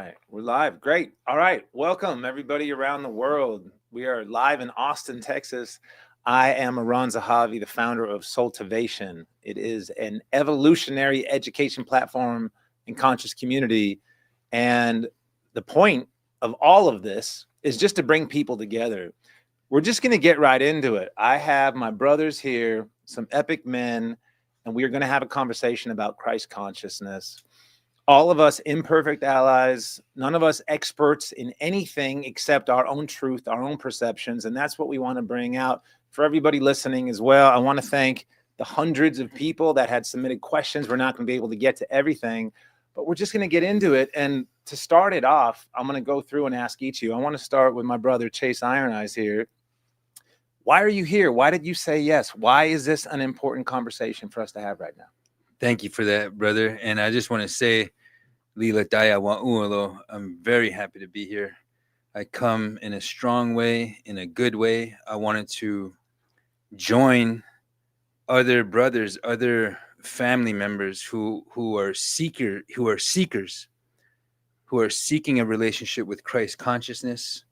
right, we're live. Great. All right, welcome everybody around the world. We are live in Austin, Texas. I am Aran Zahavi, the founder of Soultivation. It is an evolutionary education platform and conscious community. And the point of all of this is just to bring people together. We're just going to get right into it. I have my brothers here, some epic men, and we are going to have a conversation about Christ consciousness. All of us imperfect allies, none of us experts in anything except our own truth, our own perceptions. And that's what we want to bring out for everybody listening as well. I want to thank the hundreds of people that had submitted questions. We're not going to be able to get to everything, but we're just going to get into it. And to start it off, I'm going to go through and ask each of you. I want to start with my brother, Chase Iron Eyes here. Why are you here? Why did you say yes? Why is this an important conversation for us to have right now? Thank you for that, brother. And I just want to say, Lila Daya Wa'ualo, I'm very happy to be here. I come in a strong way, in a good way. I wanted to join other brothers, other family members who are seekers, who are seeking a relationship with Christ consciousness,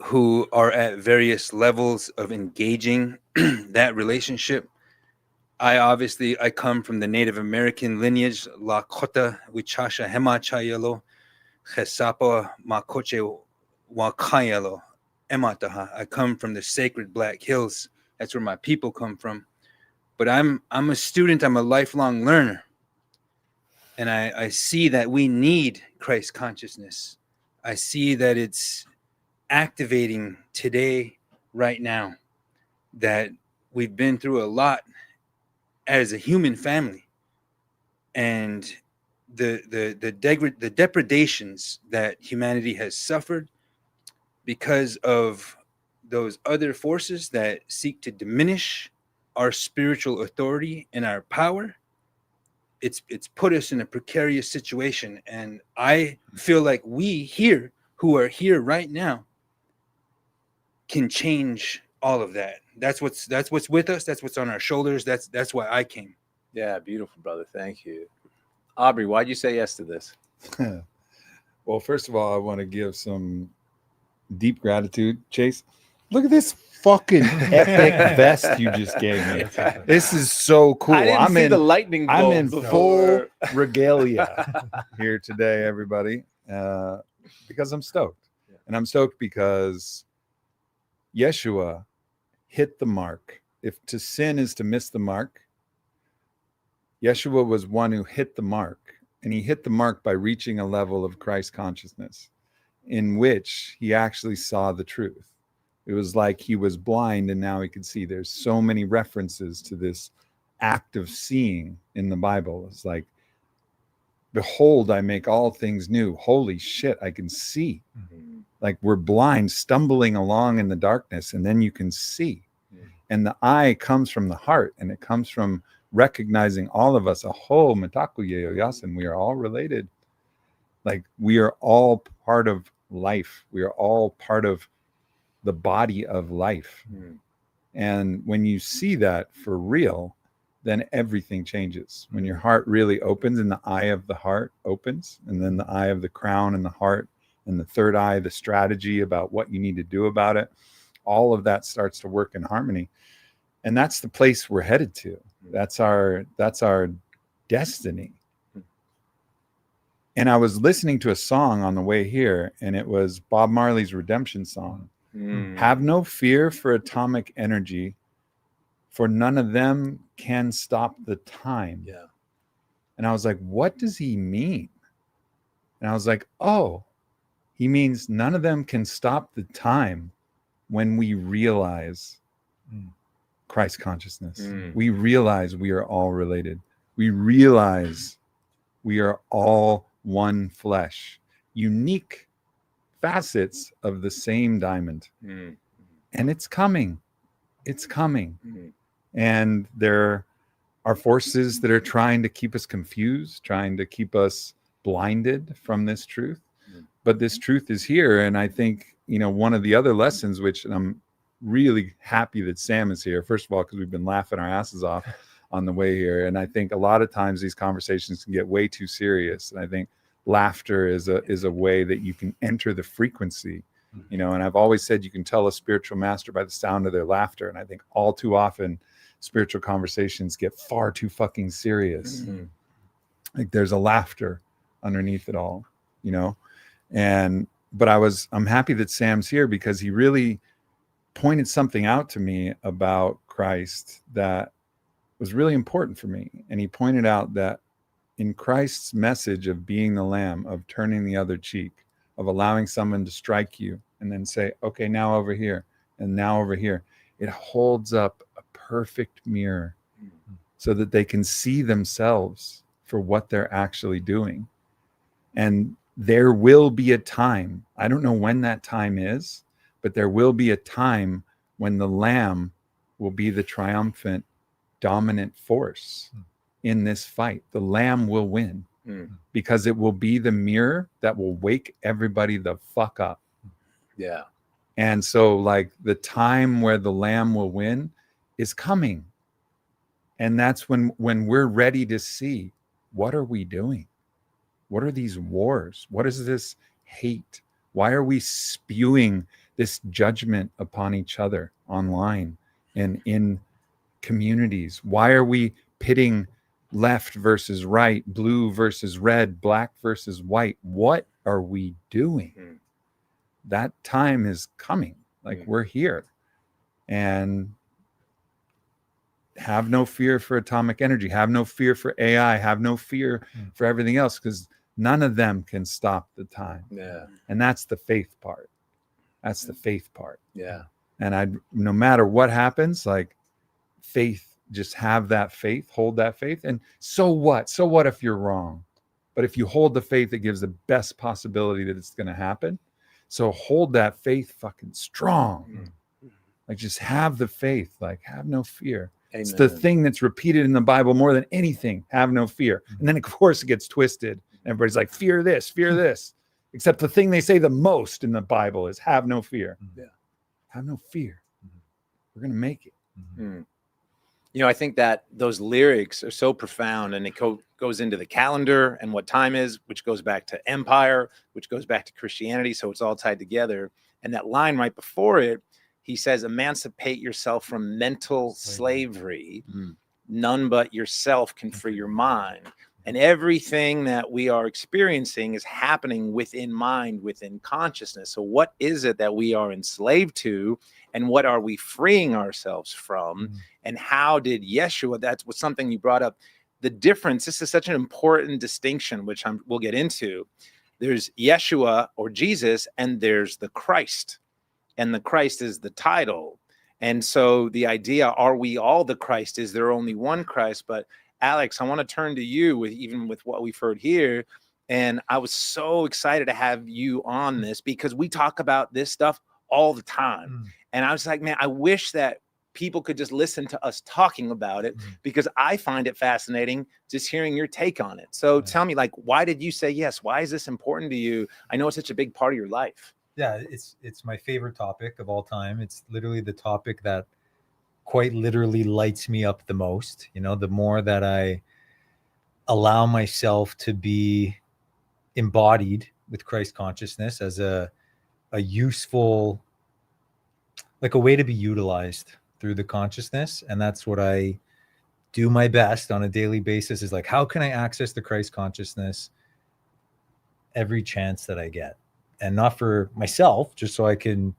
who are at various levels of engaging that relationship. I come from the Native American lineage, Lakota, Wichasha, Hema Chayelo, Chesapa, Makoche, Wakayelo, Emataha. I come from the sacred Black Hills. That's where my people come from. But I'm a student, I'm a lifelong learner. And I see that we need Christ consciousness. I see that it's activating today, right now, that we've been through a lot as a human family, and the depredations that humanity has suffered because of those other forces that seek to diminish our spiritual authority and our power. It's put us in a precarious situation, and I feel like we here, who are here right now, can change all of that. That's what's with us. That's what's on our shoulders. That's why I came. Yeah, beautiful, brother. Thank you. Aubrey, why'd you say yes to this? Well, first of all, I want to give some deep gratitude. Chase, look at this fucking epic vest you just gave me. This is so cool. I'm in the lightning bolt. I'm in full regalia here today, everybody, because I'm stoked. Yeah. And I'm stoked because Yeshua hit the mark. If to sin is to miss the mark, Yeshua was one who hit the mark, and he hit the mark by reaching a level of Christ consciousness in which he actually saw the truth. It was like he was blind and now he could see. There's so many references to this act of seeing in the Bible. It's like, behold, I make all things new. Holy shit, I can see. Mm-hmm. Like we're blind, stumbling along in the darkness, and then you can see. Mm-hmm. And the eye comes from the heart, and it comes from recognizing all of us, aho, metakuye yasin, we are all related. Like we are all part of life. We are all part of the body of life. Mm. And when you see that for real, then everything changes. When your heart really opens and the eye of the heart opens, and then the eye of the crown and the heart, and the third eye, the strategy about what you need to do about it, all of that starts to work in harmony. And that's the place we're headed to. That's our destiny. And I was listening to a song on the way here, and it was Bob Marley's Redemption song. Mm. Have no fear for atomic energy, for none of them can stop the time. Yeah. And I was like, what does he mean? And I was like, oh, he means none of them can stop the time when we realize Christ consciousness. Mm. We realize we are all related. We realize we are all one flesh, unique facets of the same diamond. Mm. And it's coming. It's coming. Mm. And there are forces that are trying to keep us confused, trying to keep us blinded from this truth. Mm. But this truth is here. And I think, one of the other lessons, which I'm really happy that Sam is here, first of all, because we've been laughing our asses off on the way here. And I think a lot of times these conversations can get way too serious. And I think laughter is a way that you can enter the frequency, you know. And I've always said you can tell a spiritual master by the sound of their laughter. And I think all too often spiritual conversations get far too fucking serious. Like there's a laughter underneath it all, you know. But I'm happy that Sam's here, because he really pointed something out to me about Christ that was really important for me. And he pointed out that in Christ's message of being the lamb, of turning the other cheek, of allowing someone to strike you and then say, okay, now over here and now over here, it holds up a perfect mirror so that they can see themselves for what they're actually doing. And there will be a time, I don't know when that time is, but there will be a time when the lamb will be the triumphant, dominant force in this fight. The lamb will win because it will be the mirror that will wake everybody the fuck up. Yeah. And so like the time where the lamb will win is coming. And that's when we're ready to see, what are we doing? What are these wars? What is this hate? Why are we spewing this judgment upon each other online and in communities? Why are we pitting left versus right, blue versus red, black versus white? What are we doing? That time is coming. Like we're here. And have no fear for atomic energy. Have no fear for AI. Have no fear for everything else, because none of them can stop the time. Yeah. And that's the faith part. That's the faith part. Yeah. And no matter what happens, like faith, just have that faith, hold that faith. And so what? So what if you're wrong? But if you hold the faith, it gives the best possibility that it's going to happen. So hold that faith fucking strong. Like just have the faith, like have no fear. Amen. It's the thing that's repeated in the Bible more than anything. Have no fear. And then of course it gets twisted. Everybody's like, fear this, fear this. Except the thing they say the most in the Bible is have no fear. Yeah. Have no fear. We're going to make it. You know, I think that those lyrics are so profound, and it goes into the calendar and what time is, which goes back to empire, which goes back to Christianity. So it's all tied together. And that line right before it, he says, emancipate yourself from mental slavery. None but yourself can free your mind. And everything that we are experiencing is happening within mind, within consciousness. So what is it that we are enslaved to, and what are we freeing ourselves from? And how did Yeshua, that's what something you brought up, the difference, this is such an important distinction, which we'll get into. There's Yeshua or Jesus, and there's the Christ. And the Christ is the title. And so the idea, are we all the Christ? Is there only one Christ? But Alex, I want to turn to you with what we've heard here. And I was so excited to have you on this, because we talk about this stuff all the time. And I was like, man, I wish that people could just listen to us talking about it, because I find it fascinating just hearing your take on it. So tell me, like, why did you say yes? Why is this important to you? I know it's such a big part of your life. Yeah, it's my favorite topic of all time. It's literally the topic that quite literally lights me up the most. You know, the more that I allow myself to be embodied with Christ consciousness as a useful, like a way to be utilized through the consciousness. And that's what I do my best on a daily basis, is like, how can I access the Christ consciousness every chance that I get? And not for myself, just so I can,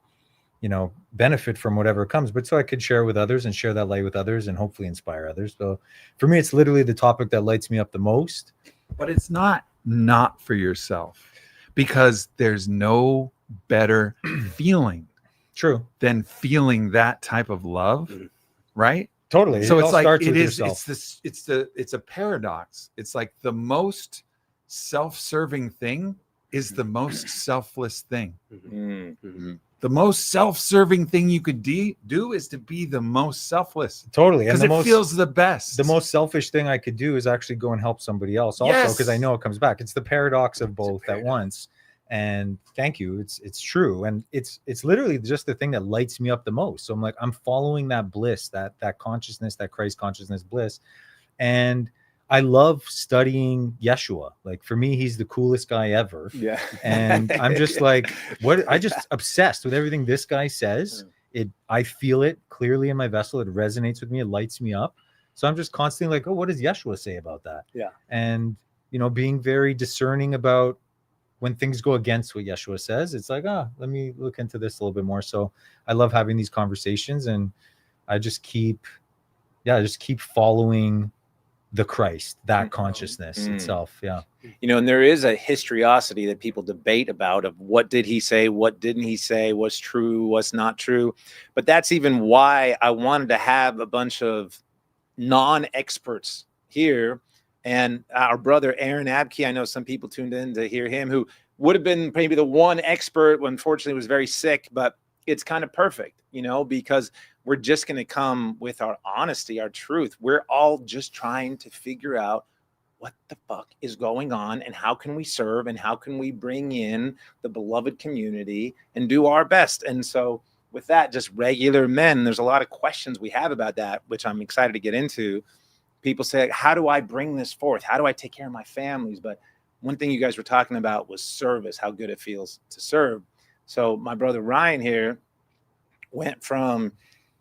you know, benefit from whatever comes, but so I could share with others and share that light with others and hopefully inspire others. So for me, it's literally the topic that lights me up the most. But it's not for yourself, because there's no better feeling than feeling that type of love, right? Totally. So it it's like starts it with is. yourself. It's a paradox. It's like the most self-serving thing is the most selfless thing. The most self-serving thing you could do is to be the most selfless. Totally. Because it feels the best. The most selfish thing I could do is actually go and help somebody else also, because I know it comes back. It's the paradox of both at once. And thank you. It's true. And it's literally just the thing that lights me up the most. So I'm like, I'm following that bliss, that consciousness, that Christ consciousness bliss. And I love studying Yeshua. Like for me, he's the coolest guy ever. Yeah. And I'm just like, I just obsessed with everything this guy says. I feel it clearly in my vessel. It resonates with me. It lights me up. So I'm just constantly like, oh, what does Yeshua say about that? Yeah. And, being very discerning about when things go against what Yeshua says. It's like, let me look into this a little bit more. So I love having these conversations, and I just keep following the Christ, that consciousness itself. Yeah. And there is a historiosity that people debate about of what did he say, what didn't he say, what's true, what's not true. But that's even why I wanted to have a bunch of non-experts here. And our brother Aaron Abke, I know some people tuned in to hear him, who would have been maybe the one expert, unfortunately was very sick, but it's kind of perfect, because we're just going to come with our honesty, our truth. We're all just trying to figure out what the fuck is going on, and how can we serve, and how can we bring in the beloved community and do our best. And so with that, just regular men, there's a lot of questions we have about that, which I'm excited to get into. People say, how do I bring this forth? How do I take care of my families? But one thing you guys were talking about was service, how good it feels to serve. So my brother Ryan here went from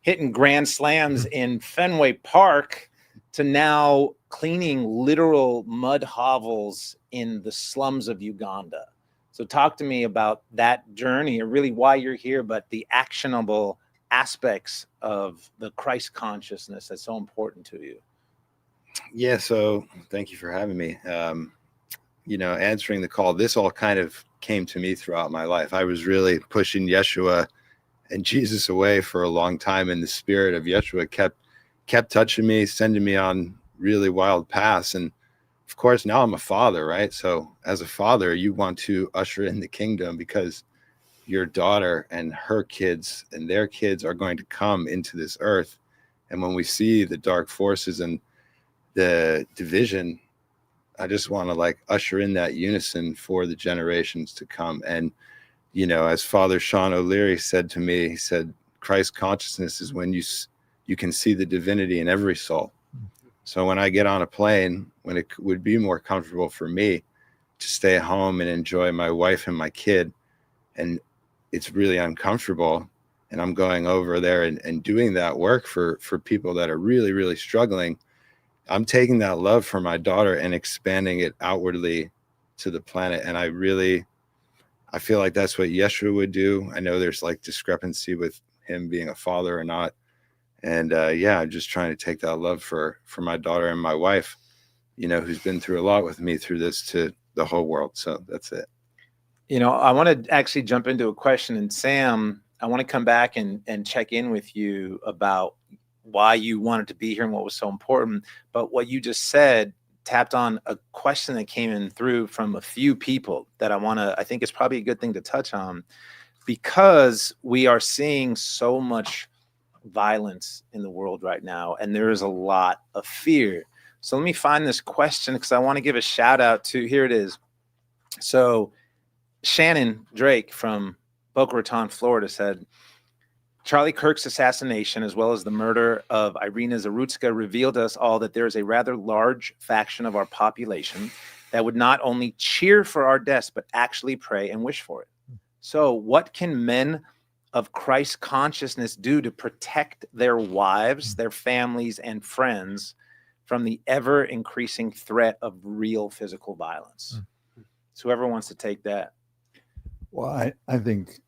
hitting grand slams in Fenway Park to now cleaning literal mud hovels in the slums of Uganda. So talk to me about that journey, or really why you're here, but the actionable aspects of the Christ consciousness that's so important to you. Yeah, so thank you for having me. Answering the call, this all kind of came to me throughout my life. I was really pushing Yeshua and Jesus away for a long time, and the spirit of Yeshua kept touching me, sending me on really wild paths. And of course, now I'm a father, right? So as a father, you want to usher in the kingdom, because your daughter and her kids and their kids are going to come into this earth. And when we see the dark forces and the division, I just want to usher in that unison for the generations to come. And as Father Sean O'Leary said to me, he said, Christ consciousness is when you can see the divinity in every soul. So when I get on a plane, when it would be more comfortable for me to stay at home and enjoy my wife and my kid, and it's really uncomfortable, and I'm going over there and doing that work for people that are really, really struggling, I'm taking that love for my daughter and expanding it outwardly to the planet. And I feel like that's what Yeshua would do. I know there's discrepancy with him being a father or not. And I'm just trying to take that love for my daughter and my wife, who's been through a lot with me through this, to the whole world. So that's it. I want to actually jump into a question. And Sam, I want to come back and check in with you about why you wanted to be here and what was so important. But what you just said tapped on a question that came in through from a few people that I think it's probably a good thing to touch on, because we are seeing so much violence in the world right now, and there is a lot of fear. So let me find this question, because I want to give a shout out to, here it is. So Shannon Drake from Boca Raton, Florida said, Charlie Kirk's assassination, as well as the murder of Irina Zarutska, revealed to us all that there is a rather large faction of our population that would not only cheer for our deaths, but actually pray and wish for it. So what can men of Christ consciousness do to protect their wives, their families, and friends from the ever-increasing threat of real physical violence? So whoever wants to take that. Well, I think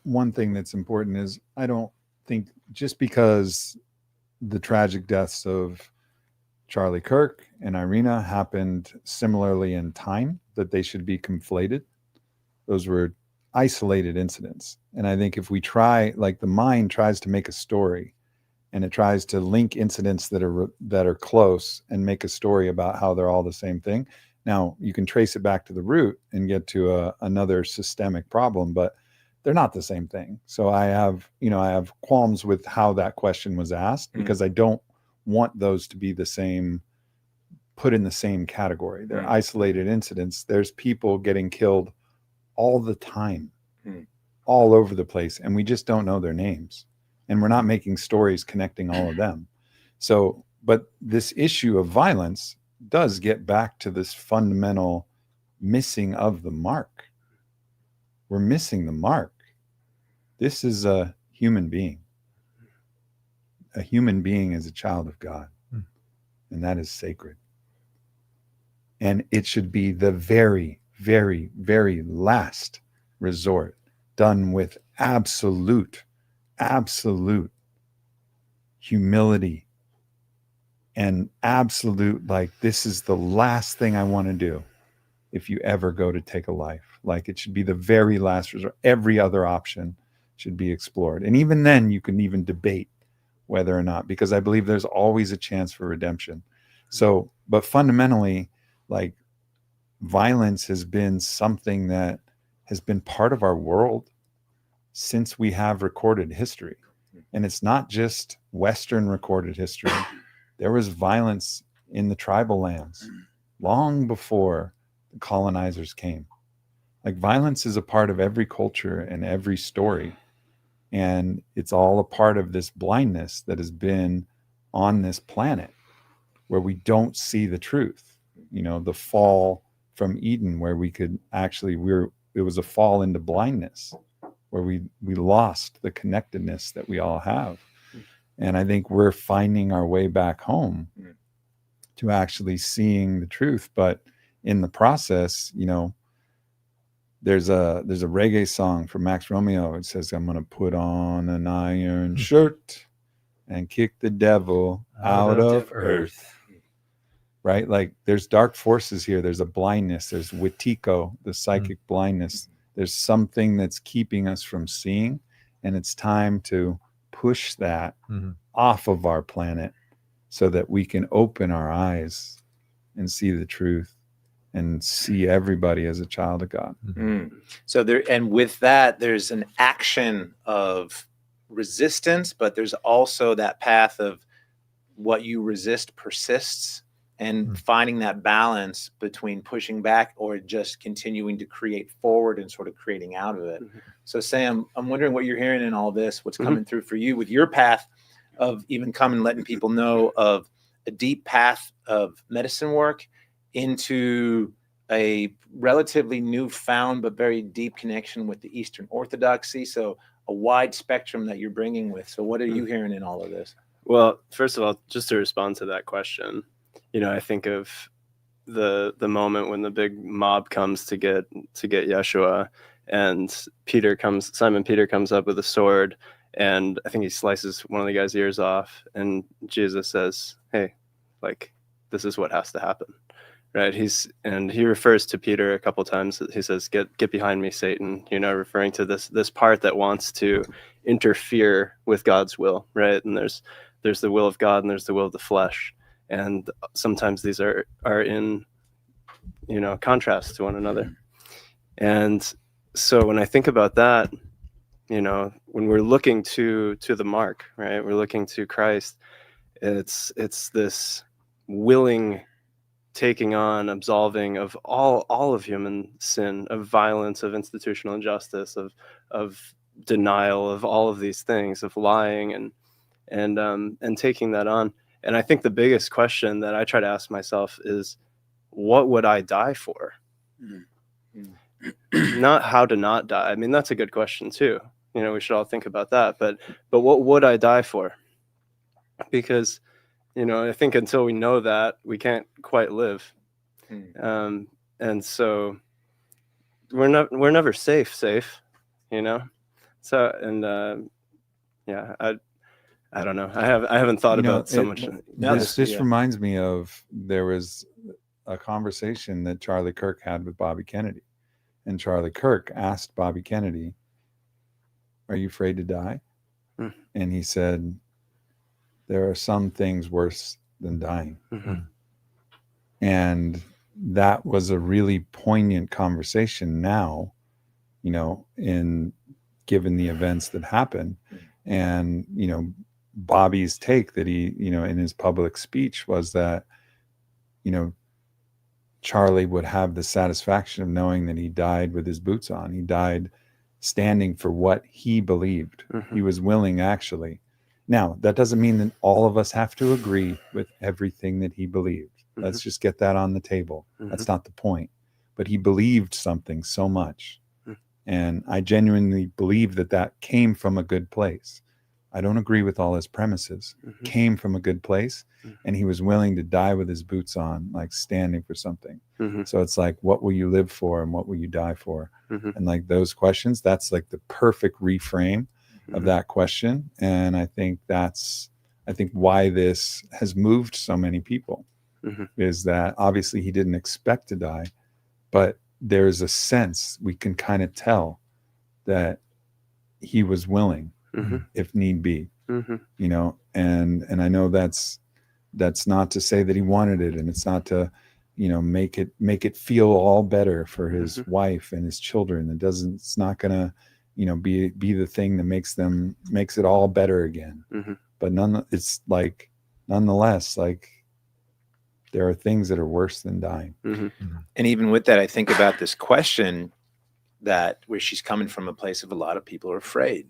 one thing that's important is, I don't think just because the tragic deaths of Charlie Kirk and Irina happened similarly in time that they should be conflated. Those were isolated incidents. And I think if we try, the mind tries to make a story, and it tries to link incidents that are close and make a story about how they're all the same thing. Now, you can trace it back to the root and get to another systemic problem, but they're not the same thing. So I have qualms with how that question was asked, because I don't want those to be put in the same category. They're isolated incidents. There's people getting killed all the time, all over the place, and we just don't know their names, and we're not making stories connecting all of them. So, but this issue of violence does get back to this fundamental missing of the mark. We're missing the mark. This is a human being. A human being is a child of God, and that is sacred. And it should be the very, very, very last resort, done with absolute humility and absolute, like, this is the last thing I want to do if you ever go to take a life. Like, it should be the very last resort. Every other option should be explored. And even then you can even debate whether or not, because I believe there's always a chance for redemption. So, but fundamentally, like, violence has been something that has been part of our world since we have recorded history. And it's not just Western recorded history. There was violence in the tribal lands long before the colonizers came. Like, violence is a part of every culture and every story. And it's all a part of this blindness that has been on this planet where we don't see the truth. You know, the fall from Eden, where we could actually, it was a fall into blindness where we lost the connectedness that we all have. And I think we're finding our way back home to actually seeing the truth. But in the process, you know, there's a reggae song from Max Romeo. It says, I'm going to put on an iron shirt and kick the devil out of earth. Right? Like, there's dark forces here. There's a blindness. There's Wetiko, the psychic blindness. There's something that's keeping us from seeing. And it's time to push that off of our planet so that we can open our eyes and see the truth and see everybody as a child of God. So there, and with that, there's an action of resistance, but there's also that path of what you resist persists, and finding that balance between pushing back or just continuing to create forward and sort of creating out of it. So Sam, I'm wondering what you're hearing in all this, what's coming through for you with your path of even coming, letting people know of a deep path of medicine work into a relatively newfound but very deep connection with the Eastern Orthodoxy. So a wide spectrum that you're bringing with. So what are you hearing in all of this? Well, first of all, just to respond to that question, you know, I think of the moment when the big mob comes to get Yeshua, and Simon Peter comes up with a sword, and I think he slices one of the guy's ears off, and Jesus says, hey, like, this is what has to happen, right? He refers to Peter a couple times. He says, get behind me, Satan, you know, referring to this part that wants to interfere with God's will, right? And there's the will of God and there's the will of the flesh. And sometimes these are in, you know, contrast to one another. And so when I think about that, you know, when we're looking to the mark, right, we're looking to Christ, it's this willing taking on, absolving of all of human sin, of violence, of institutional injustice, of denial, of all of these things, of lying and taking that on. And I think the biggest question that I try to ask myself is, what would I die for? Not how to not die. I mean, that's a good question too. You know, we should all think about that. But what would I die for? Because, you know, I think until we know that, we can't quite live. And so we're never safe, you know? So, and yeah, I don't know. I haven't thought about so much. This reminds me of, there was a conversation that Charlie Kirk had with Bobby Kennedy, and Charlie Kirk asked Bobby Kennedy, "Are you afraid to die?" And he said, "There are some things worse than dying." And that was a really poignant conversation now, you know, given the events that happened. And, you know, Bobby's take that he, you know, in his public speech was that, you know, Charlie would have the satisfaction of knowing that he died with his boots on. He died standing for what he believed. He was willing, actually. Now, that doesn't mean that all of us have to agree with everything that he believed. Let's just get that on the table. That's not the point. But he believed something so much. And I genuinely believe that that came from a good place. I don't agree with all his premises. Came from a good place. And he was willing to die with his boots on, like standing for something. So it's like, what will you live for and what will you die for? And like those questions, that's like the perfect reframe of that question. And I think why this has moved so many people is that obviously he didn't expect to die, but there's a sense we can kind of tell that he was willing if need be, you know, and I know that's not to say that he wanted it, and it's not to, you know, make it feel all better for his wife and his children. It's not gonna, you know, be the thing that makes it all better again. But nonetheless, like there are things that are worse than dying. And even with that, I think about this question where she's coming from a place of a lot of people are afraid.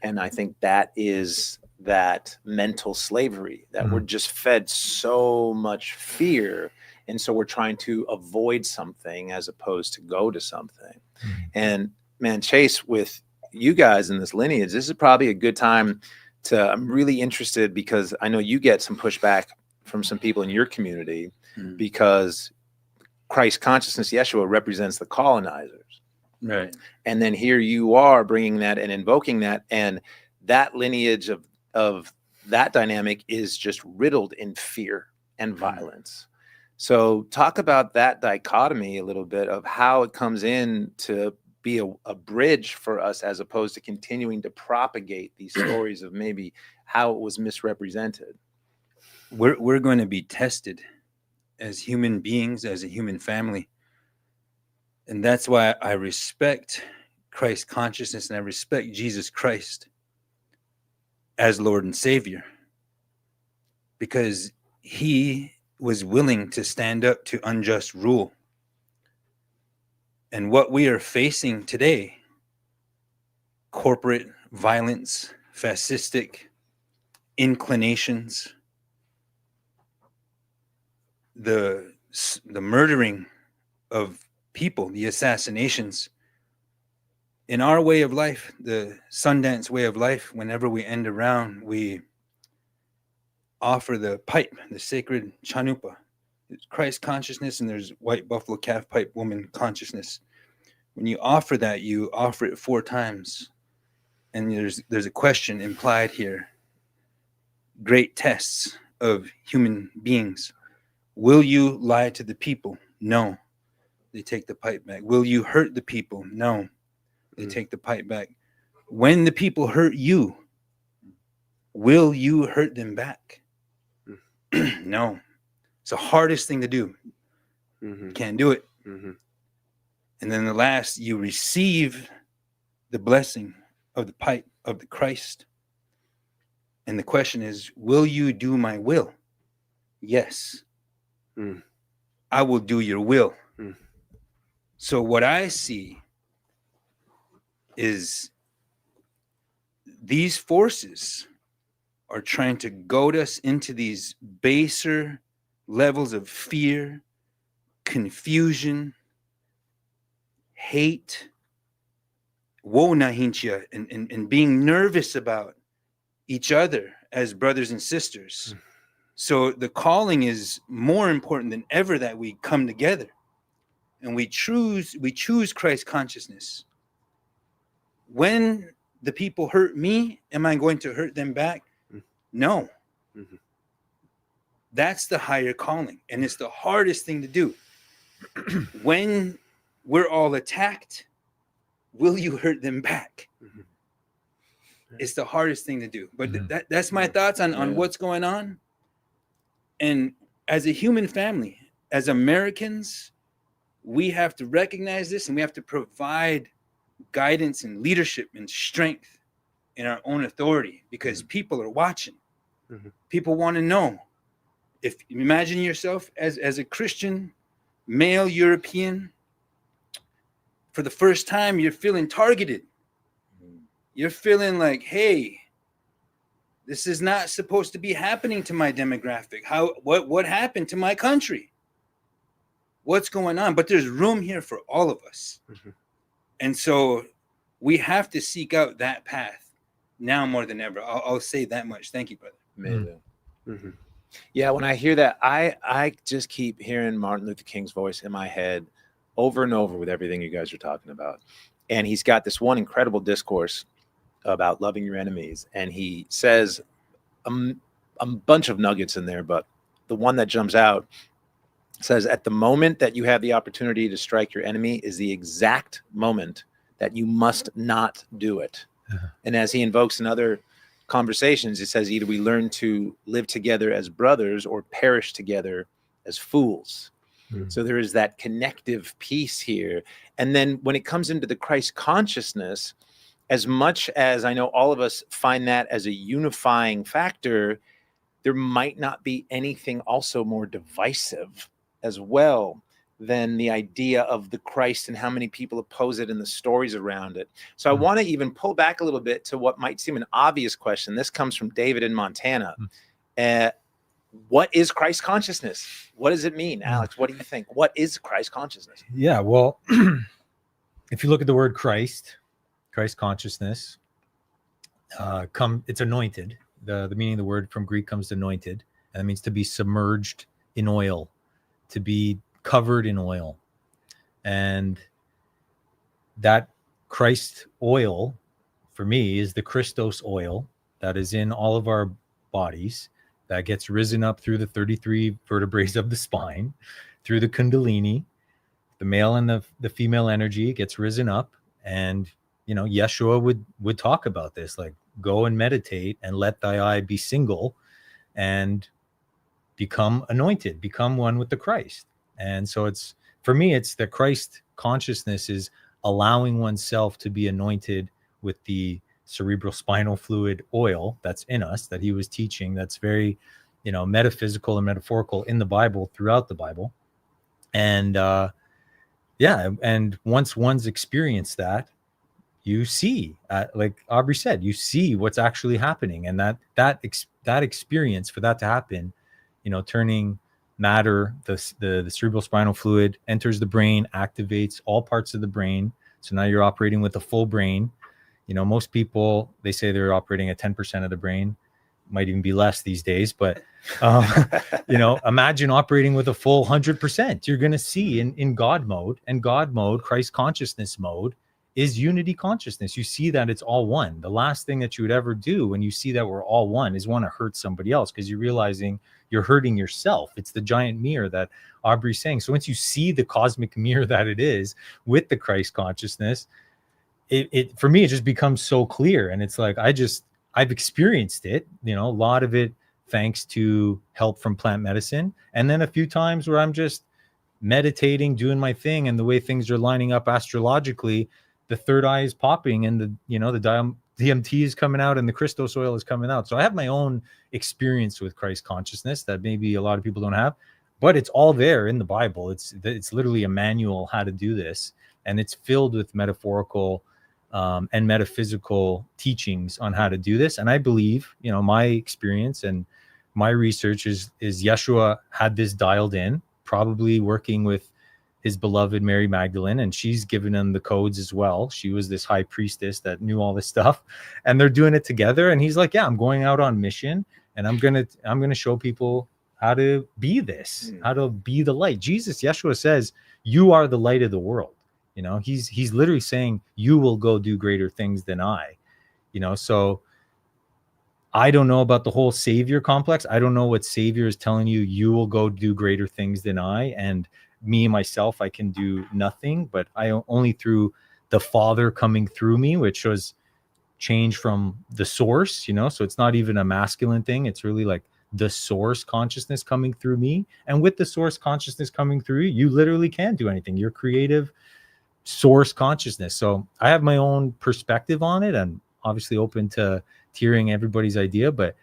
And I think that is that mental slavery that we're just fed so much fear. And so we're trying to avoid something as opposed to go to something. And man, Chase, with you guys in this lineage, this is probably a good time I'm really interested, because I know you get some pushback from some people in your community because Christ consciousness, Yeshua, represents the colonizers. Right. And then here you are bringing that and invoking that, and that lineage of that dynamic is just riddled in fear and violence. So talk about that dichotomy a little bit of how it comes in to be a bridge for us, as opposed to continuing to propagate these stories of maybe how it was misrepresented. We're going to be tested as human beings, as a human family. And that's why I respect Christ consciousness, and I respect Jesus Christ as Lord and Savior, because he was willing to stand up to unjust rule. And what we are facing today, corporate violence, fascistic inclinations, the murdering of people, the assassinations, in our way of life, the Sundance way of life, whenever we end around, we offer the pipe, the sacred chanupa. It's Christ consciousness, and there's white buffalo calf pipe woman consciousness. When you offer that, you offer it 4 times. And there's a question implied here. Great tests of human beings. Will you lie to the people? No. They take the pipe back. Will you hurt the people? No. They take the pipe back. When the people hurt you, will you hurt them back? No. It's the hardest thing to do. Can't do it. And then the last, you receive the blessing of the pipe of the Christ. And the question is, will you do my will? Yes. I will do your will. So what I see is these forces are trying to goad us into these baser levels of fear, confusion, hate, and being nervous about each other as brothers and sisters. So the calling is more important than ever, that we come together and we choose Christ consciousness. When the people hurt me, am I going to hurt them back? No. That's the higher calling, and it's the hardest thing to do. When we're all attacked, will you hurt them back? It's the hardest thing to do. But that's my thoughts on what's going on. And as a human family, as Americans, we have to recognize this, and we have to provide guidance and leadership and strength in our own authority, because people are watching. People want to know. If you imagine yourself as a Christian male European, for the first time, you're feeling targeted. You're feeling like, hey, This is not supposed to be happening to my demographic. What happened to my country? What's going on? But there's room here for all of us. Mhm. And so we have to seek out that path now more than ever. I'll say that much. Thank you, brother. Amazing. Mm-hmm. Yeah, when I hear that, I just keep hearing Martin Luther King's voice in my head over and over with everything you guys are talking about. And he's got this one incredible discourse about loving your enemies. And he says a bunch of nuggets in there, but the one that jumps out says, at the moment that you have the opportunity to strike your enemy is the exact moment that you must not do it. Uh-huh. And as he invokes in other conversations, it says either we learn to live together as brothers or perish together as fools. Mm. So there is that connective piece here. And then when it comes into the Christ consciousness, as much as I know all of us find that as a unifying factor, there might not be anything also more divisive as well than the idea of the Christ and how many people oppose it and the stories around it. So I want to even pull back a little bit to what might seem an obvious question. This comes from David in Montana. What is Christ consciousness? What does it mean? Alex, what do you think? What is Christ consciousness? Yeah, well, if you look at the word Christ consciousness, it's anointed. The meaning of the word from Greek comes to anointed, and it means to be submerged in oil, to be covered in oil. And that Christ oil, for me, is the Christos oil that is in all of our bodies, that gets risen up through the 33 vertebrae of the spine, through the kundalini, the male and the female energy gets risen up. And, you know, Yeshua would talk about this, like, go and meditate and let thy eye be single and become anointed, become one with the Christ. And so it's, for me, it's the Christ consciousness is allowing oneself to be anointed with the cerebral spinal fluid oil that's in us, that he was teaching, that's very, you know, metaphysical and metaphorical in the Bible, throughout the Bible. And and once one's experienced that, you see, like Aubrey said, you see what's actually happening. And that experience, for that to happen, you know, turning matter, the cerebral spinal fluid enters the brain, activates all parts of the brain. So now you're operating with a full brain. You know, most people, they say they're operating at 10% of the brain, might even be less these days, but you know, imagine operating with a full 100%. You're going to see in God mode, and God mode, Christ consciousness mode, is unity consciousness. You see that it's all one. The last thing that you would ever do when you see that we're all one is want to hurt somebody else, because you're realizing you're hurting yourself. It's the giant mirror that Aubrey's saying. So once you see the cosmic mirror that it is with the Christ consciousness, it for me, it just becomes so clear. And it's like, I've experienced it, you know, a lot of it thanks to help from plant medicine. And then a few times where I'm just meditating, doing my thing, and the way things are lining up astrologically, the third eye is popping, and the DMT is coming out, and the Christos oil is coming out. So I have my own experience with Christ consciousness that maybe a lot of people don't have, but it's all there in the Bible. It's literally a manual how to do this, and it's filled with metaphorical and metaphysical teachings on how to do this. And I believe, you know, my experience and my research is Yeshua had this dialed in, probably working with his beloved Mary Magdalene, and she's given him the codes as well. She was this high priestess that knew all this stuff, and they're doing it together. And he's like, yeah, I'm going out on mission, and I'm gonna show people how to be this, how to be the light. Yeshua says, you are the light of the world. You know, he's literally saying, you will go do greater things than I, you know. So I don't know about the whole savior complex. I don't know what savior is telling you, you will go do greater things than I. And me, myself, I can do nothing, but I only through the Father coming through me, which was change from the source, you know. So it's not even a masculine thing. It's really like the source consciousness coming through me. And with the source consciousness coming through you, you literally can't do anything. You're creative source consciousness. So I have my own perspective on it. I'm obviously open to hearing everybody's idea, but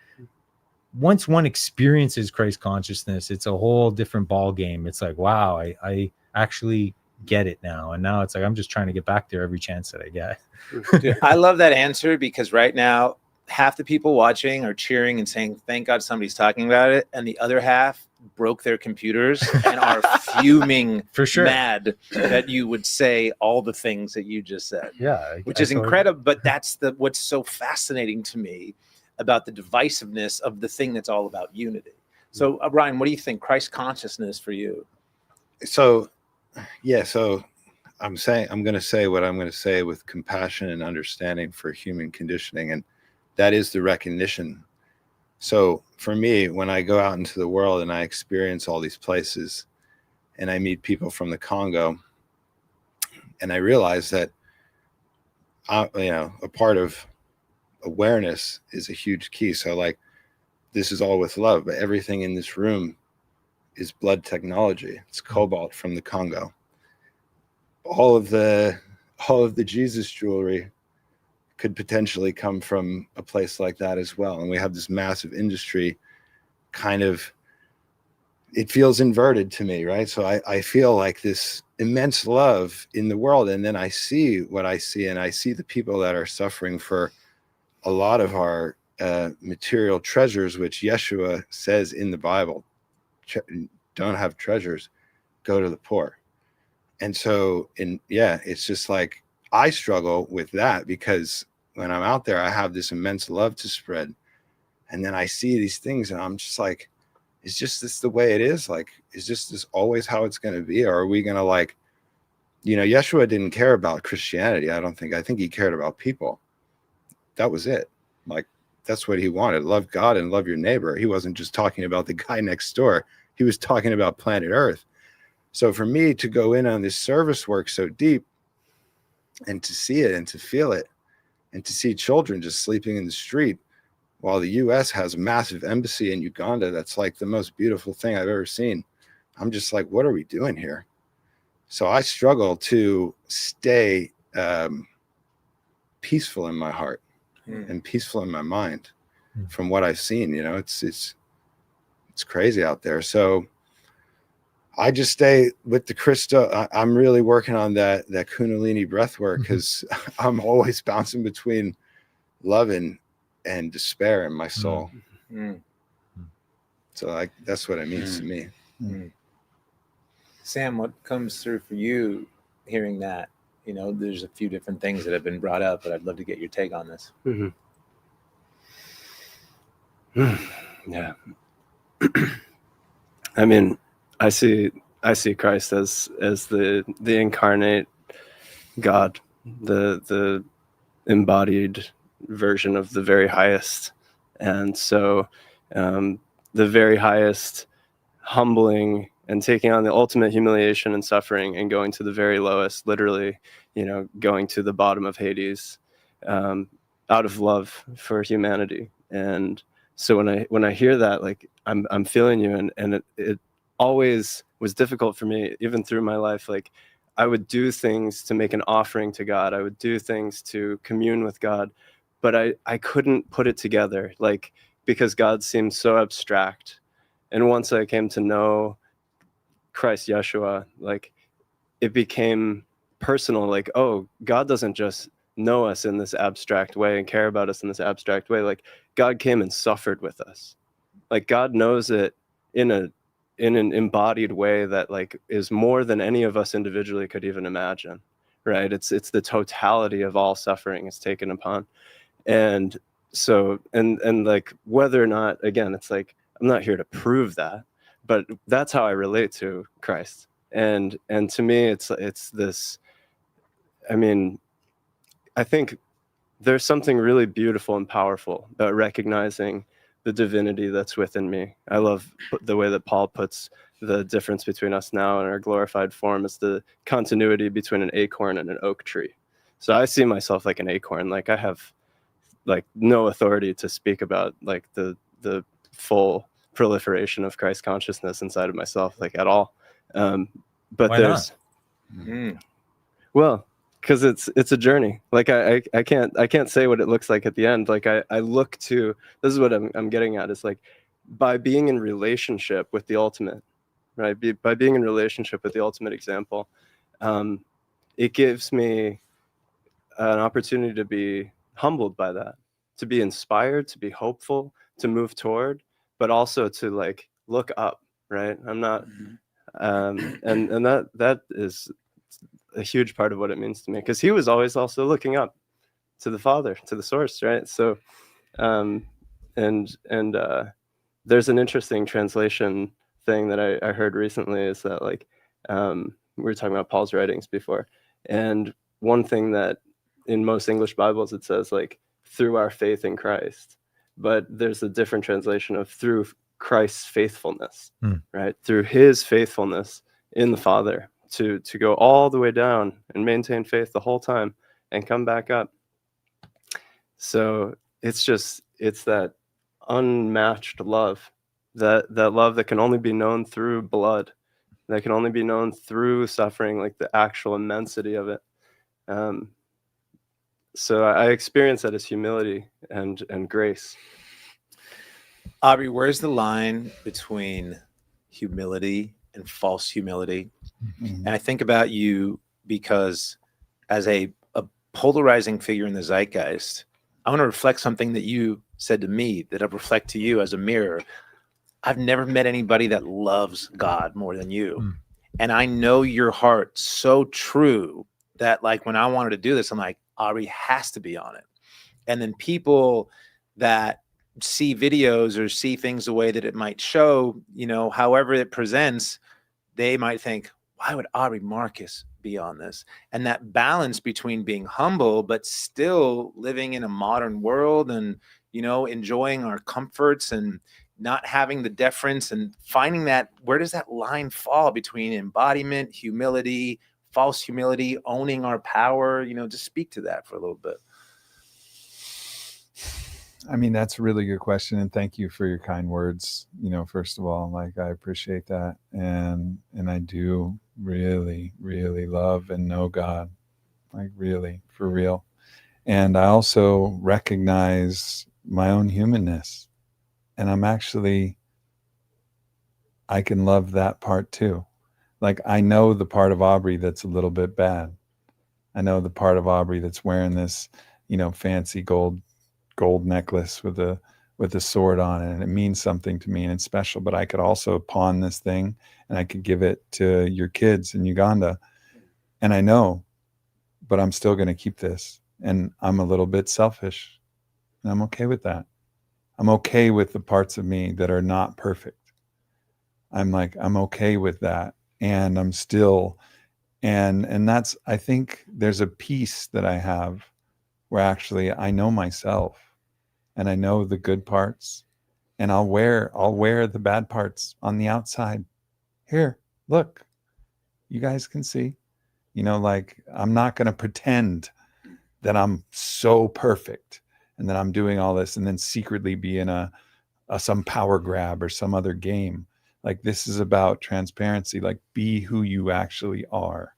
once one experiences Christ consciousness, it's a whole different ball game. It's like, wow, I actually get it now. And now it's like, I'm just trying to get back there every chance that I get. Dude, I love that answer, because right now, half the people watching are cheering and saying, thank God somebody's talking about it. And the other half broke their computers and are fuming For sure. mad that you would say all the things that you just said. Yeah. Which is incredible. But that's what's so fascinating to me about the divisiveness of the thing that's all about unity. So, Ryan, what do you think? Christ consciousness for you? So, yeah. So I'm going to say what I'm going to say with compassion and understanding for human conditioning. And that is the recognition. So for me, when I go out into the world and I experience all these places and I meet people from the Congo, and I realize that, a part of awareness is a huge key. So like, this is all with love, but everything in this room is blood technology. It's cobalt from the Congo. All of the Jesus jewelry could potentially come from a place like that as well. And we have this massive industry kind of, it feels inverted to me, right? So I feel like this immense love in the world. And then I see what I see, and I see the people that are suffering for a lot of our material treasures, which Yeshua says in the Bible, don't have treasures, go to the poor. And so, it's just like, I struggle with that, because when I'm out there, I have this immense love to spread. And then I see these things and I'm just like, is just this the way it is? Like, is just this always how it's going to be? Or are we going to Yeshua didn't care about Christianity. I think he cared about people. That was it. Like, that's what he wanted. Love God and love your neighbor. He wasn't just talking about the guy next door. He was talking about planet Earth. So for me to go in on this service work so deep and to see it and to feel it and to see children just sleeping in the street while the US has a massive embassy in Uganda, that's like the most beautiful thing I've ever seen. I'm just like, what are we doing here? So I struggle to stay peaceful in my heart and peaceful in my mind from what I've seen. It's crazy out there. So I just stay with the crystal. I'm really working on that Kundalini breath work, because I'm always bouncing between love and despair in my soul. So that's what it means to me. Sam, what comes through for you hearing that? There's a few different things that have been brought up, but I'd love to get your take on this. Yeah. I mean, I see Christ as the incarnate God, the embodied version of the very highest. And so the very highest humbling and taking on the ultimate humiliation and suffering and going to the very lowest, literally, going to the bottom of Hades, out of love for humanity. And so when I hear that, like, I'm feeling you, and it always was difficult for me, even through my life. Like, I would do things to make an offering to God. I would do things to commune with God, but I couldn't put it together, like, because God seemed so abstract. And once I came to know Christ Yeshua, like, it became personal. Like, oh, God doesn't just know us in this abstract way and care about us in this abstract way. Like, God came and suffered with us. Like, God knows it in an embodied way that, like, is more than any of us individually could even imagine, right? It's the totality of all suffering is taken upon. And so, and like, whether or not, again, it's like, I'm not here to prove that, but that's how I relate to Christ. And to me, it's this, I mean, I think there's something really beautiful and powerful about recognizing the divinity that's within me. I love the way that Paul puts the difference between us now and our glorified form is the continuity between an acorn and an oak tree. So I see myself like an acorn. Like, I have, like, no authority to speak about, like, the full proliferation of Christ consciousness inside of myself, like, at all. But Why there's well, because it's a journey. Like, I can't say what it looks like at the end. Like, I look to, this is what I'm getting at, is like, by being in relationship with the ultimate, right? By being in relationship with the ultimate example, it gives me an opportunity to be humbled by that, to be inspired, to be hopeful, to move toward, but also to like look up, right? I'm not, and that is a huge part of what it means to me, because he was always also looking up to the Father, to the source, right? So, there's an interesting translation thing that I heard recently, is that like, we were talking about Paul's writings before, and one thing that in most English Bibles it says like through our faith in Christ, but there's a different translation of through Christ's faithfulness, right? Through his faithfulness in the Father to go all the way down and maintain faith the whole time and come back up. So it's that unmatched love, that love that can only be known through blood, that can only be known through suffering, like the actual immensity of it. So I experience that as humility and grace. Aubrey, where's the line between humility and false humility? And I think about you because as a polarizing figure in the zeitgeist, I want to reflect something that you said to me that I reflect to you as a mirror. I've never met anybody that loves God more than you. And I know your heart so true that like when I wanted to do this, I'm like, Aubrey has to be on it. And then people that see videos or see things the way that it might show, you know, however it presents, they might think, why would Aubrey Marcus be on this? And that balance between being humble, but still living in a modern world and, you know, enjoying our comforts and not having the deference and finding that, where does that line fall between embodiment, humility, false humility, owning our power? You know, just speak to that for a little bit. I mean, that's a really good question. And thank you for your kind words. You know, first of all, like, I appreciate that. And I do really, really love and know God, like really, for real. And I also recognize my own humanness. And I can love that part too. Like, I know the part of Aubrey that's a little bit bad. I know the part of Aubrey that's wearing this, you know, fancy gold necklace with a sword on it, and it means something to me and it's special. But I could also pawn this thing and I could give it to your kids in Uganda. And I know, but I'm still going to keep this. And I'm a little bit selfish, and I'm okay with that. I'm okay with the parts of me that are not perfect. I'm okay with that. And I'm still, and that's, I think there's a piece that I have where actually I know myself and I know the good parts, and I'll wear the bad parts on the outside. Here, look, you guys can see, you know, like, I'm not going to pretend that I'm so perfect and that I'm doing all this and then secretly be in some power grab or some other game. Like, this is about transparency, like, be who you actually are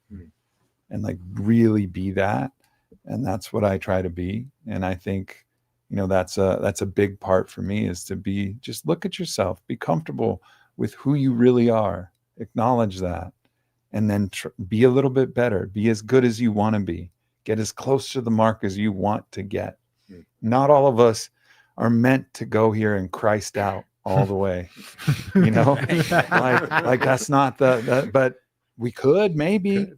and like really be that. And that's what I try to be. And I think, you know, that's a big part for me, is to be, just look at yourself, be comfortable with who you really are, acknowledge that, and then be a little bit better, be as good as you want to be, get as close to the mark as you want to get. Not all of us are meant to go here and Christ out all the way, you know, like that's not but we could maybe.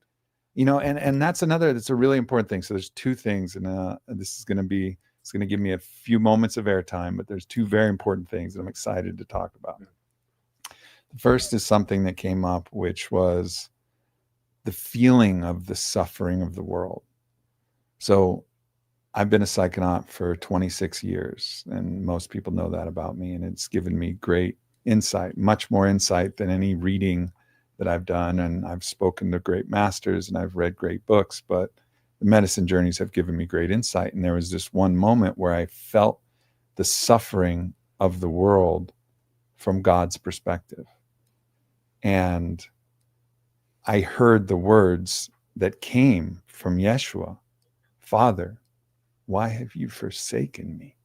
You know, and that's a really important thing. So there's two things, and it's going to give me a few moments of airtime, but there's two very important things that I'm excited to talk about. The first is something that came up, which was the feeling of the suffering of the world. So I've been a psychonaut for 26 years, and most people know that about me, and it's given me great insight, much more insight than any reading that I've done. And I've spoken to great masters and I've read great books, but the medicine journeys have given me great insight. And there was this one moment where I felt the suffering of the world from God's perspective. And I heard the words that came from Yeshua, Father, why have you forsaken me?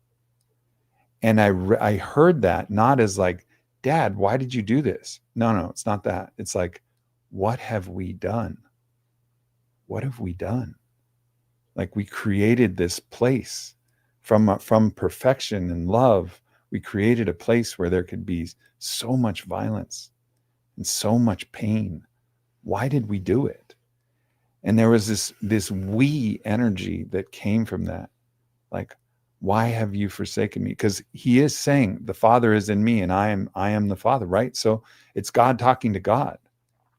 And I heard that not as like, Dad, why did you do this? No, it's not that. It's like, what have we done? What have we done? Like, we created this place from perfection and love, we created a place where there could be so much violence and so much pain. Why did we do it? And there was this we energy that came from that. Like, why have you forsaken me? Because he is saying the Father is in me and I am the Father, right? So it's God talking to God.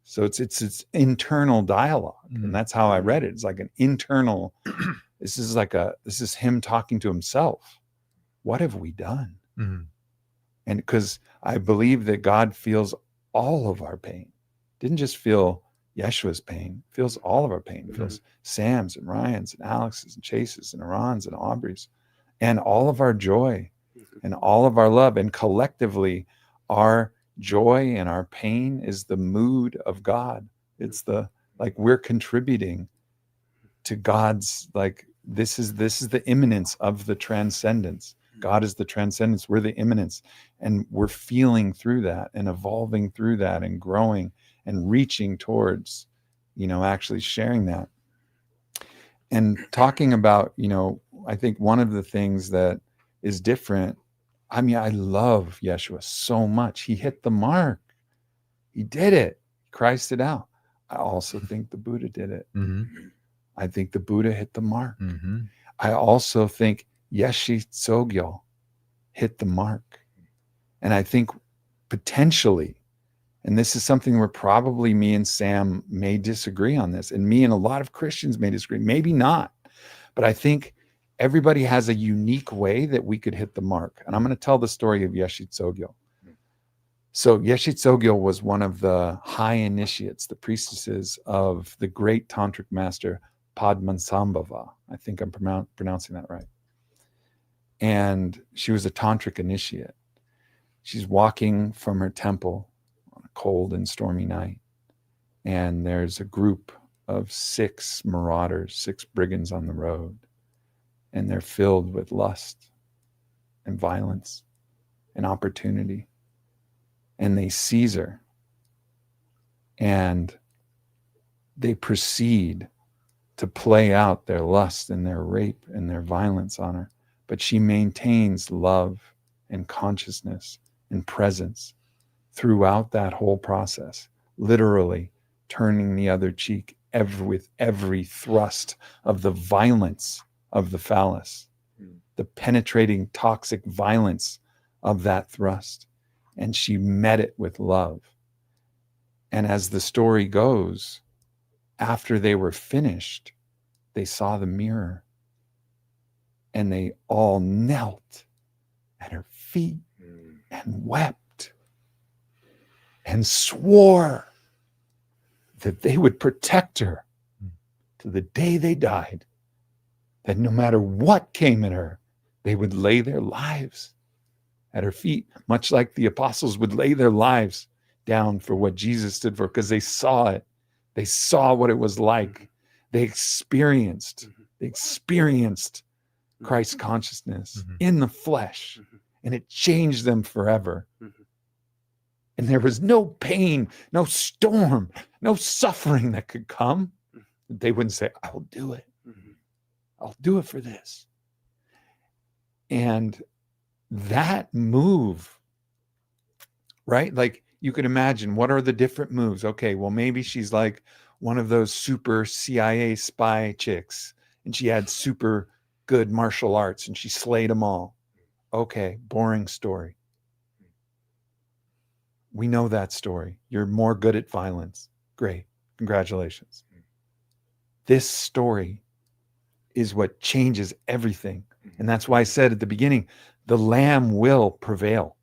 So it's internal dialogue. And that's how I read it. It's like an internal, this is him talking to himself. What have we done? Mm-hmm. And because I believe that God feels all of our pain. Didn't just feel Yeshua's pain, feels all of our pain, feels Sam's and Ryan's and Alex's and Chase's and Iran's and Aubrey's, and all of our joy and all of our love. And collectively, our joy and our pain is the mood of God. It's like we're contributing to God's, like, this is the immanence of the transcendence. God is the transcendence. We're the immanence. And we're feeling through that and evolving through that and growing and reaching towards, actually sharing that. And talking about, I think one of the things that is different, I mean, I love Yeshua so much. He hit the mark. He did it. He Christ it out. I also think the Buddha did it. Mm-hmm. I think the Buddha hit the mark. Mm-hmm. I also think Yeshe Tsogyal hit the mark. And I think potentially, and this is something where probably me and Sam may disagree on this, and me and a lot of Christians may disagree, maybe not. But I think everybody has a unique way that we could hit the mark. And I'm going to tell the story of Yeshe Tsogyal. So Yeshe Tsogyal was one of the high initiates, the priestesses of the great tantric master Padmasambhava. I think I'm pronouncing that right. And she was a tantric initiate. She's walking from her temple on a cold and stormy night. And there's a group of 6 marauders, 6 brigands on the road. And they're filled with lust and violence and opportunity. And they seize her. And they proceed to play out their lust and their rape and their violence on her. But she maintains love and consciousness and presence throughout that whole process, literally turning the other cheek with every thrust of the violence of the phallus, the penetrating toxic violence of that thrust. And she met it with love. And as the story goes, after they were finished, they saw the mirror and they all knelt at her feet and wept and swore that they would protect her to the day they died, that no matter what came at her, they would lay their lives at her feet, much like the apostles would lay their lives down for what Jesus stood for, because they saw it. They saw what it was like. They experienced Christ consciousness in the flesh, and it changed them forever. And there was no pain, no storm, no suffering that could come. They wouldn't say, I will do it. I'll do it for this. And that move, right? Like, you could imagine, what are the different moves? Okay, well, maybe she's like one of those super CIA spy chicks, and she had super good martial arts and she slayed them all. Okay, boring story. We know that story. You're more good at violence. Great. Congratulations. This story is what changes everything. And that's why I said at the beginning, the lamb will prevail.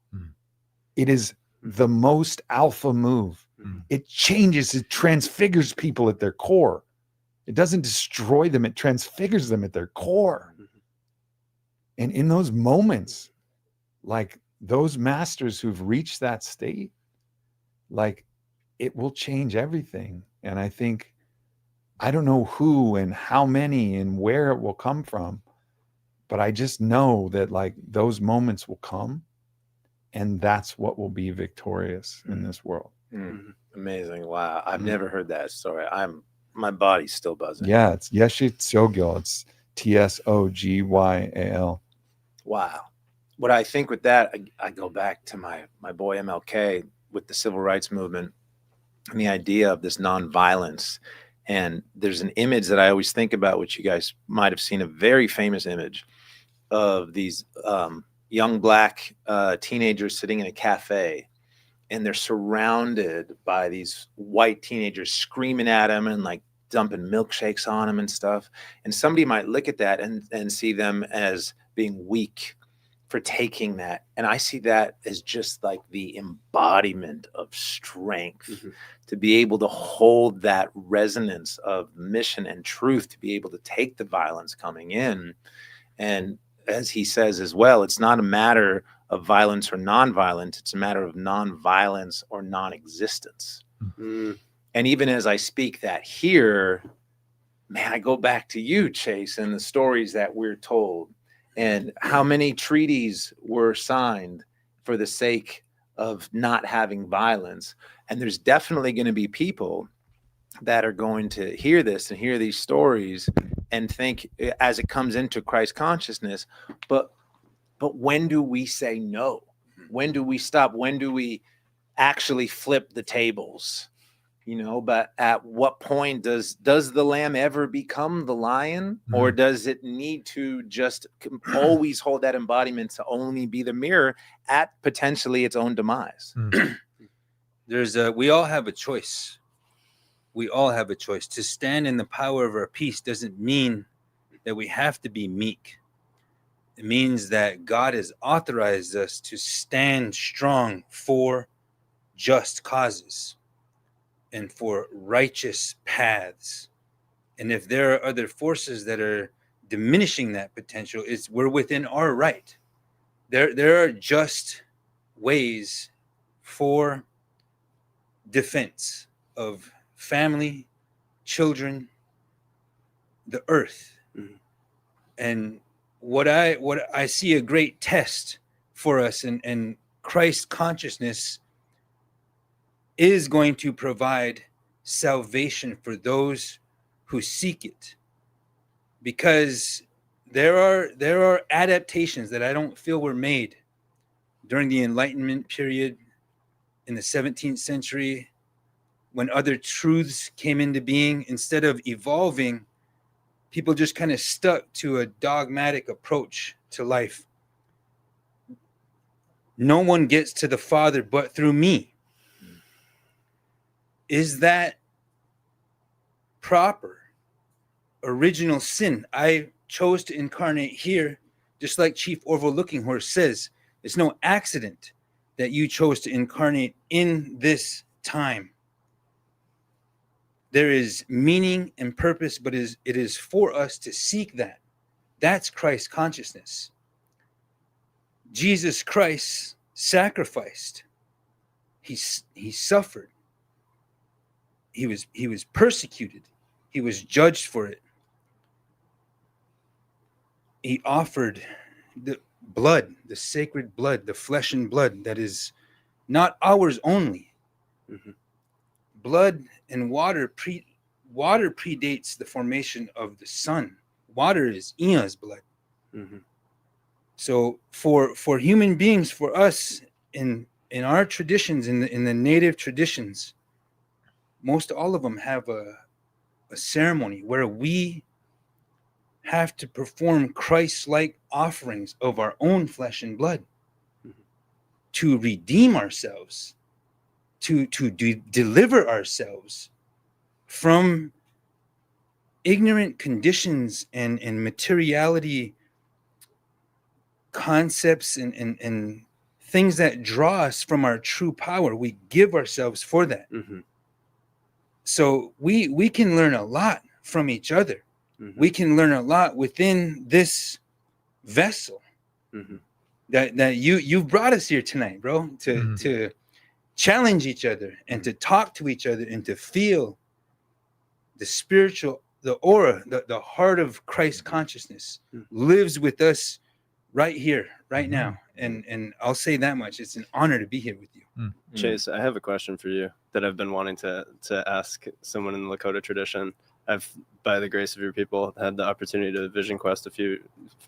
It is the most alpha move. It changes, it transfigures people at their core. It doesn't destroy them, it transfigures them at their core. And in those moments, like those masters who've reached that state, like, it will change everything. And I think, I don't know who and how many and where it will come from, but I just know that, like, those moments will come, and that's what will be victorious in this world. Amazing. Wow. I've never heard that story. My body's still buzzing. Yeah, it's Yeshe Tsogyal. It's Tsogyal. Wow. What I think with that, I go back to my boy MLK with the civil rights movement and the idea of this nonviolence. And there's an image that I always think about, which you guys might have seen, a very famous image of these young black teenagers sitting in a cafe, and they're surrounded by these white teenagers screaming at them and like dumping milkshakes on them and stuff. And somebody might look at that and see them as being weak for taking that. And I see that as just like the embodiment of strength, to be able to hold that resonance of mission and truth, to be able to take the violence coming in. And as he says as well, it's not a matter of violence or nonviolence, it's a matter of nonviolence or non-existence. And even as I speak that here, man, I go back to you, Chase, and the stories that we're told, and how many treaties were signed for the sake of not having violence. And there's definitely going to be people that are going to hear this and hear these stories and think, as it comes into Christ consciousness, but when do we say no? When do we stop? When do we actually flip the tables? But at what point does the lamb ever become the lion, or does it need to just always hold that embodiment to only be the mirror at potentially its own demise? We all have a choice. We all have a choice. To stand in the power of our peace doesn't mean that we have to be meek. It means that God has authorized us to stand strong for just causes and for righteous paths. And if there are other forces that are diminishing that potential, we're within our right. There are just ways for defense of family, children, the earth. And what I see a great test for us, and Christ consciousness is going to provide salvation for those who seek it, because there are adaptations that I don't feel were made during the Enlightenment period in the 17th century, when other truths came into being. Instead of evolving, people just kind of stuck to a dogmatic approach to life. No one gets to the Father but through me. Is that proper? Original sin. I chose to incarnate here, just like Chief Orville Looking Horse says. It's no accident that you chose to incarnate in this time. There is meaning and purpose, but it is for us to seek that. That's Christ consciousness. Jesus Christ sacrificed. He suffered. He was persecuted. He was judged for it. He offered the blood, the sacred blood, the flesh and blood that is not ours only. Blood and water predates the formation of the sun. Water is Ia's blood. So for human beings, for us in our traditions, in the native traditions, most all of them have a ceremony where we have to perform Christ-like offerings of our own flesh and blood to redeem ourselves, to deliver ourselves from ignorant conditions and materiality concepts and things that draw us from our true power. We give ourselves for that. So we can learn a lot from each other. We can learn a lot within this vessel that you've brought us here tonight, bro, to challenge each other and to talk to each other and to feel the spiritual, the aura, the heart of Christ consciousness lives with us right here, right now. And I'll say that much. It's an honor to be here with you. Chase, I have a question for you that I've been wanting to ask someone in the Lakota tradition. I've, by the grace of your people, had the opportunity to vision quest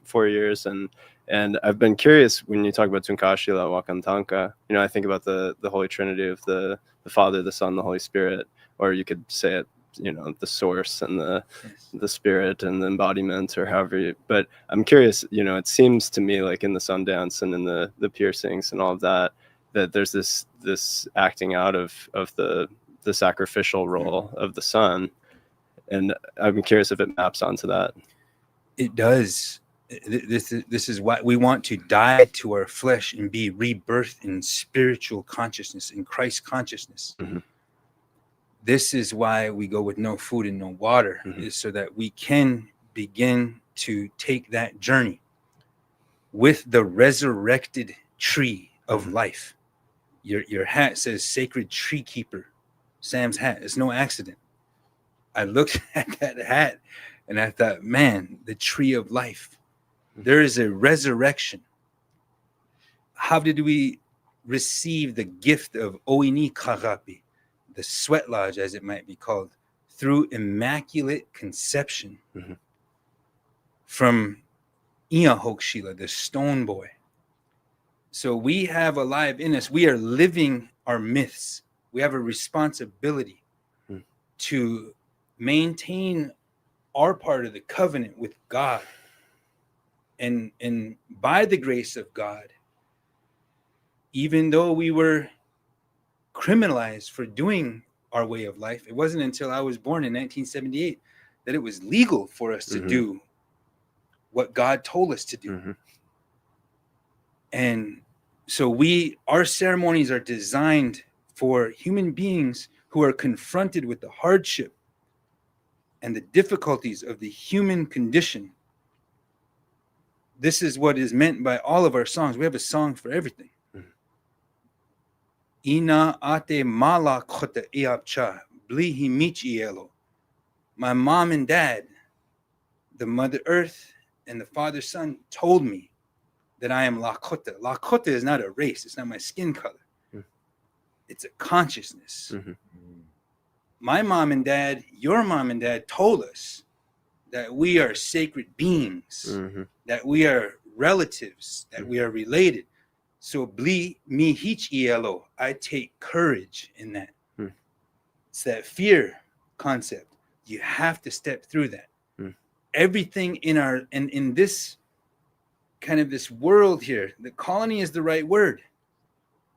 4 years, and I've been curious when you talk about Tunkashila Wakantanka. I think about the Holy Trinity of the Father, the Son, the Holy Spirit, or you could say it, the source and the spirit and the embodiment, or however. But I'm curious, it seems to me like in the Sundance and in the piercings and all of that there's this acting out of the sacrificial role of the Son. And I'm curious if it maps onto that. It does. This is why we want to die to our flesh and be rebirthed in spiritual consciousness, in Christ consciousness. Mm-hmm. This is why we go with no food and no water, is so that we can begin to take that journey with the resurrected tree of life. Your hat says Sacred Tree Keeper, Sam's hat. It's no accident. I looked at that hat and I thought, man, the tree of life. There is a resurrection. How did we receive the gift of Oini Karapi, the sweat lodge, as it might be called, through immaculate conception from Iahokshila, the stone boy. So we have alive in us. We are living our myths. We have a responsibility to maintain our part of the covenant with God. And by the grace of God, even though we were criminalized for doing our way of life, it wasn't until I was born in 1978 that it was legal for us to do what God told us to do. And so our ceremonies are designed for human beings who are confronted with the hardship and the difficulties of the human condition. This is what is meant by all of our songs. We have a song for everything. Ina ate mala kota iapcha blihi michielo. My mom and dad, the Mother Earth and the Father Son, told me that I am Lakota. Lakota is not a race. It's not my skin color. It's a consciousness. My mom and dad, your mom and dad told us that we are sacred beings, that we are relatives, that we are related. So bli mi hich ielo, I take courage in that. It's that fear concept. You have to step through that. Everything in this kind of this world here, the colony is the right word.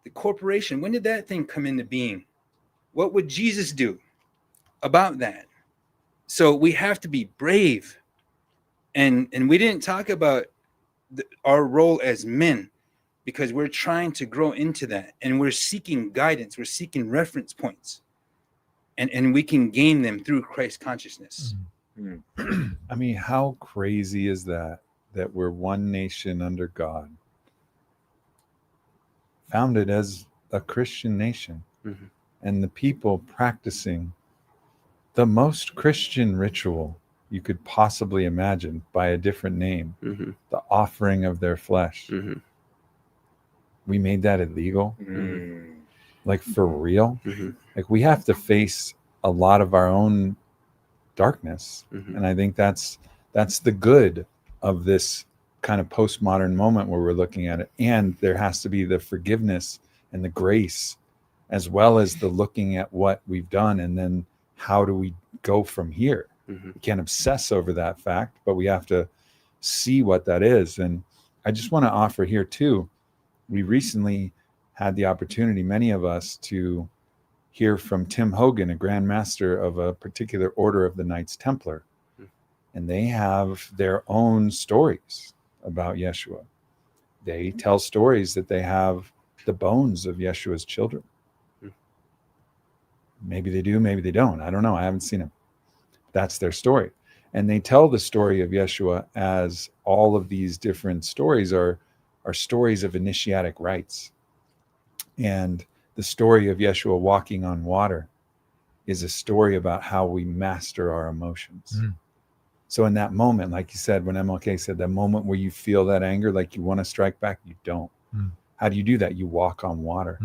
The corporation, when did that thing come into being? What would Jesus do about that? So we have to be brave. And we didn't talk about our role as men, because we're trying to grow into that, and we're seeking guidance, we're seeking reference points, and we can gain them through Christ consciousness. I mean, how crazy is that we're one nation under God, founded as a Christian nation, and the people practicing the most Christian ritual you could possibly imagine by a different name, the offering of their flesh. We made that illegal. Like, for real. Like, we have to face a lot of our own darkness, and I think that's the good of this kind of postmodern moment where we're looking at it. And there has to be the forgiveness and the grace, as well as the looking at what we've done, and then how do we go from here. We can't obsess over that fact, but we have to see what that is. And I just want to offer here too, we recently had the opportunity, many of us, to hear from Tim Hogan, a Grand Master of a particular order of the Knights Templar. And they have their own stories about Yeshua. They tell stories that they have the bones of Yeshua's children. Maybe they do, maybe they don't. I don't know. I haven't seen them. That's their story. And they tell the story of Yeshua as all of these different stories are stories of initiatic rites. And the story of Yeshua walking on water is a story about how we master our emotions. So in that moment, like you said, when MLK said, that moment where you feel that anger, like you want to strike back, you don't. How do you do that? You walk on water.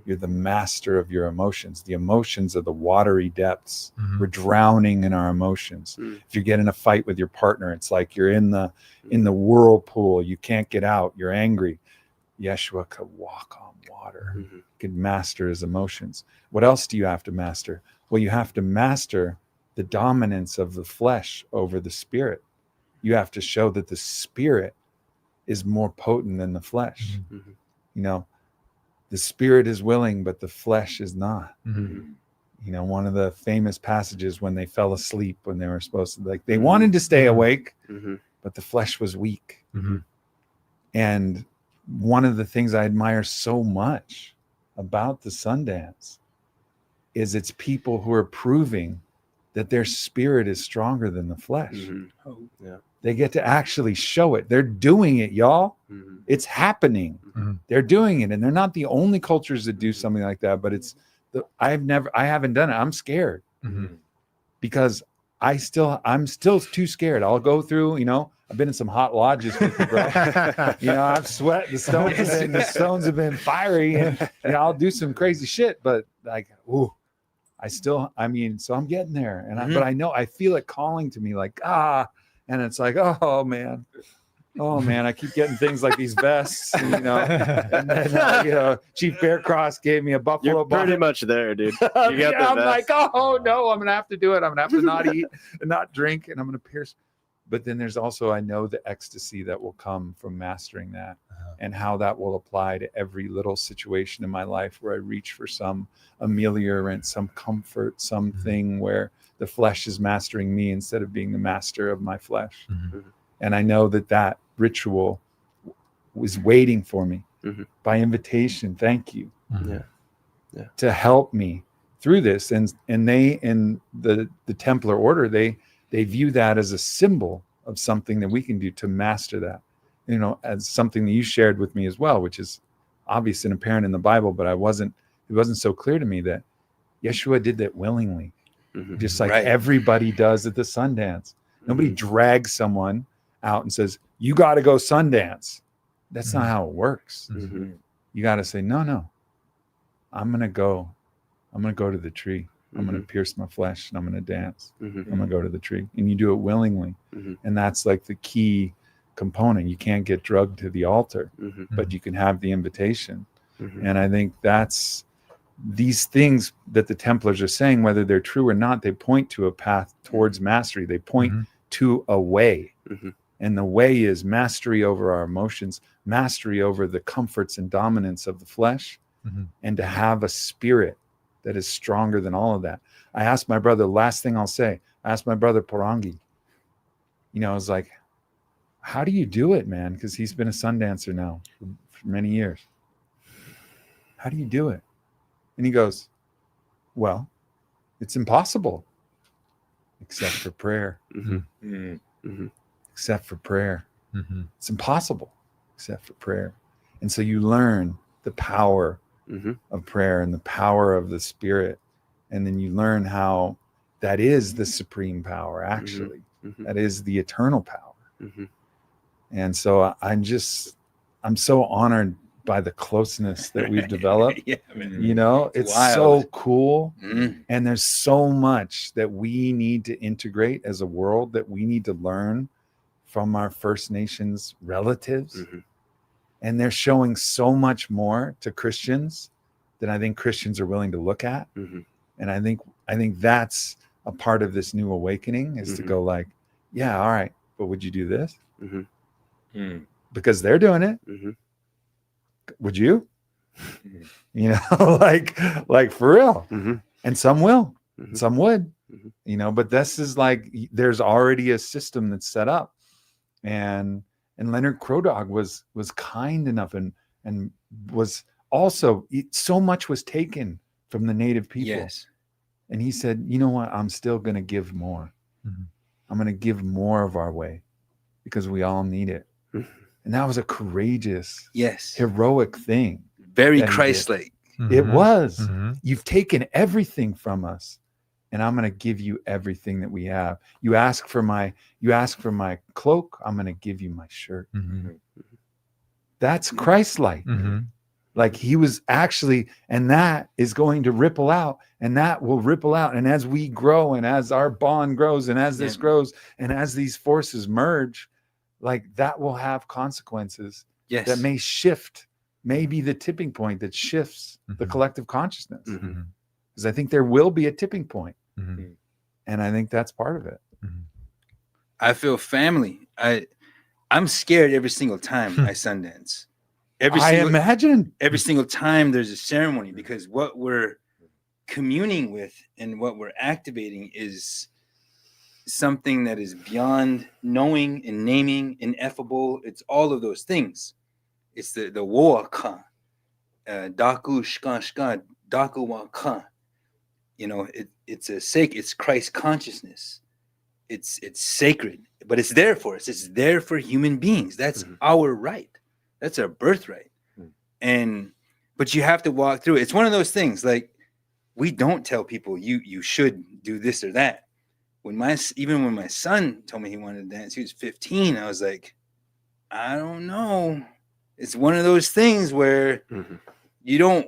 You're the master of your emotions. The emotions are the watery depths. Mhm. We're drowning in our emotions. Mm. If you get in a fight with your partner, it's like you're in the whirlpool. You can't get out. You're angry. Yeshua could walk on water. Mhm. Could master his emotions. What else do you have to master? Well, you have to master the dominance of the flesh over the spirit. You have to show that the spirit is more potent than the flesh. Mhm. You know, the spirit is willing, but the flesh is not. Mhm. You know, one of the famous passages when they fell asleep when they were supposed to, like, they wanted to stay awake, Mhm. but the flesh was weak. Mhm. And one of the things I admire so much about the Sundance is it's people who are proving that their spirit is stronger than the flesh. Mhm. They get to actually show it. They're doing it, y'all. Mhm. It's happening. Mhm. They're doing it, and they're not the only cultures that do something like that. But it's I haven't done it. I'm scared Mhm. because I'm still too scared. I'll go through. You know, I've been in some hot lodges with you, bro. You know, I've sweat. The stones have been fiery, and you know, I'll do some crazy shit. But like, ooh, so I'm getting there, and but I know I feel it calling to me, like and it's like, oh man, I keep getting things like these vests, you know. And then you know, Chief Bearcross gave me a buffalo. You're pretty bonnet. much there, dude. You got Yeah, the I'm vest. like, oh no, I'm gonna have to do it. I'm gonna have to not eat and not drink, and I'm gonna pierce. But then there's also, I know the ecstasy that will come from mastering that, and how that will apply to every little situation in my life where I reach for some ameliorant, some comfort, something where the flesh is mastering me instead of being the master of my flesh. Mhm. And I know that ritual was waiting for me by invitation. Thank you. Mhm. Yeah. To help me through this. And they, in the Templar order, they view that as a symbol of something that we can do to master that, you know, as something that you shared with me as well, which is obvious and apparent in the Bible, but it wasn't so clear to me that Yeshua did that willingly, just like everybody does at the Sundance. Nobody drags someone out and says, you got to go Sundance. That's not how it works. Mhm. You got to say, no, I'm going to go to the tree. I'm going to pierce my flesh and I'm going to dance. Mhm. I'm going to go to the tree. And you do it willingly. Mhm. And that's like the key component. You can't get drugged to the altar, Mhm. but you can have the invitation. Mhm. And I think that's these things that the Templars are saying, whether they're true or not, they point to a path towards mastery. They point to a way. Mhm. And the way is mastery over our emotions, mastery over the comforts and dominance of the flesh, and to have a spirit that is stronger than all of that. I asked my brother, last thing I'll say, I asked my brother Parangi, you know, I was like, how do you do it, man? Because he's been a Sundancer now for many years. How do you do it? And he goes, well, it's impossible except for prayer. Mhm. Except for prayer. Mhm. It's impossible except for prayer. And so you learn the power of prayer and the power of the spirit. And then you learn how that is the supreme power, actually. That is the eternal power. And so I'm so honored by the closeness that we've developed. Yeah, man. You know, it's wild. so cool. Mm. And there's so much that we need to integrate as a world, that we need to learn from our First Nations relatives. And they're showing so much more to Christians than I think Christians are willing to look at. And I think that's a part of this new awakening, is to go like, yeah, all right, but would you do this? Because they're doing it. Would you? You know, like for real. And some will, some would, you know, but this is like, there's already a system that's set up. And Leonard Crodog was kind enough and was also, so much was taken from the native people. Yes. And he said, you know what? I'm still going to give more. I'm going to give more of our way because we all need it. And that was a courageous, heroic thing. Very that he did. Christ-like. It was. You've taken everything from us, and I'm going to give you everything that we have. You ask for my cloak, I'm going to give you my shirt. That's Christ-like. Like he was actually, and that is going to ripple out, and that will ripple out. And as we grow, and as our bond grows, and as this grows, and as these forces merge, like that will have consequences that may shift, maybe the tipping point that shifts the collective consciousness. Because I think there will be a tipping point. And I think that's part of it. I feel family. I'm scared every single time I Sundance. Every single time there's a ceremony, because what we're communing with and what we're activating is something that is beyond knowing and naming, ineffable. It's all of those things. It's the woaka, daku shka shka, daku waka. You know, it's Christ consciousness. It's sacred, but it's there for us. It's there for human beings. That's our right. That's our birthright. But you have to walk through it. It's one of those things, like, we don't tell people you should do this or that. Even when my son told me he wanted to dance, he was 15. I was like, I don't know. It's one of those things where you don't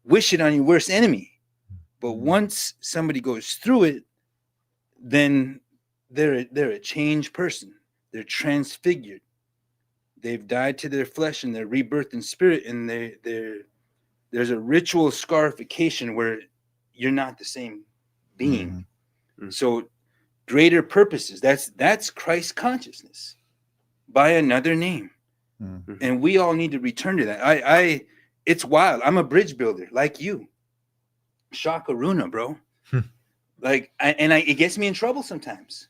wish it on your worst enemy. But once somebody goes through it, then they're a changed person. They're transfigured. They've died to their flesh and they're rebirthed in spirit. And there's a ritual scarification where you're not the same being. So greater purposes, that's Christ consciousness by another name. And we all need to return to that. It's wild. I'm a bridge builder like you. Shakaruna, bro. Like, it gets me in trouble sometimes.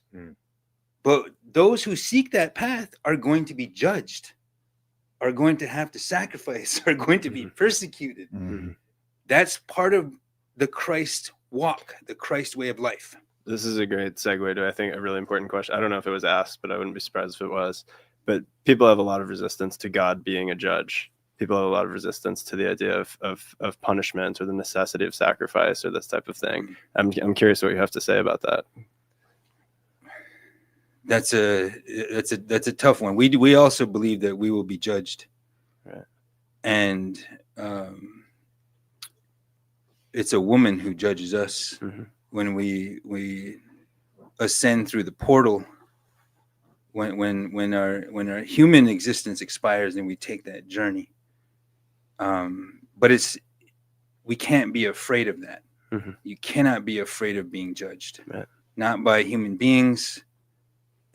But those who seek that path are going to be judged, are going to have to sacrifice, are going to be persecuted. That's part of the Christ walk, the Christ way of life. This is a great segue to, I think, a really important question. I don't know if it was asked, but I wouldn't be surprised if it was. But people have a lot of resistance to God being a judge. People have a lot of resistance to the idea of punishment or the necessity of sacrifice or this type of thing. I'm curious what you have to say about that. That's a tough one. We also believe that we will be judged, right? And it's a woman who judges us when we ascend through the portal. When our human existence expires and we take that journey. But we can't be afraid of that. You cannot be afraid of being judged, right? Not by human beings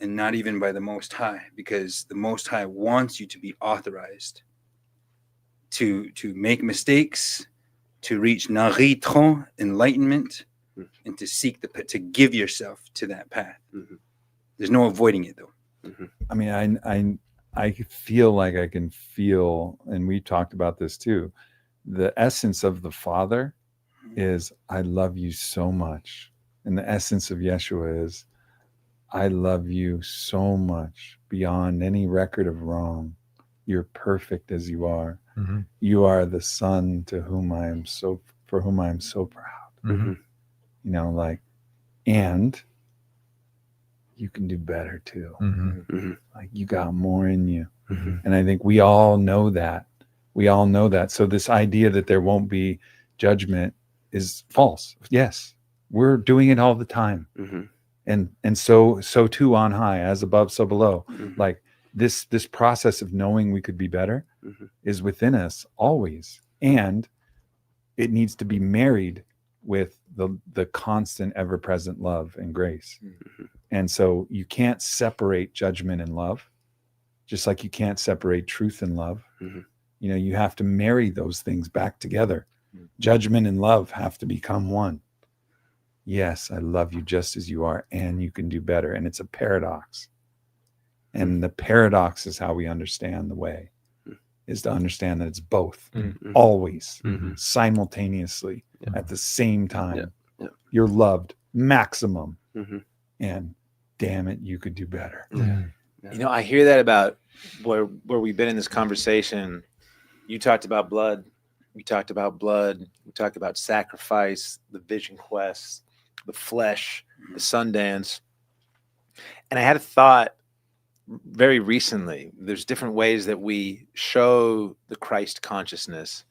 and not even by the Most High, because the Most High wants you to be authorized to make mistakes, to reach naritron, enlightenment, and to seek to give yourself to that path. There's no avoiding it, though. I mean, I feel like I can feel, and we talked about this too, the essence of the Father is, I love you so much. And the essence of Yeshua is, I love you so much beyond any record of wrong. You're perfect as you are. You are the son for whom I am so proud. You know, like, and you can do better too. Like, you got more in you. And I think we all know that. So this idea that there won't be judgment is false. Yes, we're doing it all the time. And so too on high, as above, so below. Like, this process of knowing we could be better is within us always. And it needs to be married with the constant, ever-present love and grace. And so you can't separate judgment and love, just like you can't separate truth and love. You know, you have to marry those things back together. Judgment and love have to become one. Yes, I love you just as you are, and you can do better. And it's a paradox. And the paradox is how we understand the way, is to understand that it's both, always, simultaneously, at the same time. You're loved maximum. And damn it, you could do better. You know, I hear that about where we've been in this conversation. You talked about blood. We talked about blood. We talked about sacrifice, the vision quest, the flesh, the Sundance. And I had a thought very recently. There's different ways that we show the Christ consciousness.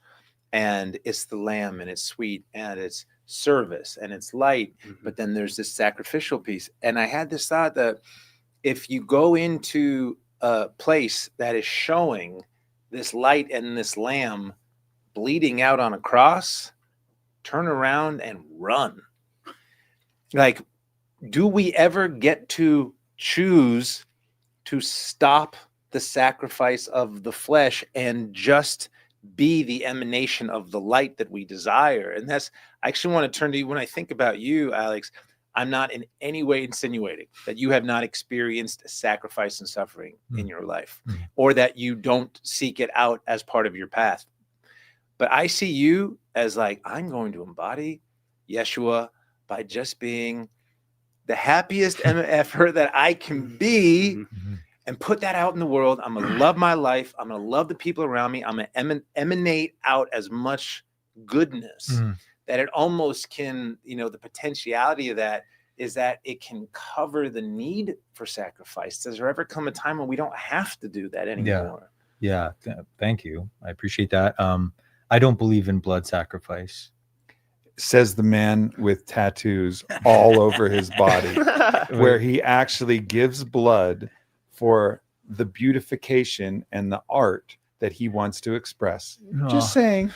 and it's the lamb, and it's sweet, and it's service, and it's light. But then there's this sacrificial piece. And I had this thought that if you go into a place that is showing this light and this lamb bleeding out on a cross, turn around and run. Like, do we ever get to choose to stop the sacrifice of the flesh and just be the emanation of the light that we desire? And that's, I actually want to turn to you. When I think about you, Alex, I'm not in any way insinuating that you have not experienced sacrifice and suffering in your life, or that you don't seek it out as part of your path. But I see you as like, I'm going to embody Yeshua by just being the happiest MFer that I can be, and put that out in the world. I'm going to love my life. I'm going to love the people around me. I'm going to emanate out as much goodness that it almost can, you know, the potentiality of that is that it can cover the need for sacrifice. Does there ever come a time when we don't have to do that anymore? Yeah. Thank you. I appreciate that. I don't believe in blood sacrifice. Says the man with tattoos all over his body, where he actually gives blood for the beautification and the art that he wants to express. Just saying.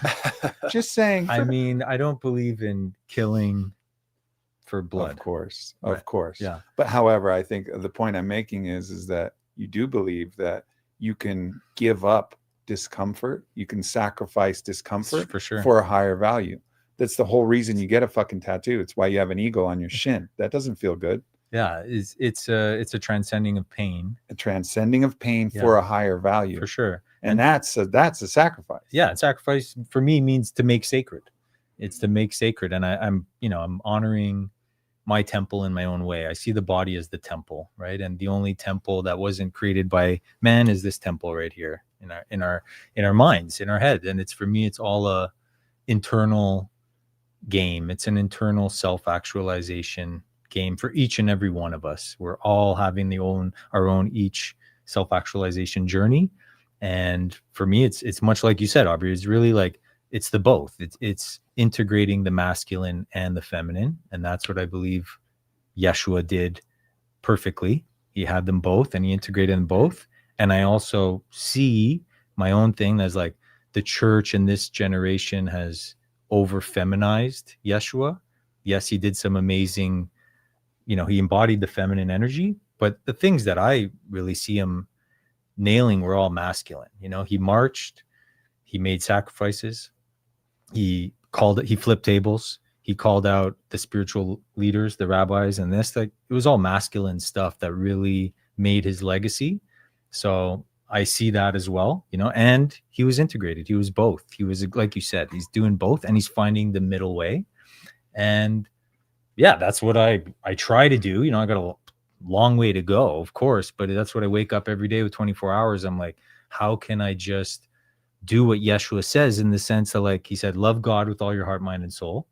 Just saying. I mean, I don't believe in killing for blood. Of course. Right. Of course. Yeah. But however, I think the point I'm making is that you do believe that you can give up discomfort. You can sacrifice discomfort For sure. for a higher value. That's the whole reason you get a fucking tattoo. It's why you have an eagle on your shin. That doesn't feel good. Yeah, it's a transcending of pain. A transcending of pain for a higher value. For sure. And that's a sacrifice. Yeah, sacrifice for me means to make sacred. It's to make sacred. And I'm honoring my temple in my own way. I see the body as the temple, right? And the only temple that wasn't created by man is this temple right here in our minds, in our head. And it's, for me, it's all a internal game. It's an internal self-actualization game for each and every one of us. We're all having our own each self-actualization journey. And for me, it's much like you said, Aubrey. It's really like, it's the both. It's integrating the masculine and the feminine. And that's what I believe Yeshua did perfectly. He had them both and he integrated them both. And I also see my own thing as like, the church in this generation has over feminized Yeshua. Yes, he did some amazing, he embodied the feminine energy, but the things that I really see him nailing were all masculine. He marched, he made sacrifices, he flipped tables, he called out the spiritual leaders, the rabbis, and it was all masculine stuff that really made his legacy. So I see that as well, and he was integrated. He was both. He was, like you said, he's doing both and he's finding the middle way. And yeah, that's what I try to do. I got a long way to go, of course, but that's what I wake up every day with 24 hours. I'm like, how can I just do what Yeshua says, in the sense that, like he said, love God with all your heart, mind, and soul.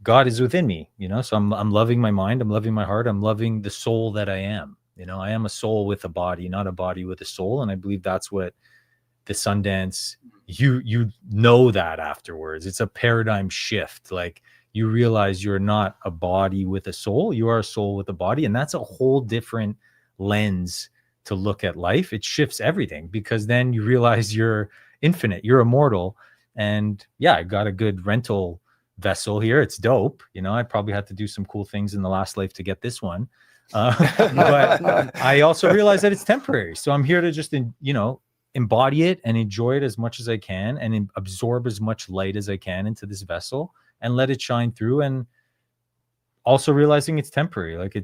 God is within me, so I'm loving my mind. I'm loving my heart. I'm loving the soul that I am. I am a soul with a body, not a body with a soul. And I believe that's what the Sundance, you know that afterwards. It's a paradigm shift. Like, you realize you're not a body with a soul. You are a soul with a body. And that's a whole different lens to look at life. It shifts everything, because then you realize you're infinite, you're immortal. And yeah, I got a good rental vessel here. It's dope. I probably had to do some cool things in the last life to get this one. But I also realize that it's temporary. So I'm here to just, embody it and enjoy it as much as I can, and absorb as much light as I can into this vessel and let it shine through. And also realizing it's temporary. Like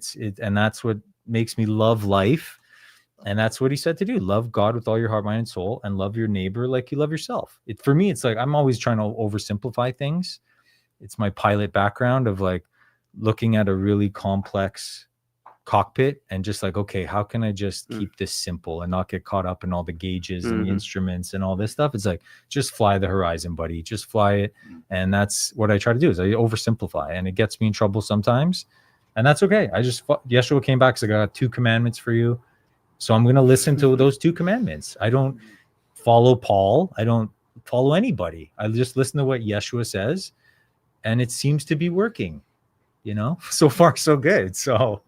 and that's what makes me love life. And that's what he said to do. Love God with all your heart, mind, and soul, and love your neighbor like you love yourself. For me, it's like, I'm always trying to oversimplify things. It's my pilot background of like looking at a really complex cockpit and just like, okay, how can I just keep this simple and not get caught up in all the gauges and the instruments and all this stuff? It's like, just fly the horizon, buddy. Just fly it. And that's what I try to do, is I oversimplify, and it gets me in trouble sometimes. And that's okay. Yeshua came back, so I got 2 commandments for you. So I'm going to listen to those 2 commandments. I don't follow Paul. I don't follow anybody. I just listen to what Yeshua says, and it seems to be working. So far so good. So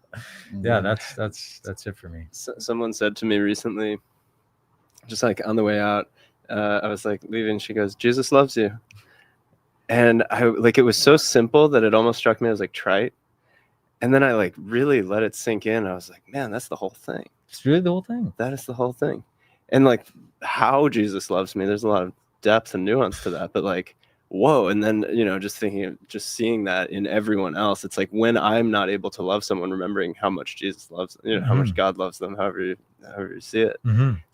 yeah, that's it for me. Someone said to me recently, just like on the way out, I was like leaving. She goes, "Jesus loves you," and I like, it was so simple that it almost struck me as like trite. And then I like really let it sink in. I was like, man, that's the whole thing. It's really the whole thing. That is the whole thing. And like how Jesus loves me, there's a lot of depth and nuance to that, but like, whoa. And then, just seeing that in everyone else, it's like when I'm not able to love someone, remembering how much Jesus loves, how much God loves them, however you see it.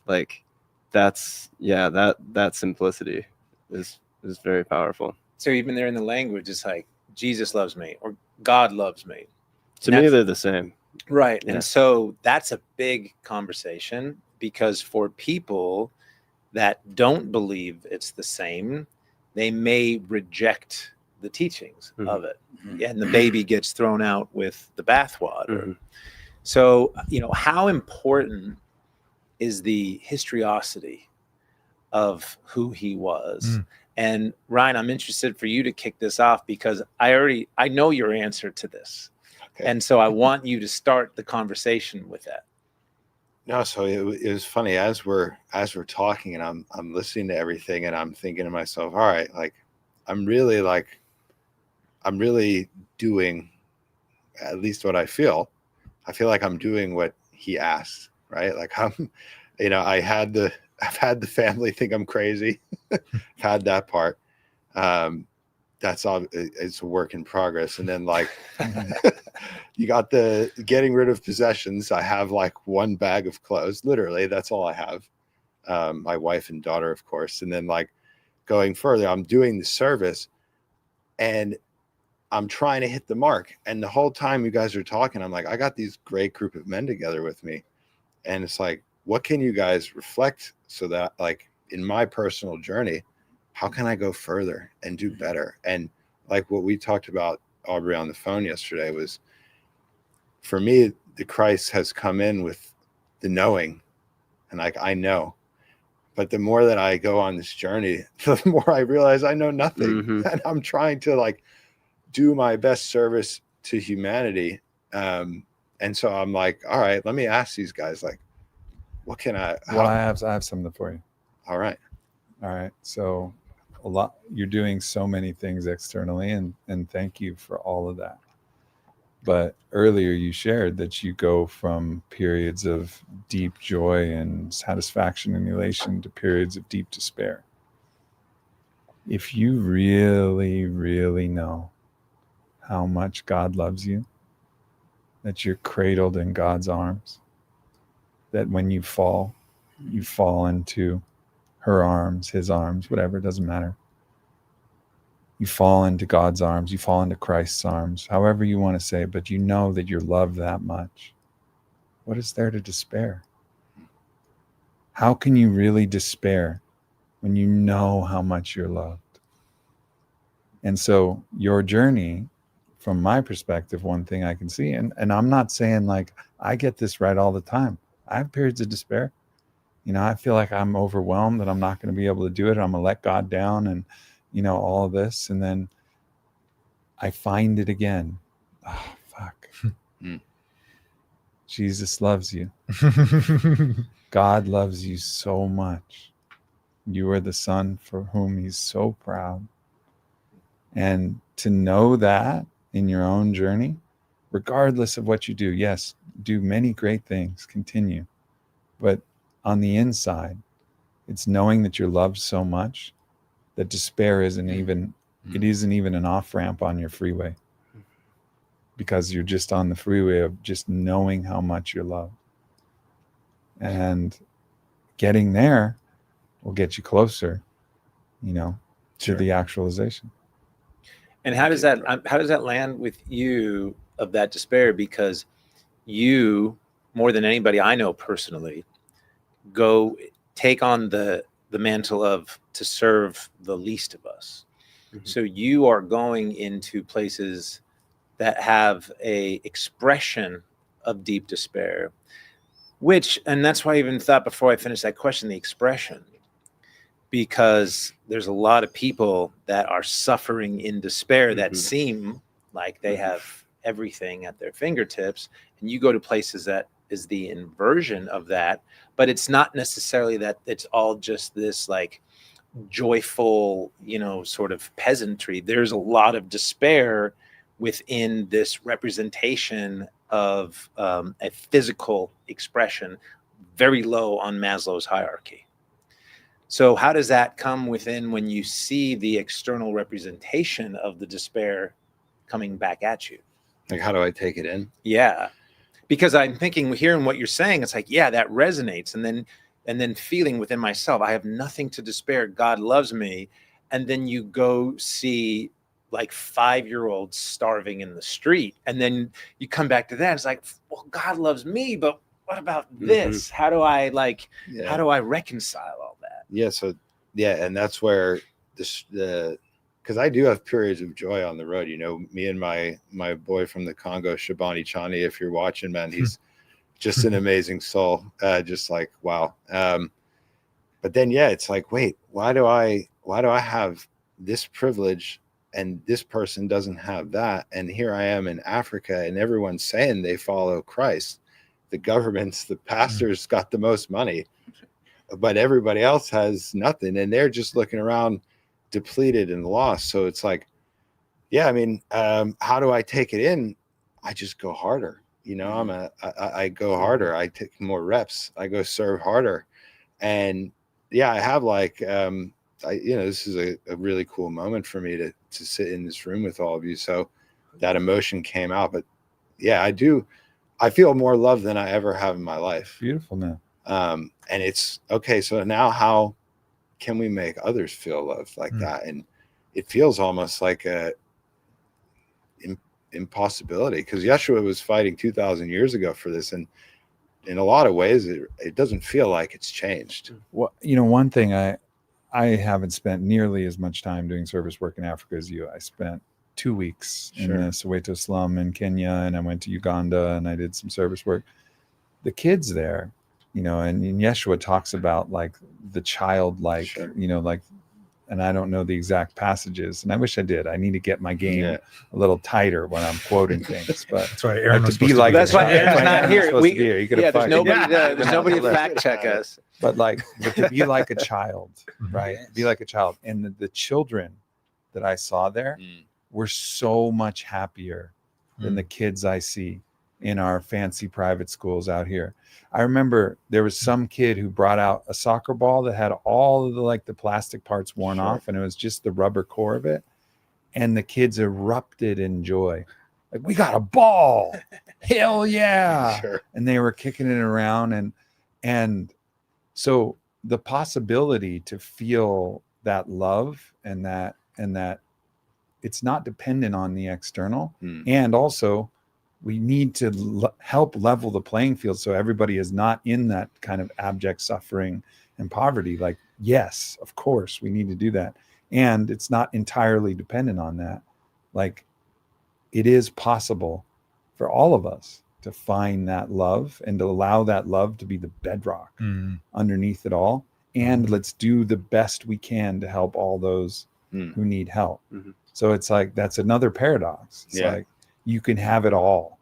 Like that's, that simplicity is very powerful. So even there in the language, it's like Jesus loves me or God loves me. To me, they're the same. Right. Yeah. And so that's a big conversation, because for people that don't believe it's the same, they may reject the teachings of it. And the baby gets thrown out with the bathwater. So, how important is the historicity of who he was? And Ryan, I'm interested for you to kick this off, because I know your answer to this. Okay. And so I want you to start the conversation with that. No, so it was funny as we're talking, and I'm listening to everything, and I'm thinking to myself, all right, like I'm really doing at least what I feel. I feel like I'm doing what he asked, right? Like I've had the family think I'm crazy. I've had that part. That's all. It's a work in progress. And then like, you got the getting rid of possessions. I have like one bag of clothes, literally. That's all I have. My wife and daughter, of course. And then like going further, I'm doing the service and I'm trying to hit the mark. And the whole time you guys are talking, I'm like, I got these great group of men together with me. And it's like, what can you guys reflect so that like in my personal journey, how can I go further and do better? And like what we talked about, Aubrey, on the phone yesterday, was for me, the Christ has come in with the knowing, and like, I know, but the more that I go on this journey, the more I realize I know nothing. And I'm trying to like do my best service to humanity. And so I'm like, all right, let me ask these guys, like, what can I have something for you. All right. So you're doing so many things externally, and thank you for all of that. But earlier you shared that you go from periods of deep joy and satisfaction and elation to periods of deep despair. If you really, really know how much God loves you, that you're cradled in God's arms, that when you fall into her arms, his arms, whatever, it doesn't matter. You fall into God's arms, you fall into Christ's arms, however you want to say it, but you know that you're loved that much. What is there to despair? How can you really despair when you know how much you're loved? And so your journey, from my perspective, one thing I can see, and I'm not saying like I get this right all the time. I have periods of despair. I feel like I'm overwhelmed, that I'm not going to be able to do it. I'm going to let God down and, all of this. And then I find it again. Oh, fuck. Jesus loves you. God loves you so much. You are the son for whom he's so proud. And to know that in your own journey, regardless of what you do, yes, do many great things, continue. But on the inside, it's knowing that you're loved so much that despair isn't even an off-ramp on your freeway, because you're just on the freeway of just knowing how much you're loved. And getting there will get you closer, to the actualization. And how does that land with you, of that despair? Because you, more than anybody I know personally, go take on the mantle of to serve the least of us. So you are going into places that have a expression of deep despair, and that's why I even thought before I finished that question, the expression, because there's a lot of people that are suffering in despair that Mhm. seem like they Mhm. have everything at their fingertips, and you go to places that is the inversion of that, but it's not necessarily that it's all just this like joyful, sort of peasantry. There's a lot of despair within this representation of a physical expression, very low on Maslow's hierarchy. So how does that come within when you see the external representation of the despair coming back at you? Like, how do I take it in? Yeah, because I'm thinking, hearing what you're saying, it's like, yeah, that resonates. And then feeling within myself, I have nothing to despair. God loves me. And then you go see like 5-year-olds starving in the street. And then you come back to that. It's like, well, God loves me, but what about this? How do I how do I reconcile all that? Yeah. So, yeah. And that's where because I do have periods of joy on the road. Me and my boy from the Congo, Shabani Chani, if you're watching, man, he's just an amazing soul. Just like, wow. But then, yeah, it's like, wait, why do I have this privilege and this person doesn't have that? And here I am in Africa and everyone's saying they follow Christ. The governments, the pastors got the most money, but everybody else has nothing. And they're just looking around depleted and lost. So it's like, yeah, I mean, how do I take it in? I just go harder. I go harder. I take more reps. I go serve harder. And yeah, I have like, this is a really cool moment for me to sit in this room with all of you. So that emotion came out, but yeah, I feel more love than I ever have in my life. Beautiful now. And it's okay. So now how can we make others feel loved like that? And it feels almost like a impossibility, because Yeshua was fighting 2,000 years ago for this. And in a lot of ways, it doesn't feel like it's changed. Well, one thing, I haven't spent nearly as much time doing service work in Africa as you. I spent 2 weeks in the Soweto slum in Kenya, and I went to Uganda and I did some service work. The kids there, and Yeshua talks about like the childlike, like, and I don't know the exact passages, and I wish I did. I need to get my game a little tighter when I'm quoting things. But that's why Aaron was be like. That's why Aaron's not here. There's nobody to fact check us. But to be like a child, right? Yes. Be like a child, and the children that I saw there were so much happier than the kids I see in our fancy private schools out here. I remember there was some kid who brought out a soccer ball that had all of the plastic parts worn off, and it was just the rubber core of it. And the kids erupted in joy. Like, we got a ball. Hell yeah. And they were kicking it around. And so the possibility to feel that love and that it's not dependent on the external. And also, we need to help level the playing field so everybody is not in that kind of abject suffering and poverty. Like, yes, of course, we need to do that. And it's not entirely dependent on that. Like, it is possible for all of us to find that love and to allow that love to be the bedrock underneath it all. And let's do the best we can to help all those who need help. So it's like, that's another paradox. It's like, you can have it all.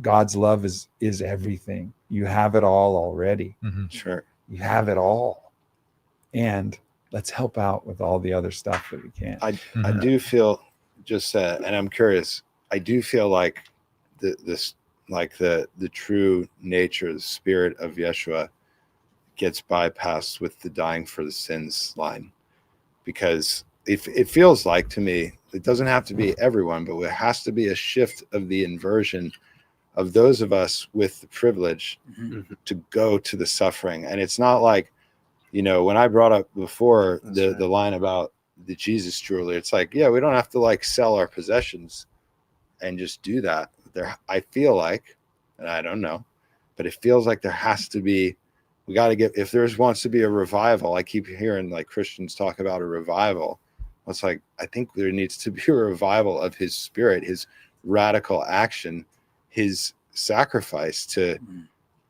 God's love is everything. You have it all already. Sure. You have it all. And let's help out with all the other stuff that we can. I do feel just and I'm curious, I do feel like the true nature, the spirit of Yeshua gets bypassed with the dying for the sins line, because it feels like, to me, it doesn't have to be everyone, but it has to be a shift of the inversion of those of us with the privilege to go to the suffering. And it's not like, when I brought up before the line about the Jesus jewelry, it's like, yeah, we don't have to sell our possessions and just do that. I feel like, and I don't know, but it feels like there has to be, we got to get, if there wants to be a revival, I keep hearing Christians talk about a revival. It's like, I think there needs to be a revival of his spirit, his radical action, his sacrifice to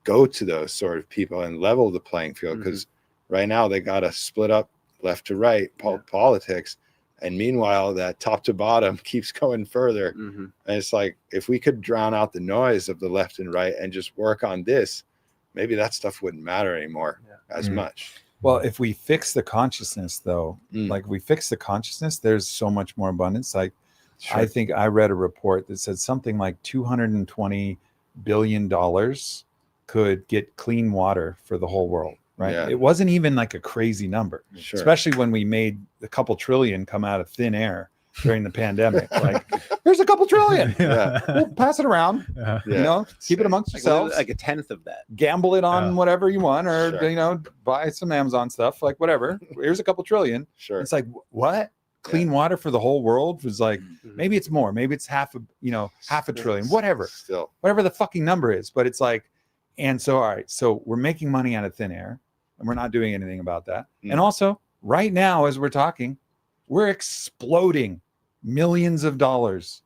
go to those sort of people and level the playing field. Because right now they got to split up left to right politics. And meanwhile, that top to bottom keeps going further. Mm-hmm. And it's like, if we could drown out the noise of the left and right and just work on this, maybe that stuff wouldn't matter anymore as much. Well, if we fix the consciousness, though, like we fix the consciousness, there's so much more abundance. Like, I think I read a report that said something like $220 billion could get clean water for the whole world. Right. Yeah. It wasn't even like a crazy number, especially when we made a couple trillion come out of thin air during the pandemic. Like, here's a couple trillion. We'll pass it around. You know, keep it amongst yourselves. Like a tenth of that. Gamble it on whatever you want, or you know, buy some Amazon stuff, like whatever. Here's a couple trillion. It's like, what? Clean water for the whole world was like, maybe it's more, maybe it's half a trillion, whatever. Whatever the fucking number is. But it's like, and so all right, so we're making money out of thin air. And we're not doing anything about that. And also, right now, as we're talking, we're exploding millions of dollars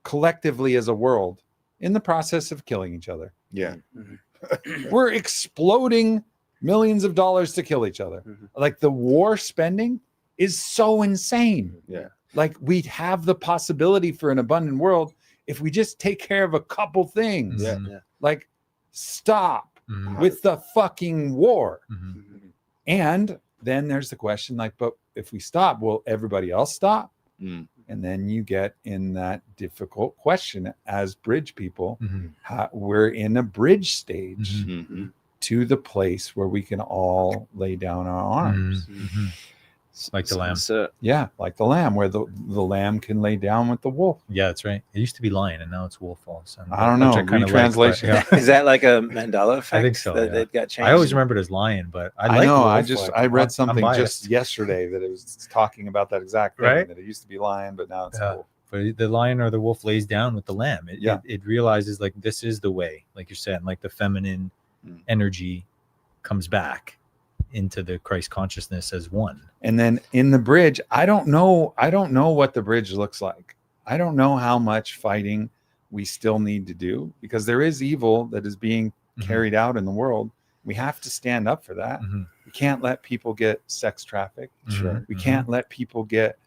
collectively as a world in the process of killing each other. We're exploding millions of dollars to kill each other. Like, the war spending is so insane. Like, we'd have the possibility for an abundant world if we just take care of a couple things. Like, stop with the fucking war. And then there's the question, like, but if we stop, will everybody else stop? And then you get in that difficult question as bridge people. We're in a bridge stage to the place where we can all lay down our arms. Like the lamb. Like the lamb, where the lamb can lay down with the wolf. That's right. It used to be lion, and now it's wolf also. I don't know. Retranslation. Is that like a Mandela effect? I think so. That got changed. I always remembered as lion, but I know. I read something just yesterday that it was talking about that exact thing. That it used to be lion, but now it's wolf. But the lion or the wolf lays down with the lamb. It realizes, like, this is the way, like you're saying, like the feminine energy comes back into the Christ consciousness as one. And then in the bridge, I don't know what the bridge looks like. I don't know how much fighting we still need to do, because there is evil that is being carried out in the world. We have to stand up for that. We can't let people get sex trafficked. We can't let people get,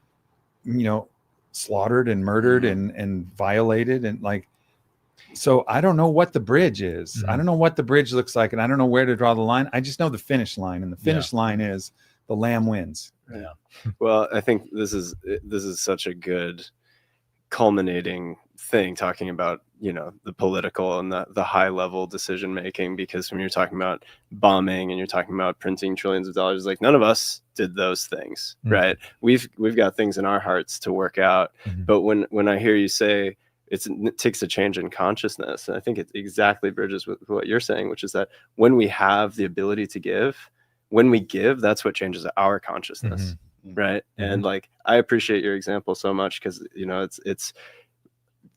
slaughtered and murdered and violated. And like, so I don't know what the bridge is. I don't know what the bridge looks like, and I don't know where to draw the line. I just know the finish line, and the finish line is the lamb wins. Well, I think this is such a good culminating thing, talking about, the political and the high level decision making, because when you're talking about bombing and you're talking about printing trillions of dollars, like, none of us did those things, right? We've got things in our hearts to work out. But when I hear you say it takes a change in consciousness, and I think it exactly bridges with what you're saying, which is that when we have the ability to give, when we give, that's what changes our consciousness, right? And like, I appreciate your example so much, because it's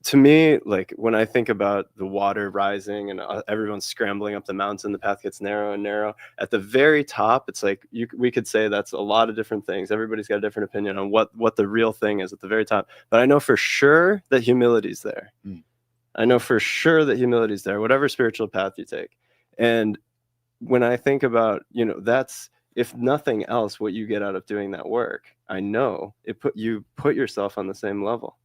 to me, like, when I think about the water rising and everyone's scrambling up the mountain, the path gets narrow and narrow. At the very top, it's like we could say that's a lot of different things. Everybody's got a different opinion on what the real thing is at the very top. But I know for sure that humility's there. I know for sure that humility's there, whatever spiritual path you take. And when I think about, that's, if nothing else, what you get out of doing that work, I know you put yourself on the same level.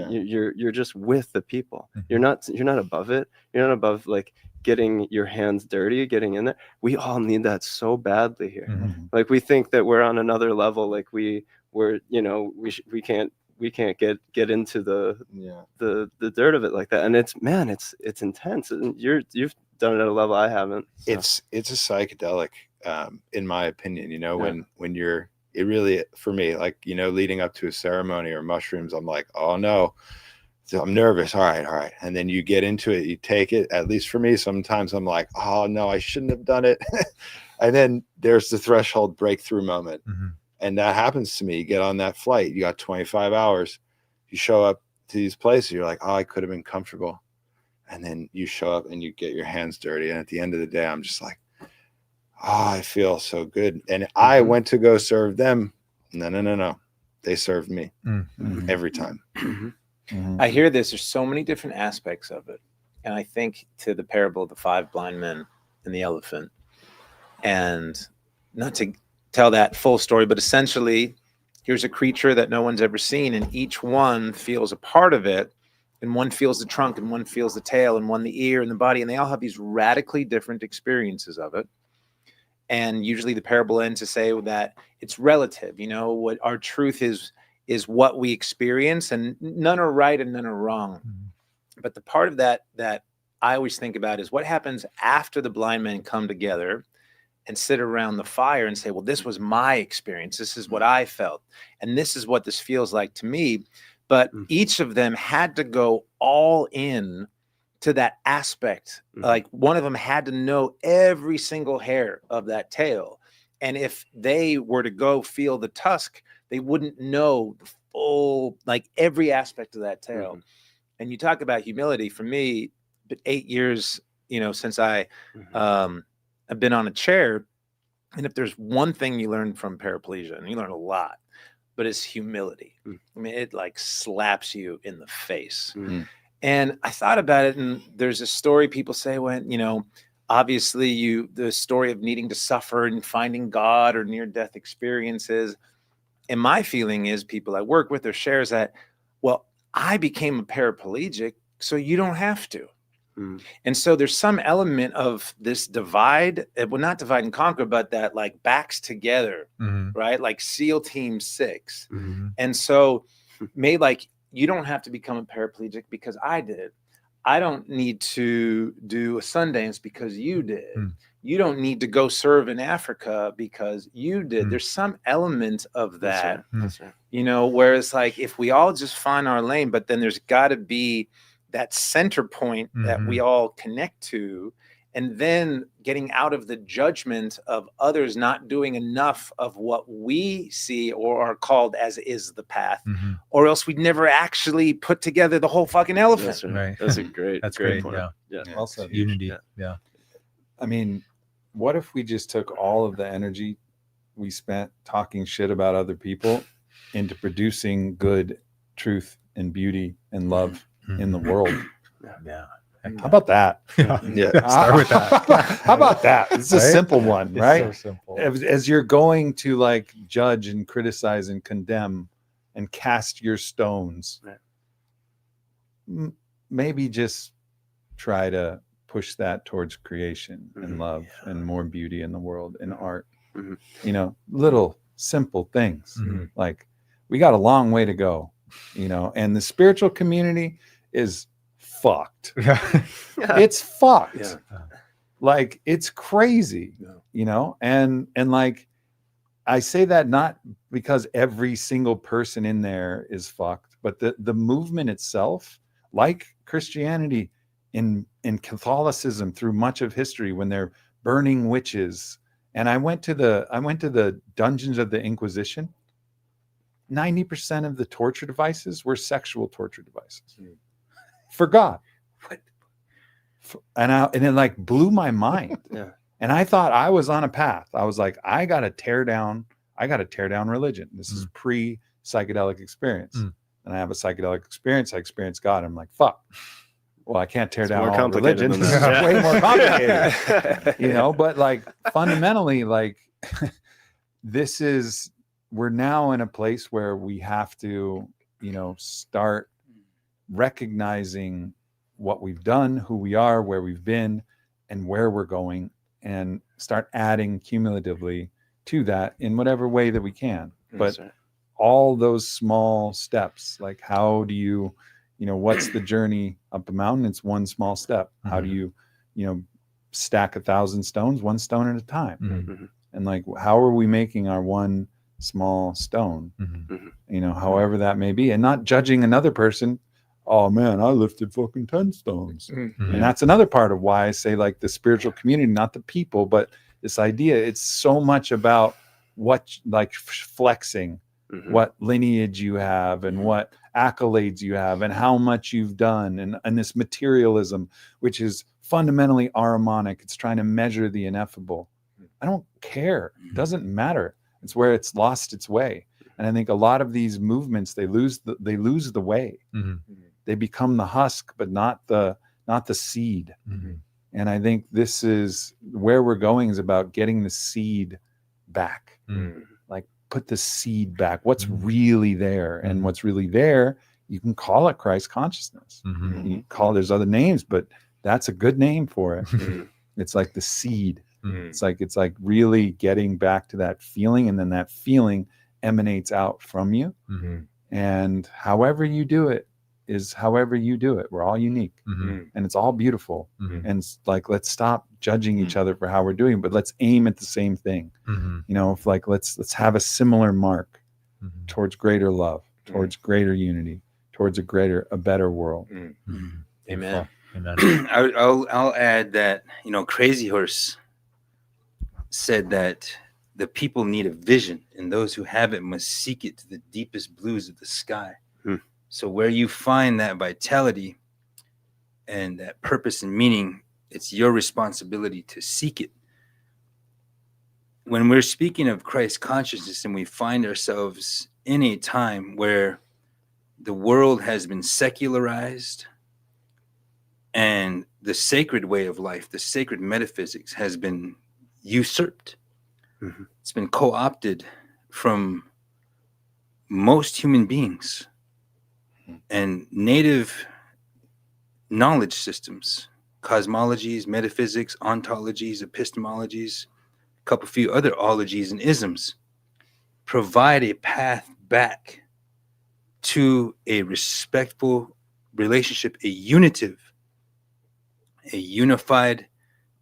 You're just with the people. You're not above it. You're not above, like, getting your hands dirty, getting in there. We all need that so badly here. Like, we think that we're on another level. Like, we can't get into the dirt of it like that. And it's intense. And you've done it at a level I haven't. So. It's a psychedelic, in my opinion. When you're, it really, for me, like, leading up to a ceremony or mushrooms, I'm like, oh no, so I'm nervous. All right. And then you get into it, you take it. At least for me, sometimes I'm like, oh no, I shouldn't have done it. And then there's the threshold breakthrough moment. And that happens to me. You get on that flight, you got 25 hours, you show up to these places, you're like, oh, I could have been comfortable. And then you show up and you get your hands dirty. And at the end of the day, I'm just like, oh, I feel so good. And I went to go serve them. No. They served me every time. I hear this. There's so many different aspects of it. And I think to the parable of the 5 blind men and the elephant, and not to tell that full story, but essentially here's a creature that no one's ever seen, and each one feels a part of it, and one feels the trunk, and one feels the tail, and one the ear and the body, and they all have these radically different experiences of it. And usually the parable ends to say that it's relative, you know, what our truth is what we experience, and none are right and none are wrong. But the part of that I always think about is what happens after the blind men come together and sit around the fire and say, well, this was my experience. This is what I felt. And this is what this feels like to me. But each of them had to go all in to that aspect. Like one of them had to know every single hair of that tail. And if they were to go feel the tusk, they wouldn't know the full, like every aspect of that tail. And you talk about humility. For me, but 8 years, you know, since I've been on a chair. And if there's one thing you learn from paraplegia, and you learn a lot, but it's humility. I mean, it like slaps you in the face. And I thought about it, and there's a story people say when, you know, obviously the story of needing to suffer and finding God or near-death experiences. And my feeling is people I work with or shares that, well, I became a paraplegic, so you don't have to. And so there's some element of this divide, well, not divide and conquer, but that like backs together, right? Like SEAL Team 6. And so made like, you don't have to become a paraplegic because I did. I don't need to do a Sundance because you did. You don't need to go serve in Africa because you did. There's some element of that, That's right. you know, whereas like if we all just find our lane, but then there's got to be that center point that we all connect to, and then getting out of the judgment of others not doing enough of what we see or are called as is the path, or else we'd never actually put together the whole fucking elephant. That's right. Right. That's a great, That's great great. point. Yeah. Yeah. Also, Unity. Yeah. I mean, what if we just took all of the energy we spent talking shit about other people into producing good truth and beauty and love in the world? Yeah. How about that? Yeah. Start with that. How about that? It's a Right? simple one, It's right? so simple. As you're going to like judge and criticize and condemn and cast your stones, maybe just try to push that towards creation and love and more beauty in the world and art. You know, little simple things. Like we got a long way to go, you know, and the spiritual community is fucked. It's fucked. Yeah. Like it's crazy, you know, and like I say that not because every single person in there is fucked, but the movement itself, like Christianity in Catholicism through much of history, when they're burning witches. And I went to the dungeons of the Inquisition. 90% of the torture devices were sexual torture devices for God. And it like blew my mind. And I thought I was on a path. I was like, I got to tear down religion. This is pre-psychedelic experience. And I have a psychedelic experience. I experienced God. I'm like, fuck. Well, I can't tear down all religion. This is way more complicated. You know, but like fundamentally, like we're now in a place where we have to, you know, start recognizing what we've done, who we are, where we've been, and where we're going, and start adding cumulatively to that in whatever way that we can. But all those small steps, like how do you know, what's the journey up a mountain? It's one small step. How do you know, stack 1,000 stones, one stone at a time? And like, how are we making our one small stone, you know, however that may be, and not judging another person. Oh man, I lifted fucking 10 stones. And that's another part of why I say like the spiritual community, not the people, but this idea, it's so much about what, like flexing, what lineage you have and what accolades you have and how much you've done. And this materialism, which is fundamentally Ahrimanic. It's trying to measure the ineffable. I don't care. It doesn't matter. It's where it's lost its way. And I think a lot of these movements, they lose the way. They become the husk, but not the seed. And I think this is where we're going, is about getting the seed back. Mm. Like put the seed back. What's really there, and what's really there, you can call it Christ consciousness. Mhm. You call there's other names, but that's a good name for it. It's like the seed. Mm. It's like really getting back to that feeling, and then that feeling emanates out from you. Mhm. And however you do it is however you do it. We're all unique, Mhm. and it's all beautiful. Mhm. And it's like, let's stop judging each other for how we're doing, but let's aim at the same thing. Mhm. You know, if like let's have a similar mark Mhm. towards greater love, towards greater unity, towards a better world. Mhm. Amen. Amen. I'll add that, you know, Crazy Horse said that the people need a vision, and those who have it must seek it to the deepest blues of the sky. So where you find that vitality and that purpose and meaning, it's your responsibility to seek it. When we're speaking of Christ consciousness and we find ourselves in a time where the world has been secularized and the sacred way of life, the sacred metaphysics has been usurped. It's been co-opted from most human beings, and native knowledge systems, cosmologies, metaphysics, ontologies, epistemologies, a few other ologies and isms provide a path back to a respectful relationship, a unified,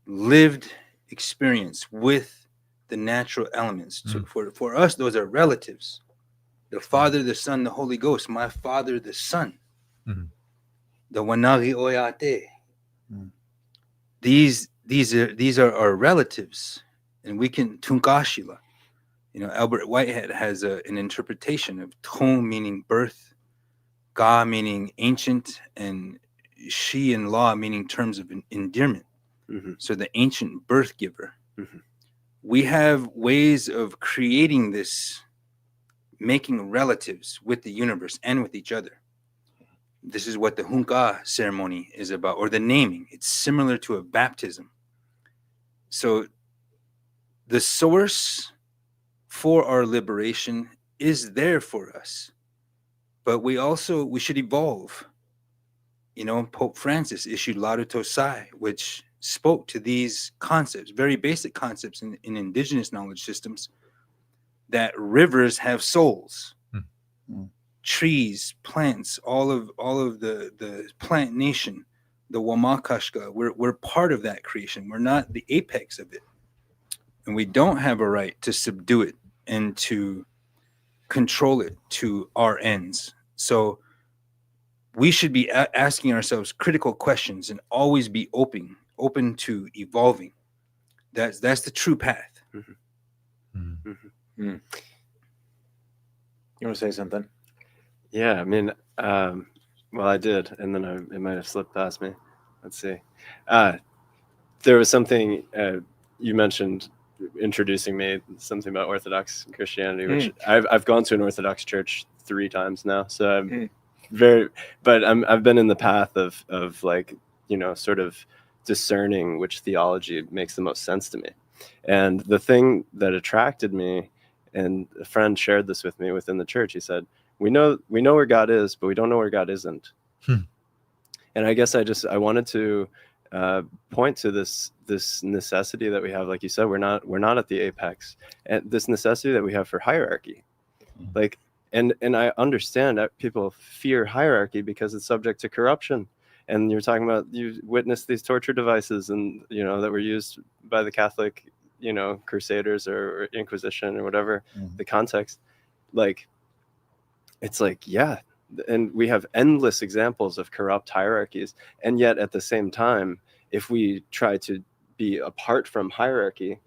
lived experience with the natural elements. So for us, those are relatives. The Father, the Son, the Holy Ghost. My Father, the Son. Mhm. The Wanagi Oyate. These are our relatives, and we can Tunkashila. You know, Albert Whitehead has an interpretation of Tum meaning birth, Ga meaning ancient, and Shi and La meaning terms of endearment. So the ancient birth giver. We have ways of creating this, making relatives with the universe and with each other. This is what the Hunka ceremony is about, or the naming. It's similar to a baptism. So the source for our liberation is there for us, but we should evolve. You know, Pope Francis issued Laudato Si, which spoke to these concepts, very basic concepts in indigenous knowledge systems, that rivers have souls. Trees, plants, all of the plant nation, the Wamakashka, we're part of that creation. We're not the apex of it. And we don't have a right to subdue it and to control it to our ends. So we should be asking ourselves critical questions and always be open to evolving. That's the true path. You want to say something? Yeah, I mean, well, I did, and then it might have slipped past me. Let's see. There was something you mentioned introducing me, something about Orthodox Christianity, which I've gone to an Orthodox church 3 times now, so I'm but I've been in the path of like, you know, sort of discerning which theology makes the most sense to me. And the thing that attracted me, and a friend shared this with me within the church, he said, we know where God is, but we don't know where God isn't. And I guess I wanted to point to this necessity that we have. Like you said, we're not at the apex, and this necessity that we have for hierarchy. Like, and I understand that people fear hierarchy because it's subject to corruption. And you're talking about, you witnessed these torture devices, and you know, that were used by the Catholic, you know, Crusaders or Inquisition or whatever the context. Like, it's like, yeah, and we have endless examples of corrupt hierarchies, and yet at the same time, if we try to be apart from hierarchy,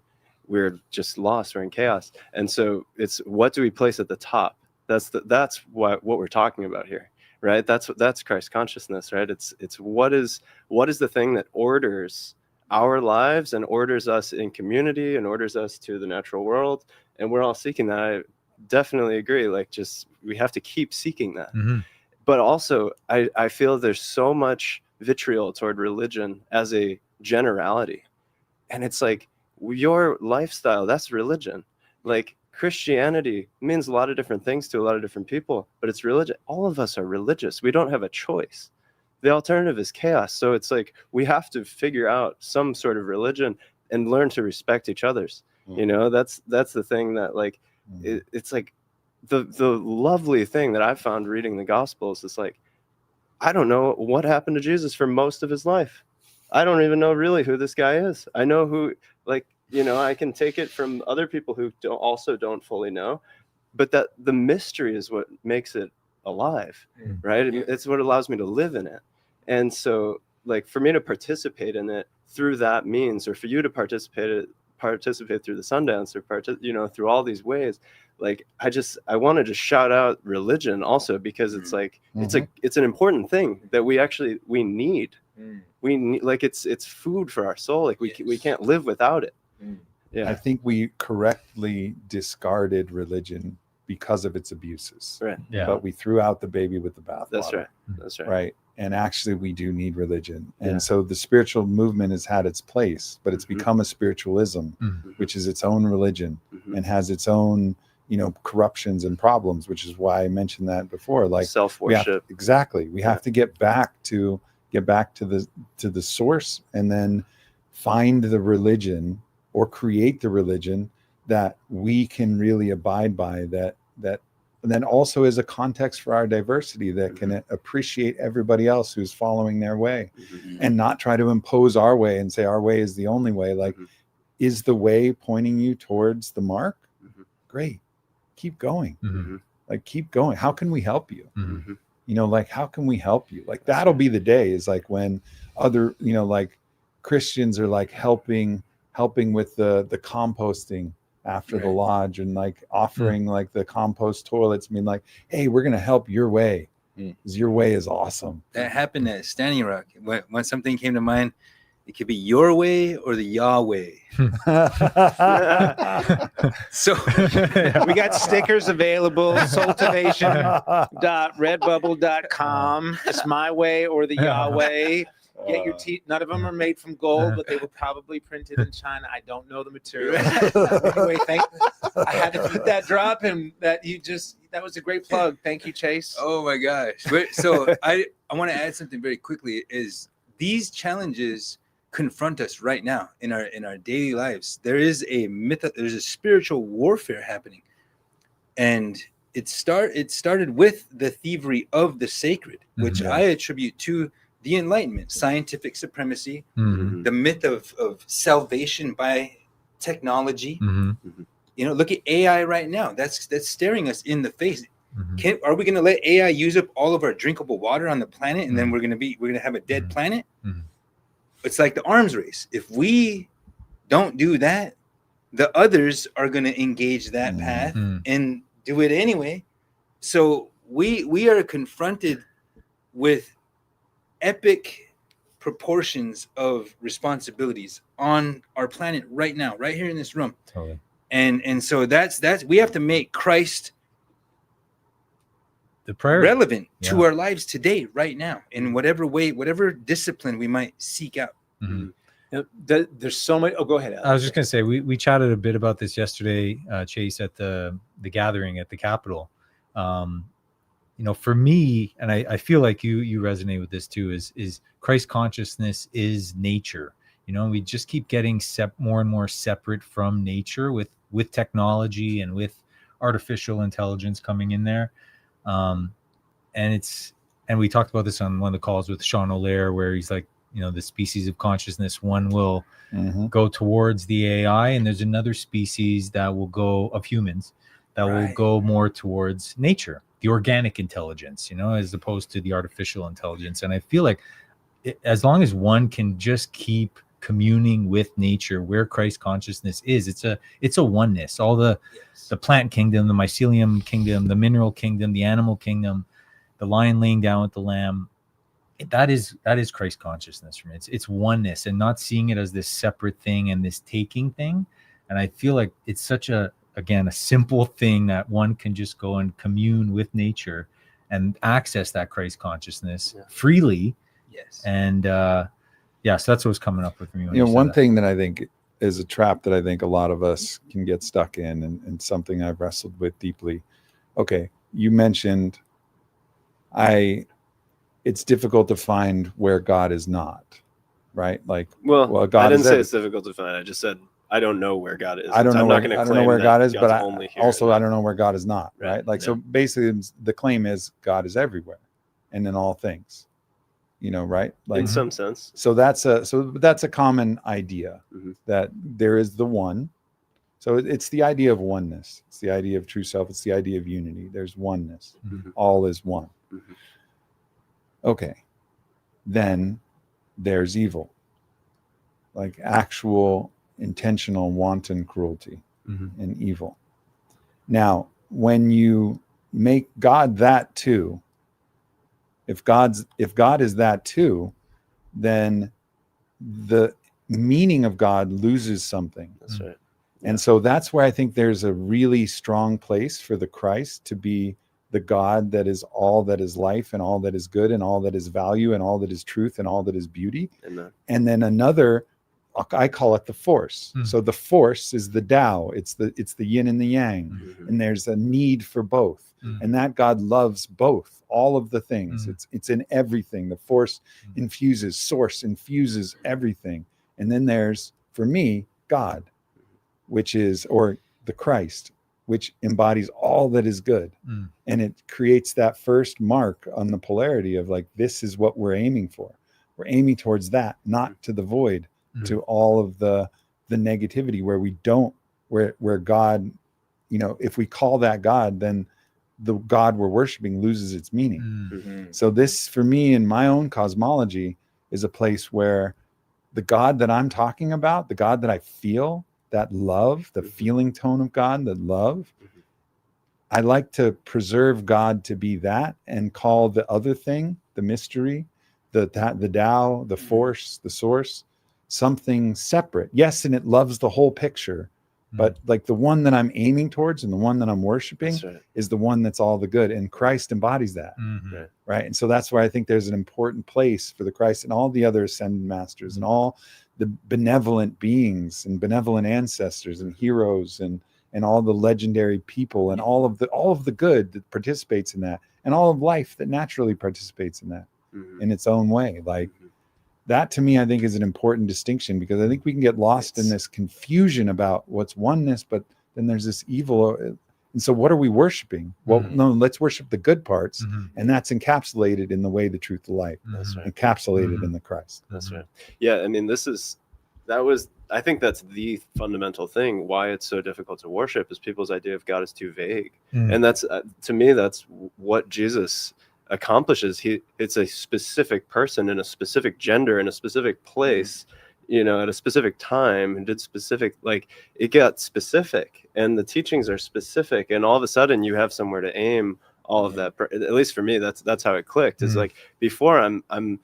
we're just lost, we're in chaos. And so it's, what do we place at the top? That's what we're talking about here, right? That's Christ consciousness, right? It's what is the thing that orders our lives and orders us in community and orders us to the natural world, and we're all seeking that. I definitely agree. Like, just, we have to keep seeking that. But also, I feel there's so much vitriol toward religion as a generality, and it's like, your lifestyle, that's religion. Like Christianity means a lot of different things to a lot of different people, but it's religion. All of us are religious. We don't have a choice. The alternative is chaos. So it's like we have to figure out some sort of religion and learn to respect each other's. You know, that's the thing that like it's like the lovely thing that I've found reading the Gospels is like, I don't know what happened to Jesus for most of his life. I don't even know really who this guy is. I know who, like, you know, I can take it from other people who also don't fully know, but that the mystery is what makes it alive, right? It's what allows me to live in it. And so, like, for me to participate in it through that means, or for you to participate through the Sundance, or you know, through all these ways, like, I want to just shout out religion also, because it's like it's an important thing that we need. We need, like, it's food for our soul. Like we can't live without it. I think we correctly discarded religion because of its abuses. Right. Yeah. But we threw out the baby with the bathwater. That's right. That's right. Right. And actually we do need religion. And so the spiritual movement has had its place, but it's become a spiritualism, which is its own religion and has its own, you know, corruptions and problems, which is why I mentioned that before. Like self-worship. We have to get back to the source, and then find the religion or create the religion that we can really abide by, that and then also is a context for our diversity that can appreciate everybody else who's following their way, and not try to impose our way and say our way is the only way. Like, is the way pointing you towards the mark? Great. Keep going. Like, keep going. How can we help you? You know, like, how can we help you? Like, that'll be the day, is like when other, you know, like Christians are like helping with the composting after the lodge, and like offering like the compost toilets, I mean, like, hey, we're going to help your way, because your way is awesome. That happened at Standing Rock. When something came to mind, it could be your way or the Yahweh. So we got stickers available. Soultivation.redbubble.com. It's my way or the Yahweh. Get your teeth. None of them are made from gold, but they were probably printed in China. I don't know the material. Anyway, I had to keep that drop, and that was a great plug. Thank you, Chase. Oh my gosh. So I want to add something very quickly. Is these challenges confront us right now in our daily lives? There's a spiritual warfare happening, and it started with the thievery of the sacred, which I attribute to the Enlightenment, scientific supremacy, the myth of salvation by technology. You know, look at AI right now. That's staring us in the face. Are we going to let AI use up all of our drinkable water on the planet, and then we're going to have a dead planet? It's like the arms race. If we don't do that, the others are going to engage that path and do it anyway. So we are confronted with epic proportions of responsibilities on our planet right now, right here in this room. Totally. And so that's we have to make Christ the prayer relevant to our lives today, right now, in whatever way, whatever discipline we might seek out. There's so much. Oh, go ahead, Alex. I was just gonna say we chatted a bit about this yesterday, Chase, at the gathering at the Capitol. You know, for me, and I feel like you resonate with this too, is Christ consciousness is nature. You know, we just keep getting more and more separate from nature with technology and with artificial intelligence coming in there. And we talked about this on one of the calls with Sean O'Leary, where he's like, you know, the species of consciousness, one will go towards the AI, and there's another species that will go of humans that will go more towards nature, the organic intelligence, you know, as opposed to the artificial intelligence. And I feel like as long as one can just keep communing with nature, where Christ consciousness is, it's a oneness. All the plant kingdom, the mycelium kingdom, the mineral kingdom, the animal kingdom, the lion laying down with the lamb, that is Christ consciousness for me. It's oneness, and not seeing it as this separate thing and this taking thing. And I feel like it's such a simple thing that one can just go and commune with nature and access that Christ consciousness freely. Yes. And so that's what's coming up with me. You know, one thing that I think is a trap that I think a lot of us can get stuck in, and something I've wrestled with deeply. Okay, you mentioned it's difficult to find where God is not, right? Like, well, God I didn't is say it's difficult to find. I just said I don't know where God is. I don't know I'm where, not going to I don't claim know where that God is, God's but only here. also I don't know where God is not, Right, right? Like, yeah. so basically the claim is God is everywhere and in all things, right? Like, in some sense. so that's a common idea, Mhm. that there is the one. So it's the idea of oneness. It's the idea of true self. It's the idea of unity. There's oneness. Mhm. All is one. Mhm. Okay. Then there's evil, like actual intentional wanton cruelty and evil. Now, when you make God that too, if God is that too, then the meaning of God loses something. That's right. And so that's where I think there's a really strong place for the Christ to be the God that is all that is life and all that is good and all that is value and all that is truth and all that is beauty. Amen. And then another, I call it the force. So the force is the Tao. It's the yin and the yang. Mhm. And there's a need for both. And that God loves both, all of the things. It's in everything. The force infuses, source infuses everything. And then there's, for me, God, which is, or the Christ, which embodies all that is good. And it creates that first mark on the polarity of like, this is what we're aiming for. We're aiming towards that, not to the void, to all of the negativity where we don't, where God, if we call that God, then the God we're worshiping loses its meaning. Mhm. So this, for me, in my own cosmology, is a place where the God that I'm talking about, the God that I feel, that love, the feeling tone of God, the love, I like to preserve God to be that and call the other thing, the mystery, the Tao, the force, the source, something separate. Yes, and it loves the whole picture, but like the one that I'm aiming towards and the one that I'm worshiping That's right. is the one that's all the good, and Christ embodies that. Right. And so that's why I think there's an important place for the Christ and all the other ascended masters and all the benevolent beings and benevolent ancestors and heroes and all the legendary people and all of the good that participates in that, and all of life that naturally participates in that in its own way. Like that, to me, I think is an important distinction, because I think we can get lost in this confusion about what's oneness, but then there's this evil. And so what are we worshiping? Well, no, let's worship the good parts. And that's encapsulated in the way, the truth, the light. That's right. Encapsulated in the Christ. That's right. Yeah. I mean, I think that's the fundamental thing why it's so difficult to worship, is people's idea of God is too vague. And that's, to me, that's what Jesus accomplishes. It's a specific person in a specific gender in a specific place, at a specific time, and did specific, like, it got specific, and the teachings are specific, and all of a sudden you have somewhere to aim all of that. At least for me, that's how it clicked. It's like, before I'm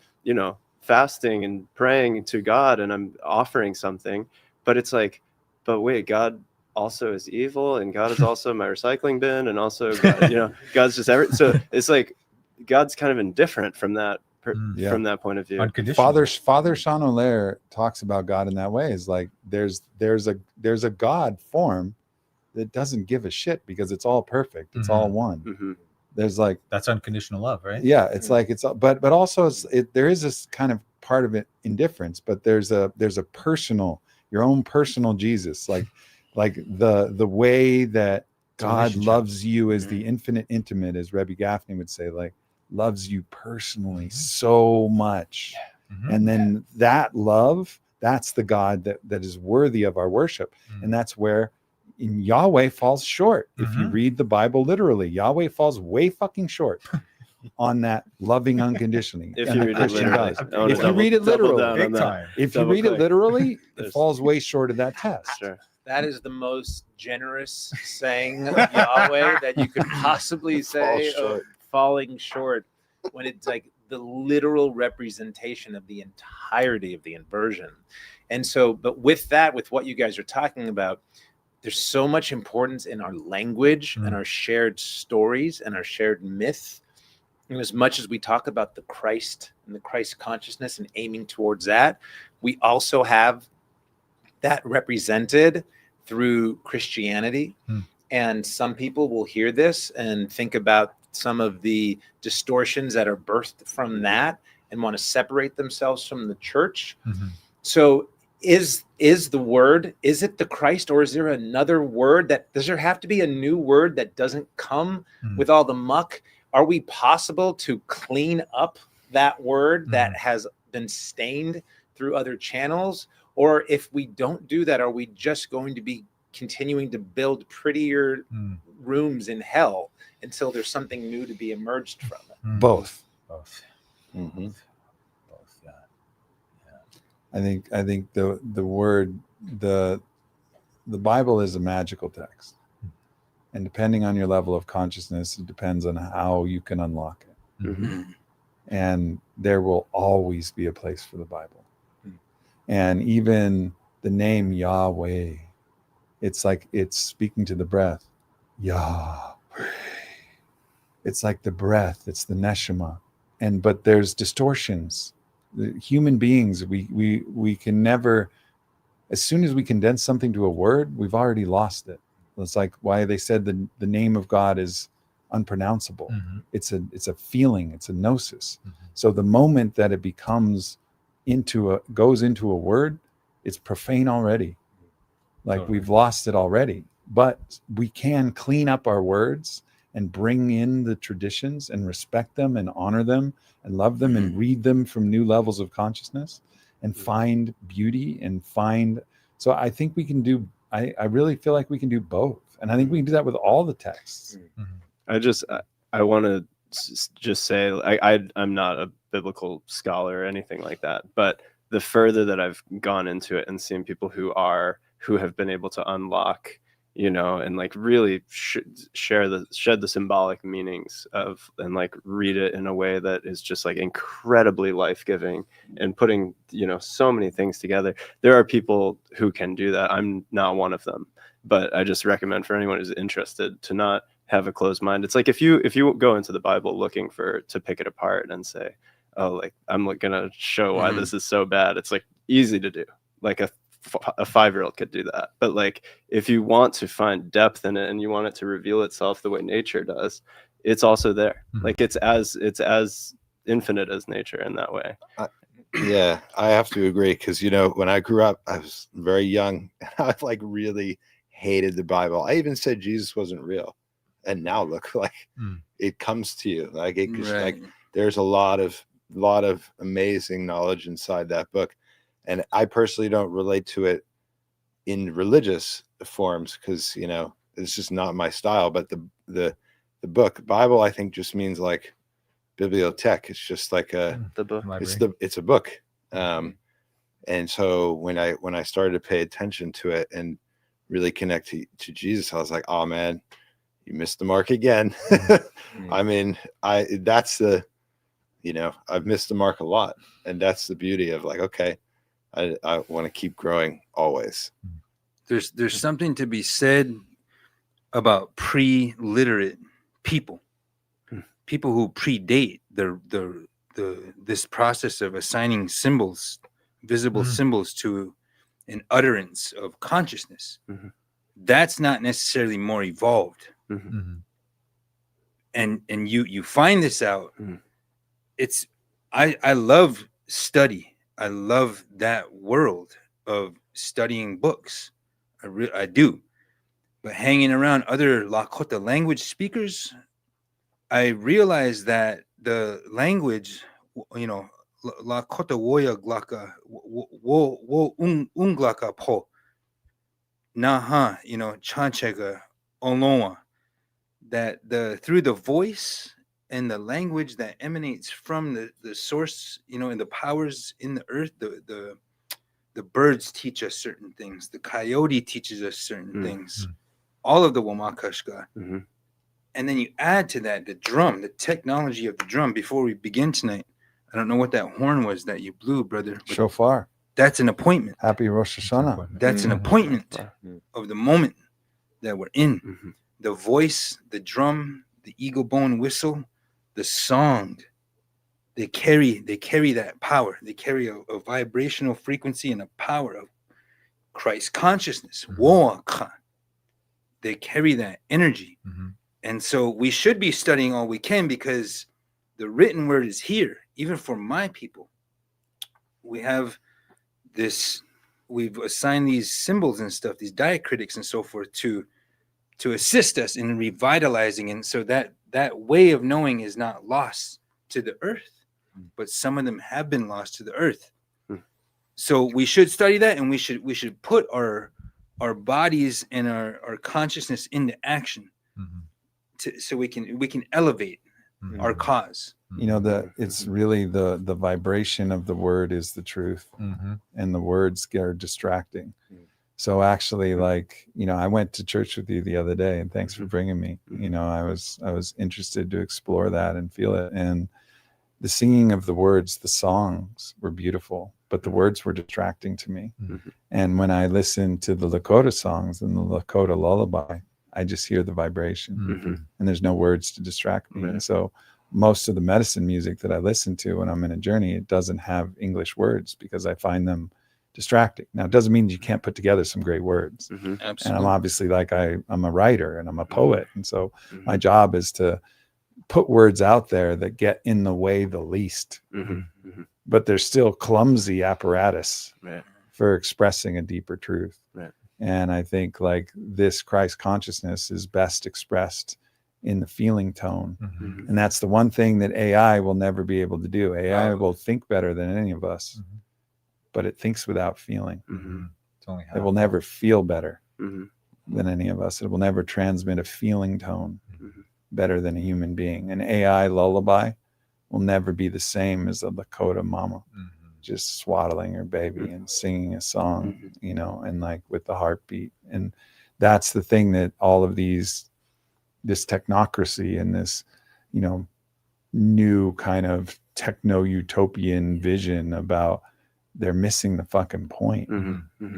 fasting and praying to God and I'm offering something, but it's like, but wait, God also is evil, and God is also my recycling bin, and also God, God's just so it's like God's kind of indifferent from that from that point of view. Unconditional. Father Sean O'Leary talks about God in that way. Is like there's a God form that doesn't give a shit because it's all perfect. It's all one. There's like, that's unconditional love, right? Yeah, it's like but also there is this kind of part of it indifference, but there's a personal, your own personal Jesus, like the way that God loves you as the infinite intimate, as Rebbe Gaffney would say, like loves you personally so much. And then that love, that's the God that is worthy of our worship. And that's where in Yahweh falls short. If you read the Bible literally, Yahweh falls way fucking short on that loving unconditionally. If you read it literally, if you read it literally, big time. if you read it literally, it falls way short of that test. Sure. That is the most generous saying of Yahweh that you could possibly say of falling short, when it's like the literal representation of the entirety of the inversion. And so, but with that, with what you guys are talking about, there's so much importance in our language and our shared stories and our shared myth. And as much as we talk about the Christ and the Christ consciousness and aiming towards that, we also have that represented through Christianity. And some people will hear this and think about some of the distortions that are birthed from that and want to separate themselves from the church. So is the word, is it the Christ, or is there another word that, does there have to be a new word that doesn't come with all the muck? Are we possible to clean up that word that has been stained through other channels? Or if we don't do that, are we just going to be continuing to build prettier rooms in hell until there's something new to be emerged from it? Both. Mm-hmm. Both, yeah. I think the word, the Bible is a magical text, and depending on your level of consciousness, it depends on how you can unlock it. And there will always be a place for the Bible. And even the name Yahweh, it's like it's speaking to the breath. Yahweh. It's like the breath. It's the neshama. But there's distortions. The human beings, we can never, as soon as we condense something to a word, we've already lost it. It's like why they said the name of God is unpronounceable. It's a feeling. It's a gnosis. So the moment that it goes into a word, it's profane already. Like we've lost it already. But we can clean up our words and bring in the traditions and respect them and honor them and love them and read them from new levels of consciousness and find beauty and find. So I think we can do, I really feel like we can do both. And I think we can do that with all the texts. I want to just say, I'm not a biblical scholar or anything like that, but the further that I've gone into it and seen people who have been able to unlock, and like really shed the symbolic meanings of, and like read it in a way that is just like incredibly life-giving and putting, so many things together. There are people who can do that. I'm not one of them, but I just recommend for anyone who's interested to not have a closed mind. It's like if you go into the Bible looking to pick it apart and say, oh, like I'm gonna show why this is so bad. It's like easy to do. Like a 5-year-old could do that. But like if you want to find depth in it and you want it to reveal itself the way nature does, it's also there. Like it's as infinite as nature in that way. Yeah, I have to agree, because when I grew up, I was very young and I like really hated the Bible. I even said Jesus wasn't real, and now look, like it comes to you like it just, like there's a lot of amazing knowledge inside that book. And I personally don't relate to it in religious forms because, it's just not my style. But the book Bible, I think, just means like bibliothèque. It's just like the book. It's a book. And so when I started to pay attention to it and really connect to Jesus, I was like, oh man, you missed the mark again. I mean, I've missed the mark a lot. And that's the beauty of like, okay, I want to keep growing always. There's something to be said about pre-literate people who predate this process of assigning symbols, visible symbols, to an utterance of consciousness. That's not necessarily more evolved. And you find this out. It's I love study. I love that world of studying books. I do. But hanging around other Lakota language speakers, I realized that the language, Lakota woya glaka wo unglaka po naha, chanchega oloa, that through the voice and the language that emanates from the source, and the powers in the earth, the birds teach us certain things. The coyote teaches us certain things. All of the Wamakashka. And then you add to that the drum, the technology of the drum. Before we begin tonight, I don't know what that horn was that you blew, brother. Shofar. That's an appointment. Happy Rosh Hashanah. That's an appointment of the moment that we're in. The voice, the drum, the eagle bone whistle, the song. They carry that power. They carry a vibrational frequency and a power of Christ consciousness. They carry that energy. Mhm. And so we should be studying all we can, because the written word is here, even for my people. We have this, we've assigned these symbols and stuff, these diacritics and so forth, to assist us in revitalizing. And so that way of knowing is not lost to the earth, but some of them have been lost to the earth. So we should study that, and we should put our bodies and our consciousness into action, so we can elevate our cause. You know, it's really the vibration of the word is the truth, and the words are distracting. So actually, like, you know, I went to church with you the other day, and thanks for bringing me. You know, I was interested to explore that and feel it. And the singing of the words, the songs were beautiful, but the words were distracting to me. And when I listened to the Lakota songs and the Lakota lullaby, I just hear the vibration, and there's no words to distract me. And so most of the medicine music that I listen to when I'm in a journey, it doesn't have English words, because I find them distracting. Now, it doesn't mean you can't put together some great words. And I'm obviously, like, I'm a writer and I'm a poet. And so my job is to put words out there that get in the way the least, but they're still clumsy apparatus for expressing a deeper truth. And I think, like, this Christ consciousness is best expressed in the feeling tone. And that's the one thing that AI will never be able to do. AI will think better than any of us, but it thinks without feeling. It will never feel better than any of us. It will never transmit a feeling tone better than a human being. An AI lullaby will never be the same as a Lakota mama just swaddling her baby and singing a song, you know, and, like, with the heartbeat. And that's the thing that all of this technocracy and this, you know, new kind of techno-utopian vision about, they're missing the fucking point.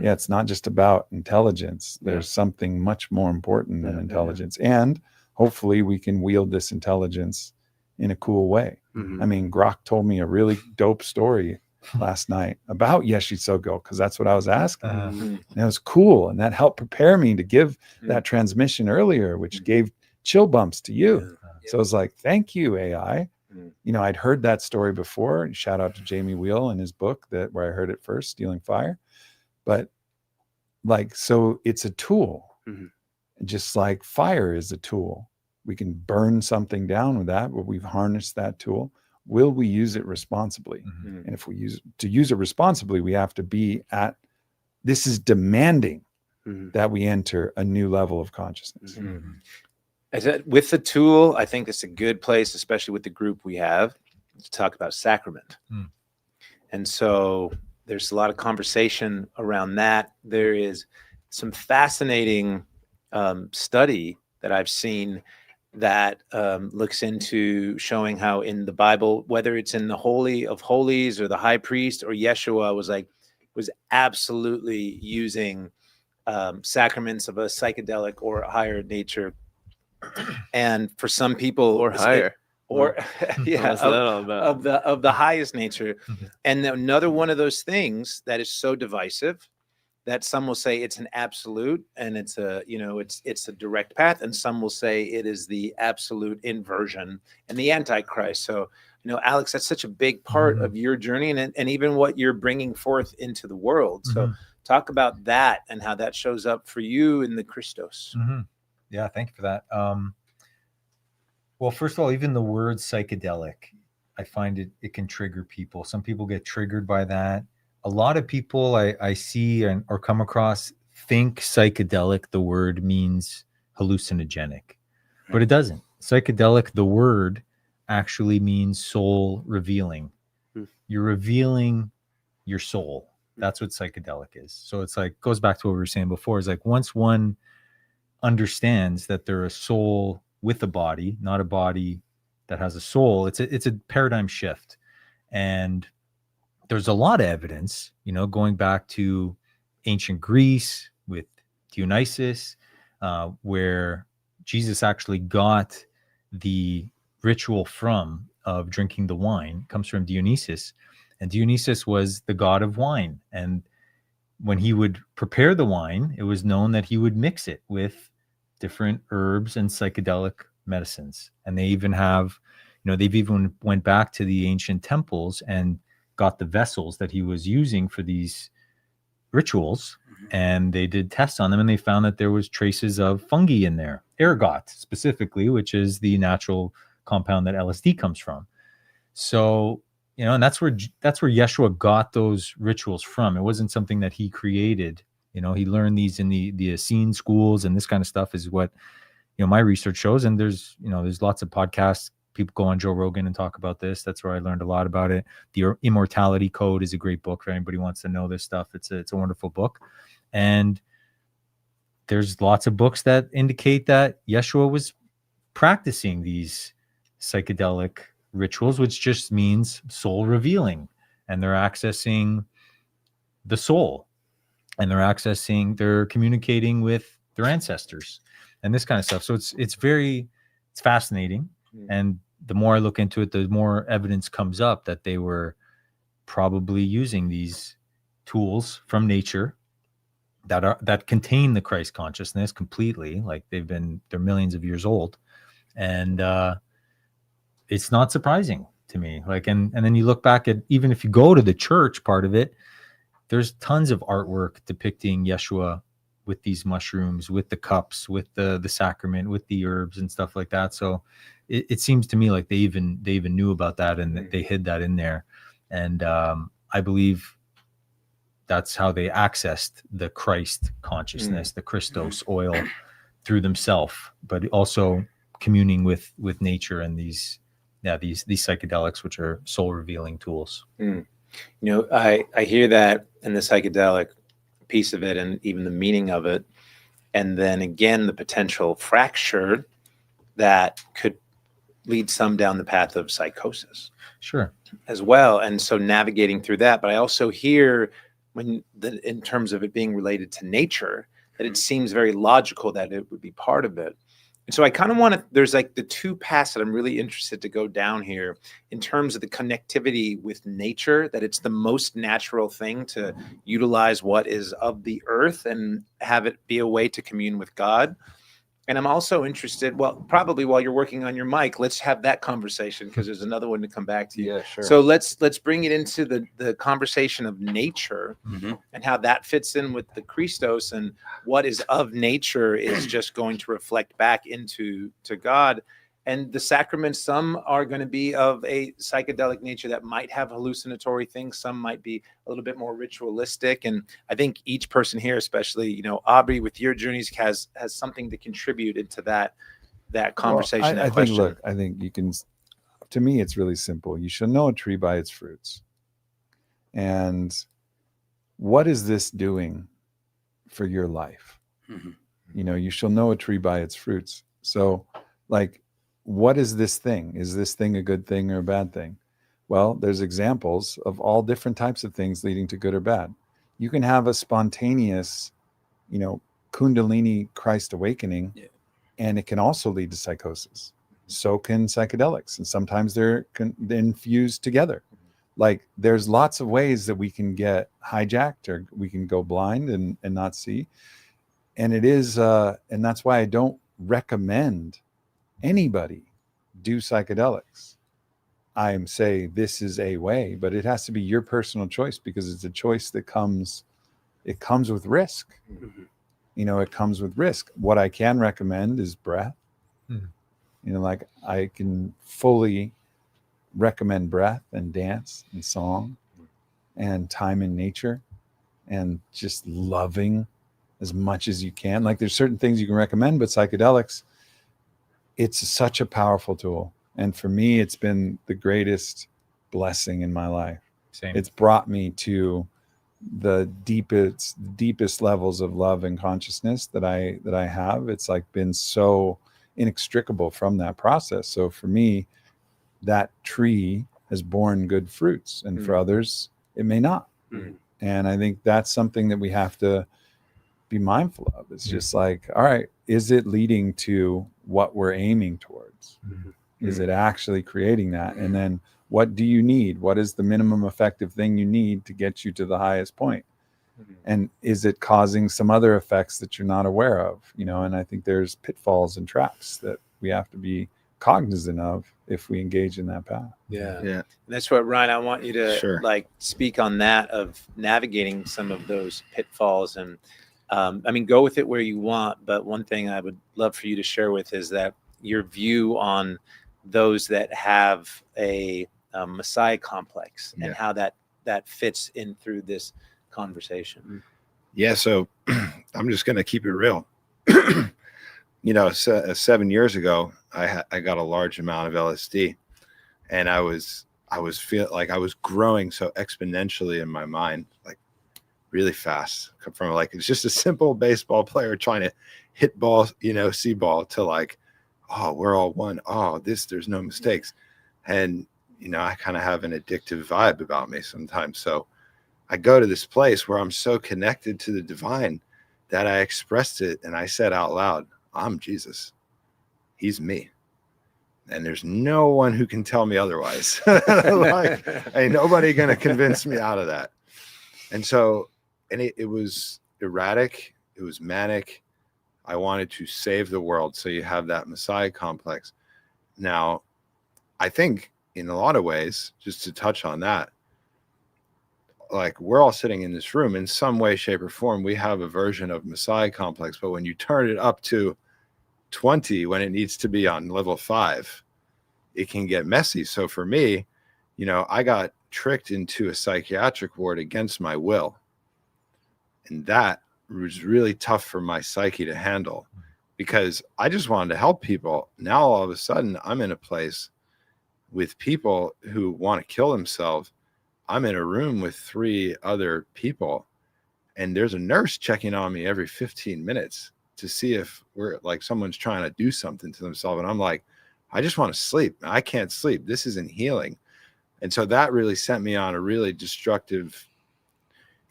Yeah, it's not just about intelligence. There's something much more important than intelligence. And hopefully we can wield this intelligence in a cool way. I mean, Grok told me a really dope story last night about Yeshi Sogo, because that's what I was asking. And it was cool. And that helped prepare me to give that transmission earlier, which gave chill bumps to you. So I was like, thank you, AI. You know, I'd heard that story before. Shout out to Jamie Wheel and his book, where I heard it first, Stealing Fire. But, like, so it's a tool, just like fire is a tool. We can burn something down with that, but we've harnessed that tool. Will we use it responsibly? And if we use it responsibly, we have to be this is demanding that we enter a new level of consciousness. With the tool, I think it's a good place, especially with the group we have, to talk about sacrament. And so there's a lot of conversation around that. There is some fascinating study that I've seen that looks into showing how in the Bible, whether it's in the Holy of Holies or the High Priest or Yeshua, was absolutely using sacraments of a psychedelic or a higher nature. And for some people, or higher, or what's that all about? of the highest nature. And another one of those things that is so divisive that some will say it's an absolute and it's a, you know, it's a direct path, and some will say it is the absolute inversion and the Antichrist. So, you know, Alex, that's such a big part of your journey and even what you're bringing forth into the world. So talk about that and how that shows up for you in the Christos. Yeah, thank you for that. Well, first of all, even the word psychedelic, I find it can trigger people. Some people get triggered by that. A lot of people I see or come across think psychedelic, the word means hallucinogenic, but it doesn't. Psychedelic, the word actually means soul revealing. You're revealing your soul. That's what psychedelic is. So it's like, goes back to what we were saying before. It's like, once one understands that they're a soul with a body, not a body that has a soul, it's a paradigm shift. And there's a lot of evidence, you know, going back to ancient Greece with Dionysus, where Jesus actually got the ritual of drinking the wine, comes from Dionysus, and Dionysus was the god of wine. And when he would prepare the wine, it was known that he would mix it with different herbs and psychedelic medicines. And they even have, they've even went back to the ancient temples and got the vessels that he was using for these rituals, and they did tests on them, and they found that there was traces of fungi in there, ergot specifically, which is the natural compound that LSD comes from. So, and that's where Yeshua got those rituals from. It wasn't something that he created. He learned these in the Essene schools, and this kind of stuff is what, my research shows. And there's lots of podcasts. People go on Joe Rogan and talk about this. That's where I learned a lot about it. The Immortality Code is a great book for anybody who wants to know this stuff. It's a wonderful book. And there's lots of books that indicate that Yeshua was practicing these psychedelic rituals, which just means soul revealing. And they're accessing the soul, and they're communicating with their ancestors and this kind of stuff. So it's fascinating. And the more I look into it, the more evidence comes up that they were probably using these tools from nature that contain the Christ consciousness completely. Like they're millions of years old. And it's not surprising to me. Like, and then you look back at, even if you go to the church part of it, there's tons of artwork depicting Yeshua with these mushrooms, with the cups, with the sacrament, with the herbs and stuff like that. So it seems to me like they even knew about that, and they hid that in there. And I believe that's how they accessed the Christ consciousness, the Christos oil, through themselves, but also communing with nature and these psychedelics, which are soul revealing tools. I hear that in the psychedelic piece of it, and even the meaning of it, and then again the potential fracture that could lead some down the path of psychosis, sure, as well. And so navigating through that. But I also hear, in terms of it being related to nature, that it seems very logical that it would be part of it. And so I kind of want to, there's like the two paths that I'm really interested to go down here in terms of the connectivity with nature, that it's the most natural thing to utilize what is of the earth and have it be a way to commune with God. And I'm also interested, well, probably while you're working on your mic, let's have that conversation, because there's another one to come back to you. Yeah, sure. So let's bring it into the conversation of nature and how that fits in with the Christos, and what is of nature is just going to reflect back into God. And the sacraments, some are going to be of a psychedelic nature that might have hallucinatory things. Some might be a little bit more ritualistic. And I think each person here, especially, Aubrey, with your journeys, has something to contribute into that conversation. I think you can, to me, it's really simple. You shall know a tree by its fruits. And what is this doing for your life? You shall know a tree by its fruits. So like, what is this thing? Is this thing a good thing or a bad thing? Well, there's examples of all different types of things leading to good or bad. You can have a spontaneous, Kundalini Christ awakening, and it can also lead to psychosis. So can psychedelics, and sometimes they're infused together. Like, there's lots of ways that we can get hijacked, or we can go blind and not see. And it is, and that's why I don't recommend anybody do psychedelics. I say this is a way, but it has to be your personal choice, because it's a choice that comes with risk. It comes with risk. What I can recommend is breath. Like, I can fully recommend breath and dance and song and time in nature and just loving as much as you can. Like, there's certain things you can recommend, but psychedelics, it's such a powerful tool. And for me, it's been the greatest blessing in my life. Same. It's brought me to the deepest levels of love and consciousness that I have. It's like been so inextricable from that process. So for me, that tree has borne good fruits, and for others, it may not. And I think that's something that we have to be mindful of. It's just like, all right, is it leading to what we're aiming towards? Is it actually creating that? And then what do you need? What is the minimum effective thing you need to get you to the highest point? And is it causing some other effects that you're not aware of? You know, and I think there's pitfalls and traps that we have to be cognizant of if we engage in that path. Yeah. Yeah. And that's what, Ryan, I want you to Sure. like speak on that, of navigating some of those pitfalls. And I mean, go with it where you want. But one thing I would love for you to share with is that your view on those that have a Messiah complex and how that fits in through this conversation. Yeah. So I'm just going to keep it real. You know, 7 years ago, I got a large amount of LSD, and I was feel like I was growing so exponentially in my mind, like really fast, from like, it's just a simple baseball player trying to hit ball, you know, see ball, to like, oh, we're all one. Oh, there's no mistakes. And, you know, I kind of have an addictive vibe about me sometimes. So I go to this place where I'm so connected to the divine that I expressed it, and I said out loud, I'm Jesus. He's me. And there's no one who can tell me otherwise. Like, ain't nobody going to convince me out of that. And so, and it was erratic. It was manic. I wanted to save the world. So you have that Messiah complex. Now, I think in a lot of ways, just to touch on that, like, we're all sitting in this room in some way, shape, or form. We have a version of Messiah complex, but when you turn it up to 20, when it needs to be on level 5, it can get messy. So for me, you know, I got tricked into a psychiatric ward against my will. And that was really tough for my psyche to handle, because I just wanted to help people. Now, all of a sudden, I'm in a place with people who want to kill themselves. I'm in a room with 3 other people, and there's a nurse checking on me every 15 minutes to see if we're like, someone's trying to do something to themselves. And I'm like, I just want to sleep. I can't sleep. This isn't healing. And so that really sent me on a really destructive,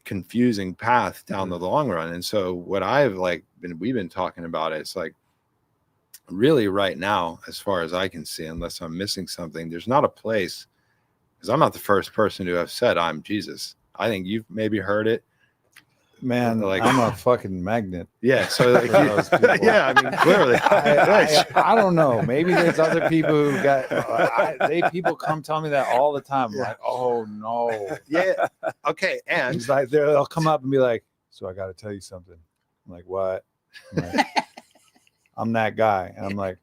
confusing path down the long run. And so what we've been talking about, it's like, really right now, as far as I can see, unless I'm missing something, there's not a place, because I'm not the first person to have said I'm Jesus. I think you've maybe heard it. Man, Like, I'm a fucking magnet. Yeah. So like, for those people. yeah, I mean, clearly. I don't know. Maybe there's other people who got, people come tell me that all the time. I'm like, oh no. Yeah. Okay. And It's like, they'll come up and be like, so I got to tell you something. I'm like, what? I'm like, I'm that guy. And I'm like,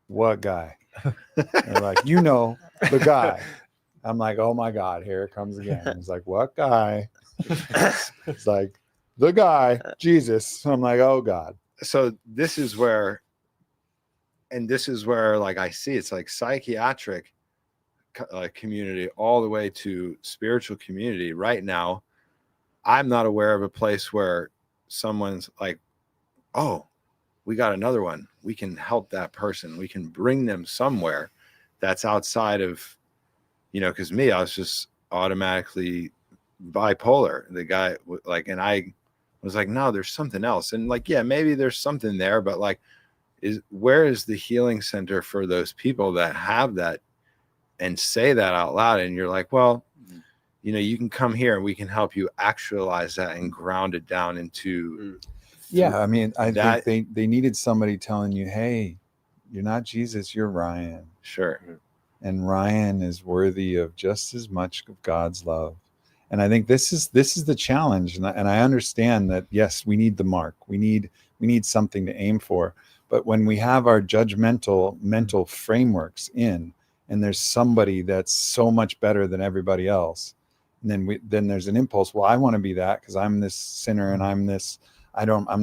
what guy? And they're like, you know, the guy. I'm like, oh my God, here it comes again. It's like, what guy? It's like, the guy, Jesus. I'm like, oh God. so this is where like I see it's like psychiatric community all the way to spiritual community. Right now, I'm not aware of a place where someone's like, oh, we got another one. We can help that person. We can bring them somewhere that's outside of, you know, because me, I was just automatically bipolar. The guy like, and I was like, no, there's something else. And like, yeah, maybe there's something there, but like, where is the healing center for those people that have that and say that out loud? And you're like, well, you know, you can come here and we can help you actualize that and ground it down into. Yeah. I mean, I think they needed somebody telling you, hey, you're not Jesus, you're Ryan. Sure. And Ryan is worthy of just as much of God's love. And I think this is the challenge. And I understand that, yes, we need the mark. We need something to aim for. But when we have our judgmental mental frameworks in, and there's somebody that's so much better than everybody else, and then there's an impulse, well, I want to be that because I'm this sinner and I'm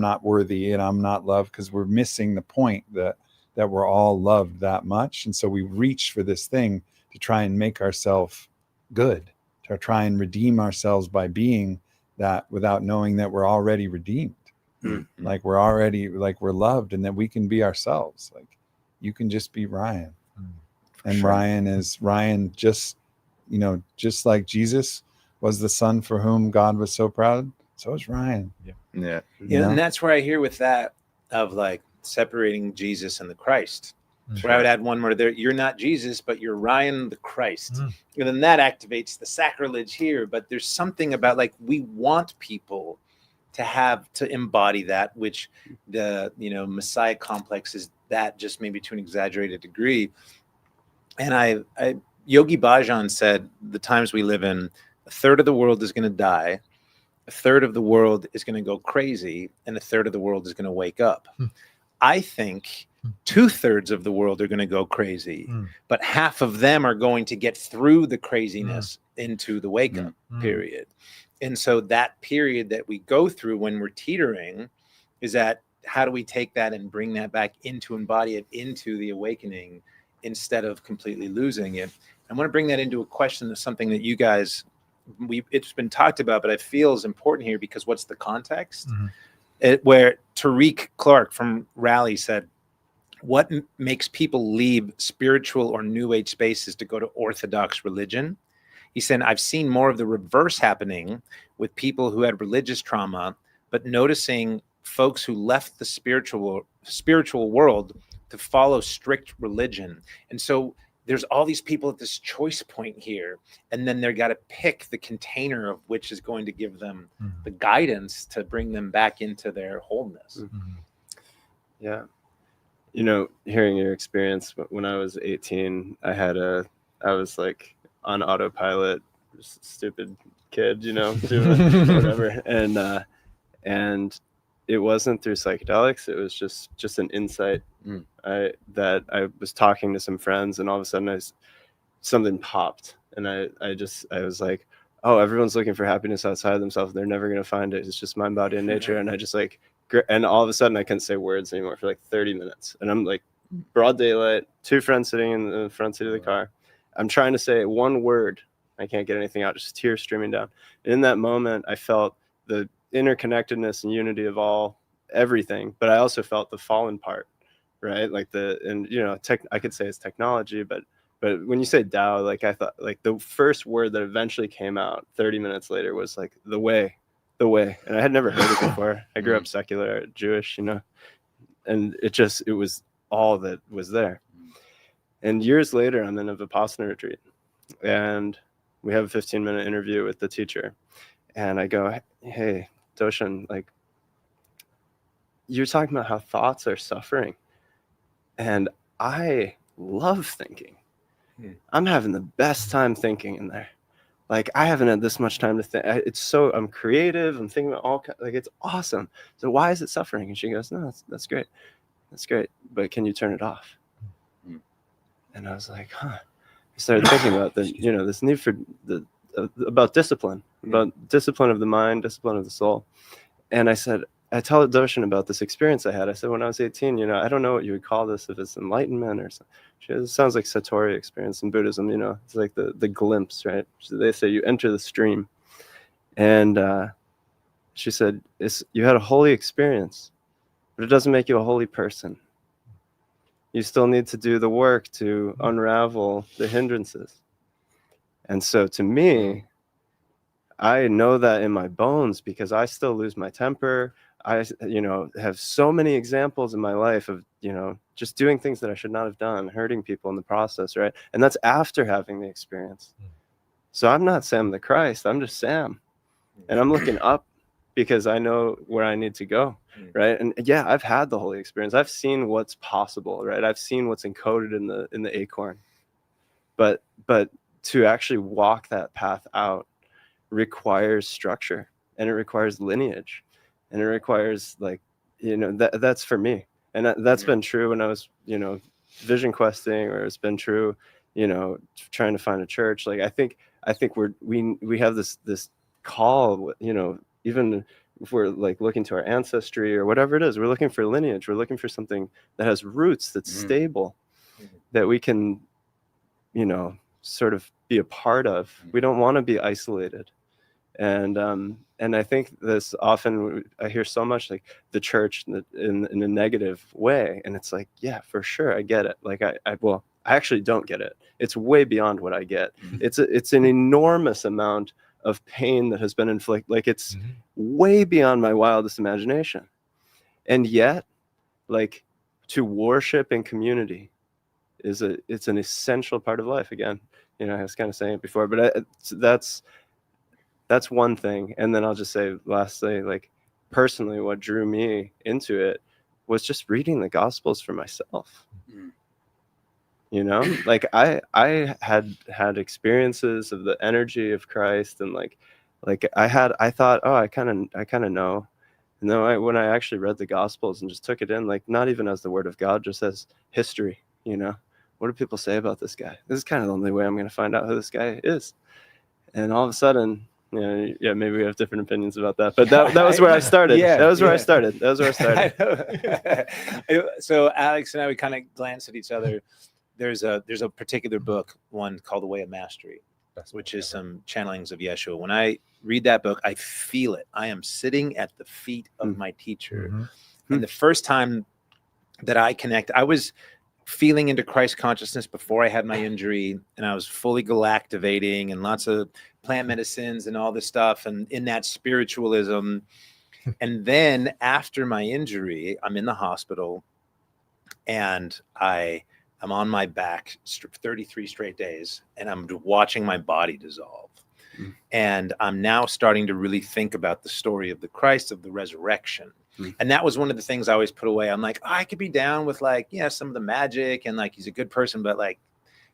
not worthy and I'm not loved, because we're missing the point that we're all loved that much. And so we reach for this thing to try and make ourselves good, to try and redeem ourselves by being that, without knowing that we're already redeemed. Mm-hmm. Like we're already, like we're loved, and that we can be ourselves. Like you can just be Ryan. And sure. Ryan just, you know, just like Jesus was the son for whom God was so proud, so is Ryan. Yeah. And that's where I hear with that of like separating Jesus and the Christ. where I would add one more there. You're not Jesus, but you're Ryan the Christ. Mm. And then that activates the sacrilege here. But there's something about, like, we want people to embody that, which the, Messiah complex is that, just maybe to an exaggerated degree. And Yogi Bhajan said, the times we live in, a third of the world is going to die, a third of the world is going to go crazy, and a third of the world is going to wake up. I think 2/3 of the world are going to go crazy, but half of them are going to get through the craziness into the wake up period. And so that period that we go through when we're teetering is that, how do we take that and bring that back into, embody it into the awakening instead of completely losing it? I want to bring that into a question of something that you guys, it's been talked about, but I feel is important here, because what's the context? Where Tariq Clark from Rally said, what makes people leave spiritual or new age spaces to go to orthodox religion? He said, I've seen more of the reverse happening with people who had religious trauma, but noticing folks who left the spiritual world to follow strict religion. And so there's all these people at this choice point here, and then they've got to pick the container of which is going to give them the guidance to bring them back into their wholeness. Yeah. Hearing your experience, when I was 18, I was like on autopilot, stupid kid, doing whatever. And it wasn't through psychedelics. It was just an insight. That I was talking to some friends, and all of a sudden something popped, and I was like, oh, everyone's looking for happiness outside of themselves. They're never going to find it. It's just mind, body, and nature. And I just and all of a sudden I couldn't say words anymore for like 30 minutes. And I'm like, broad daylight, two friends sitting in the front seat of the car. I'm trying to say one word. I can't get anything out, just tears streaming down. And in that moment, I felt the interconnectedness and unity of everything, but I also felt the fallen part, right? Like I could say it's technology, but when you say Tao, like, I thought, like, the first word that eventually came out 30 minutes later was like the way. And I had never heard it before. I grew up secular, Jewish, and it was all that was there. And years later, I'm in a Vipassana retreat, and we have a 15-minute interview with the teacher. And I go, hey, Doshin, like, you're talking about how thoughts are suffering. And I love thinking. I'm having the best time thinking in there. Like, I haven't had this much time to think. I'm creative. I'm thinking about it's awesome. So why is it suffering? And she goes, no, that's great. That's great. But can you turn it off? And I was like, huh. I started thinking about this need for about discipline, about discipline of the mind, discipline of the soul. And I said, I tell Doshin about this experience I had. I said, when I was 18, I don't know what you would call this, if it's enlightenment or something. It sounds like Satori experience in Buddhism, it's like the glimpse, right? So they say you enter the stream. And she said, you had a holy experience, but it doesn't make you a holy person. You still need to do the work to unravel the hindrances. And so to me, I know that in my bones, because I still lose my temper. I, have so many examples in my life of, just doing things that I should not have done, hurting people in the process, right? And that's after having the experience. So I'm not Sam the Christ. I'm just Sam. And I'm looking up because I know where I need to go, right? And yeah, I've had the holy experience. I've seen what's possible, right? I've seen what's encoded in the acorn. But to actually walk that path out requires structure, and it requires lineage, and it requires, like, that's for me. And that's been true when I was, vision questing, or it's been true, trying to find a church. Like, I think we have this call, even if we're like looking to our ancestry or whatever it is, we're looking for lineage. We're looking for something that has roots, that's stable, that we can, sort of be a part of. We don't want to be isolated. And I think this often, I hear so much like the church in a negative way. And it's like, yeah, for sure. I get it. Like, I actually don't get it. It's way beyond what I get. It's an enormous amount of pain that has been inflicted. Like, it's way beyond my wildest imagination. And yet, like, to worship in community, it's an essential part of life. Again, you know, I was kind of saying it before, but that's one thing. And then I'll just say lastly, like personally, what drew me into it was just reading the Gospels for myself. You know, like I had experiences of the energy of Christ, and like I thought, oh, I kind of know. And then when I actually read the Gospels and just took it in, like not even as the Word of God, just as history, you know, what do people say about this guy? This is kind of the only way I'm going to find out who this guy is. And all of a sudden, you know, yeah, maybe we have different opinions about that, but that was where I started. Yeah, that was where yeah. I started. That was where I started. So Alex and I, we kind of glanced at each other. There's a particular book, one called The Way of Mastery, which is some channelings of Yeshua. When I read that book, I feel it. I am sitting at the feet of my teacher. And the first time that I connect, I was feeling into Christ consciousness before I had my injury, and I was fully galactivating and lots of plant medicines and all this stuff, and in that spiritualism. And then after my injury, I'm in the hospital, and I'm on my back 33 straight days, and I'm watching my body dissolve. And I'm now starting to really think about the story of the Christ, of the resurrection. And that was one of the things I always put away. I'm like, oh, I could be down with like, yeah, some of the magic, and like he's a good person, but like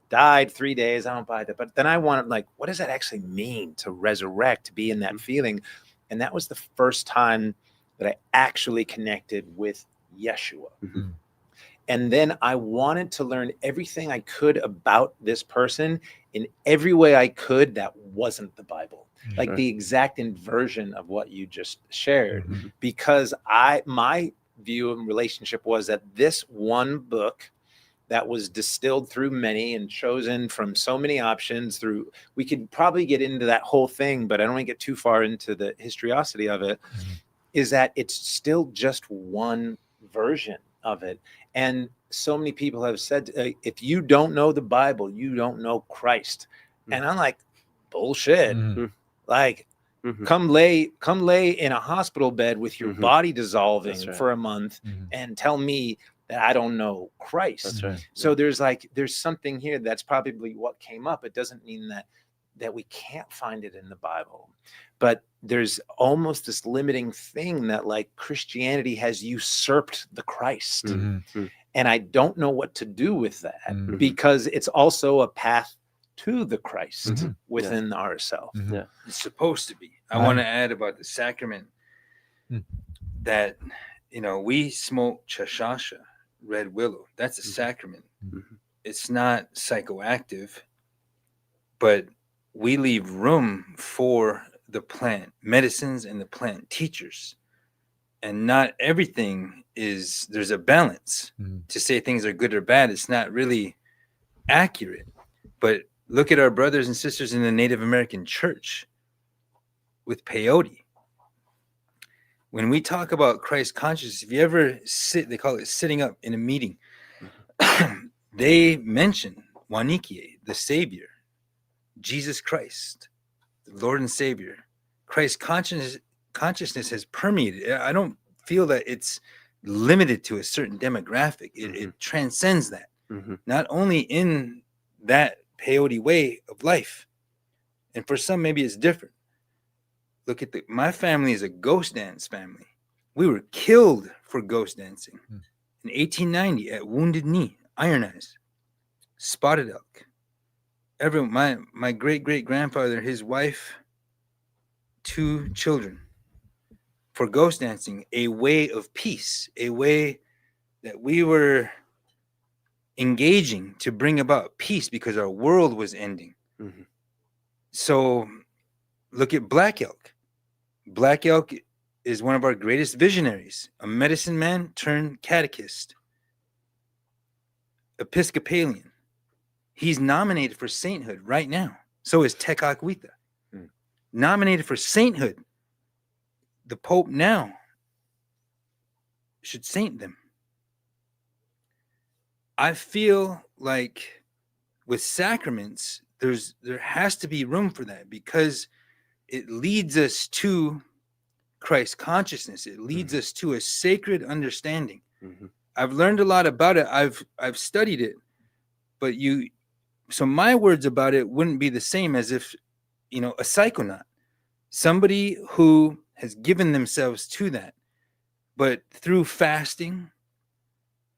died 3 days, I don't buy that. But then I wanted, like, what does that actually mean to resurrect, to be in that feeling? And that was the first time that I actually connected with Yeshua. And then I wanted to learn everything I could about this person in every way I could that wasn't the Bible. Like the exact inversion of what you just shared. Because my view and relationship was that this one book that was distilled through many and chosen from so many options through, we could probably get into that whole thing, but I don't want to get too far into the historicity of it, is that it's still just one version of it. And so many people have said, if you don't know the Bible, you don't know Christ. And I'm like, bullshit. Like, come lay in a hospital bed with your body dissolving for a month and tell me that I don't know Christ. That's right. So there's something here that's probably what came up. It doesn't mean that we can't find it in the Bible, but there's almost this limiting thing that like Christianity has usurped the Christ. And I don't know what to do with that, because it's also a path to the Christ within ourselves. Yeah. It's supposed to be. I want to add about the sacrament that, you know, we smoke chashasha, red willow. That's a sacrament. It's not psychoactive, but we leave room for the plant medicines and the plant teachers. And not everything is, there's a balance. To say things are good or bad, it's not really accurate. But look at our brothers and sisters in the Native American church with peyote. When we talk about Christ consciousness, if you ever sit, they call it sitting up in a meeting, they mention Wanikie, the Savior, Jesus Christ, the Lord and Savior. Christ consciousness has permeated. I don't feel that it's limited to a certain demographic. It transcends that. Not only in that peyote way of life, and for some maybe it's different. Look at my family is a ghost dance family. We were killed for ghost dancing in 1890 at Wounded Knee, Iron Eyes, Spotted Elk. My great grandfather, his wife, 2 children, for ghost dancing, a way of peace, a way that we were engaging to bring about peace because our world was ending. So look at Black Elk. Black Elk is one of our greatest visionaries, a medicine man turned catechist, Episcopalian. He's nominated for sainthood right now. So is Tekakwitha. Nominated for sainthood. The Pope now should saint them. I feel like with sacraments, there has to be room for that, because it leads us to Christ consciousness. It leads us to a sacred understanding. I've learned a lot about it. I've studied it, but so my words about it wouldn't be the same as if, a psychonaut, somebody who has given themselves to that, but through fasting,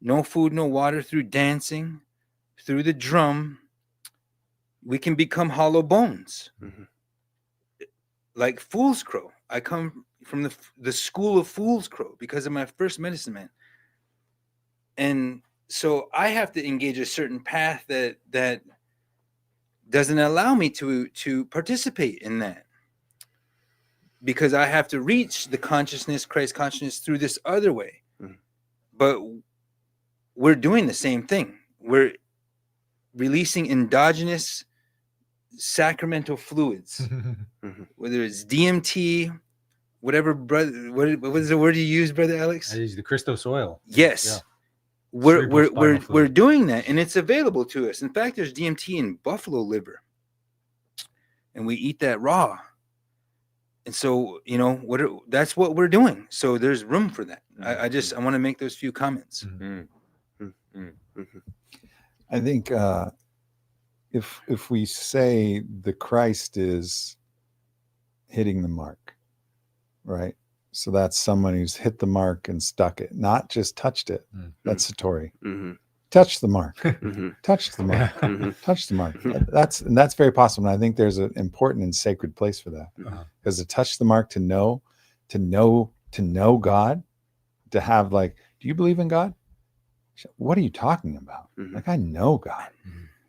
no food, no water, through dancing, through the drum, we can become hollow bones. Mm-hmm. Like Fool's Crow. I come from the school of Fool's Crow because of my first medicine man. And so I have to engage a certain path that doesn't allow me to participate in that, because I have to reach the consciousness, Christ consciousness, through this other way. Mm-hmm. But we're doing the same thing. We're releasing endogenous sacramental fluids, Mm-hmm. whether it's DMT, whatever, brother. What is the word you use, Brother Alex? I use the Christos oil. Yes. Yeah. We're Cerebrospinal we're fluid. doing that, and it's available to us. In fact, there's DMT in buffalo liver, and we eat that raw. And so, that's what we're doing. So there's room for that. I want to make those few comments. Mm-hmm. Mm-hmm. I think if we say the Christ is hitting the mark, right? So that's someone who's hit the mark and stuck it, not just touched it. That's Satori. Mm-hmm. Touch the mark. Mm-hmm. Touch the mark. Mm-hmm. Touch the mark. That's very possible. And I think there's an important and sacred place for that. Because to touch the mark, to know God, to have like, do you believe in God? What are you talking about? Mm-hmm. Like, I know God.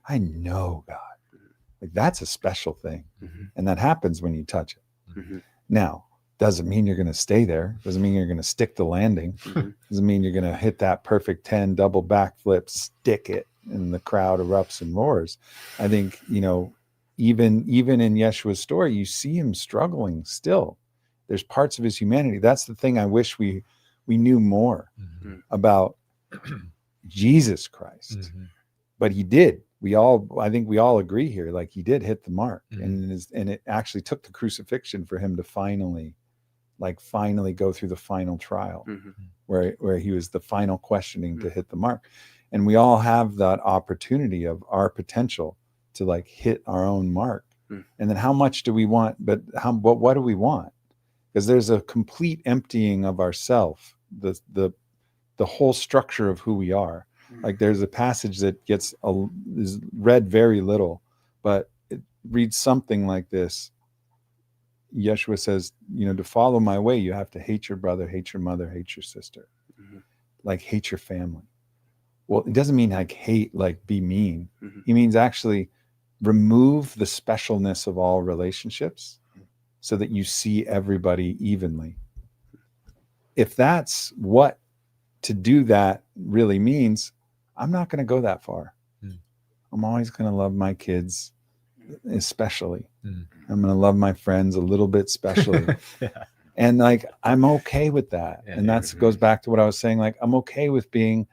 I know God. Like, that's a special thing. Mm-hmm. And that happens when you touch it. Mm-hmm. Now, doesn't mean you're going to stay there. Doesn't mean you're going to stick the landing. Mm-hmm. Doesn't mean you're going to hit that perfect 10 double backflip, stick it, and the crowd erupts and roars. I think, even in Yeshua's story, you see him struggling still. There's parts of his humanity. That's the thing I wish we knew more about Jesus Christ. But he did. I think we all agree here, like he did hit the mark. And it actually took the crucifixion for him to finally go through the final trial, where he was the final questioning to hit the mark. And we all have that opportunity of our potential to like hit our own mark. And then how much do we want? But what do we want? Because there's a complete emptying of ourself, the whole structure of who we are. Like there's a passage that is read very little, but it reads something like this. Yeshua says, to follow my way, you have to hate your brother, hate your mother, hate your sister, like hate your family. Well, it doesn't mean like hate, like be mean. He means actually remove the specialness of all relationships so that you see everybody evenly. If that's what to do that really means, I'm not going to go that far. I'm always going to love my kids, especially. I'm going to love my friends a little bit, especially. And like, I'm okay with that. And that goes back to what I was saying. Like, I'm okay with being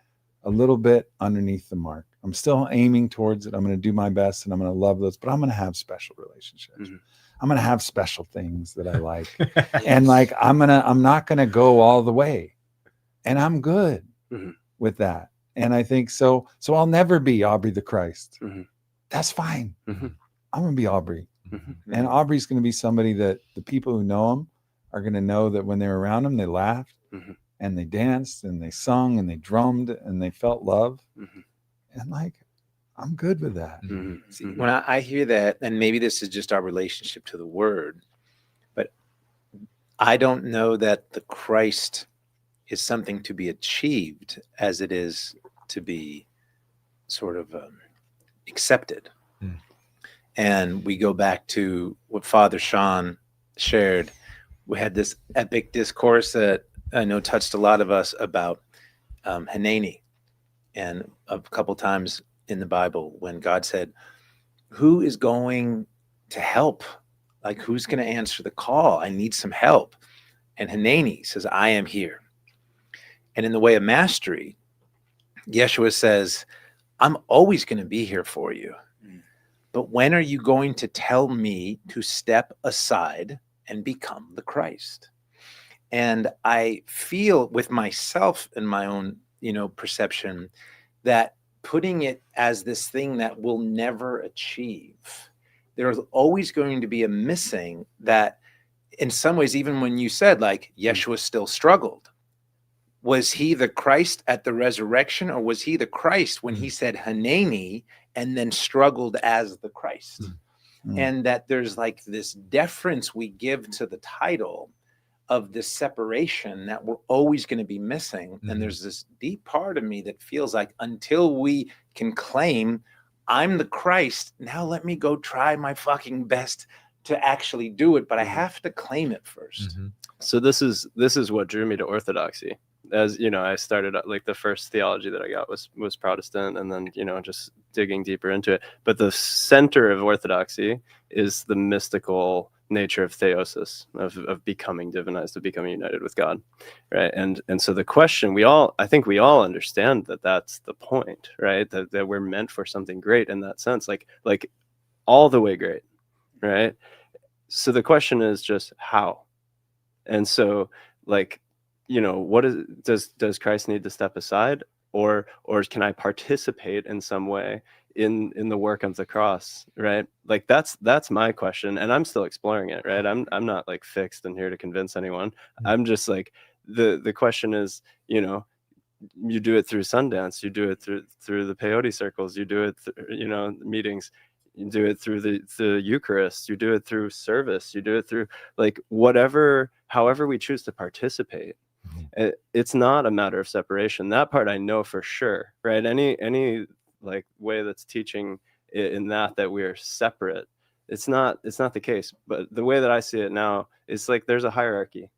a little bit underneath the mark. I'm still aiming towards it. I'm going to do my best and I'm going to love those, but I'm going to have special relationships. I'm going to have special things that I like. And like, I'm not going to go all the way. And I'm good with that. And I think so I'll never be Aubrey the Christ. That's fine. I'm going to be Aubrey. And Aubrey's going to be somebody that the people who know him are going to know that when they were around him, they laughed and they danced and they sung and they drummed and they felt love. And like, I'm good with that. See, when I hear that, and maybe this is just our relationship to the word, but I don't know that the Christ is something to be achieved as it is to be sort of accepted. And we go back to what Father Sean shared. We had this epic discourse that I know touched a lot of us about Hanani, and a couple times in the Bible when God said, who is going to help? Like, who's going to answer the call? I need some help. And Hanani says, I am here. And in the way of mastery, Yeshua says, I'm always going to be here for you. But when are you going to tell me to step aside and become the Christ? And I feel with myself and my own, perception that putting it as this thing that we'll never achieve. There's always going to be a missing that, in some ways, even when you said like Yeshua still struggled, was he the Christ at the resurrection, or was he the Christ when he said Haneni and then struggled as the Christ? And that there's like this deference we give to the title of this separation that we're always going to be missing. And there's this deep part of me that feels like until we can claim I'm the Christ, now let me go try my fucking best to actually do it, but I have to claim it first. So this is what drew me to Orthodoxy. As you know, I started like the first theology that I got was Protestant, and then, you know, just digging deeper into it. But the center of Orthodoxy is the mystical nature of theosis, of becoming divinized, of becoming united with God, right? And so the question, I think we all understand that that's the point, right? That we're meant for something great in that sense, like all the way great, right? So the question is just how. And so, like, you know, what does Christ need to step aside, or can I participate in some way in the work of the cross, right? Like that's my question, and I'm still exploring it, right? I'm not like fixed and here to convince anyone. I'm just like, the question is, you know, you do it through Sundance, you do it through the peyote circles, you do it you know, meetings, you do it through the Eucharist, you do it through service, you do it through like however we choose to participate. It's not a matter of separation. That part I know for sure, right? Any like way that's teaching in that we are separate, it's not the case. But the way that I see it now is like there's a hierarchy,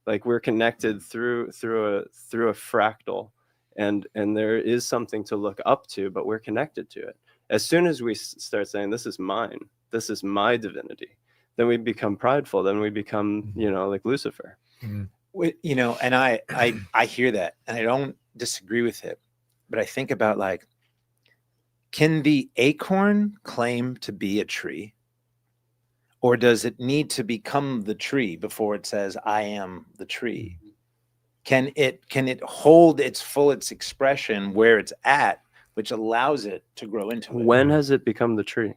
like we're connected through a fractal, and there is something to look up to, but we're connected to it. As soon as we start saying this is mine, this is my divinity, then we become prideful, then we become, you know, like Lucifer. You know, and I hear that, and I don't disagree with it, but I think about like, can the acorn claim to be a tree, or does it need to become the tree before it says I am the tree? Can it hold its full expression where it's at, which allows it to grow into it? When has it become the tree?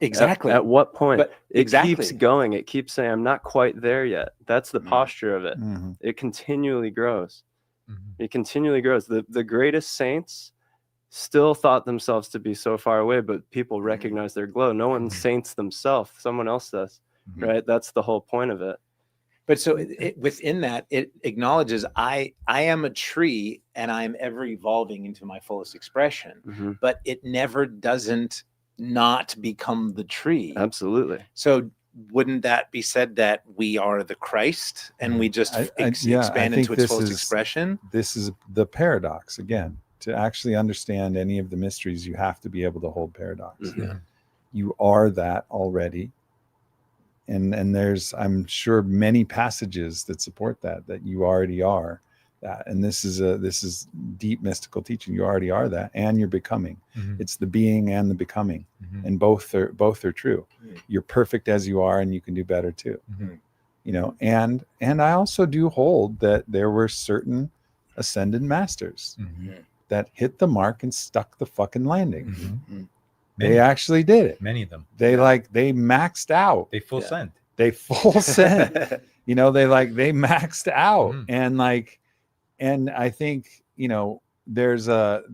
Exactly. At what point? But it exactly. keeps going. It keeps saying, I'm not quite there yet. That's the posture of it. It continually grows. It continually grows. The greatest saints still thought themselves to be so far away, but people recognize their glow. No one saints themselves. Someone else does, right? That's the whole point of it. But so within that, it acknowledges I am a tree, and I am ever evolving into my fullest expression, but it never doesn't not become the tree. Absolutely. So wouldn't that be said that we are the Christ, and we just expand into its fullest expression? This is the paradox again. To actually understand any of the mysteries, you have to be able to hold paradox. You are that already. And there's, I'm sure, many passages that support that you already are that. And this is deep mystical teaching. You already are that, and you're becoming. It's the being and the becoming, and both are true. You're perfect as you are, and you can do better too. You know, and I also do hold that there were certain ascended masters that hit the mark and stuck the fucking landing. They actually did it. Many of them. They maxed out. They full sent. They full sent. You know, they maxed out. And I think, you know, there's a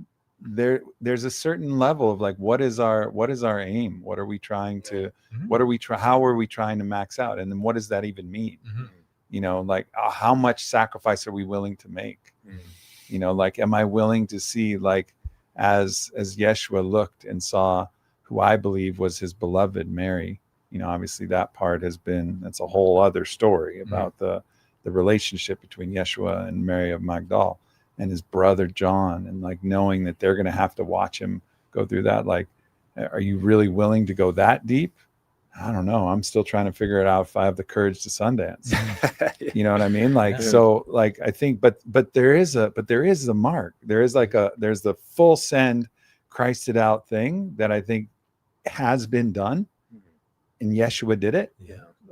certain level of like, what is our aim? What are we trying to, how are we trying to max out? And then what does that even mean? You know, like how much sacrifice are we willing to make? You know, like, am I willing to see, like, as Yeshua looked and saw who I believe was his beloved Mary? You know, obviously that part that's a whole other story about the relationship between Yeshua and Mary of Magdala and his brother John, and like knowing that they're going to have to watch him go through that. Like, are you really willing to go that deep? I don't know. I'm still trying to figure it out if I have the courage to Sundance. You know what I mean? Like, so like, I think, but there is the mark. There's the full send Christed out thing that I think has been done, and Yeshua did it.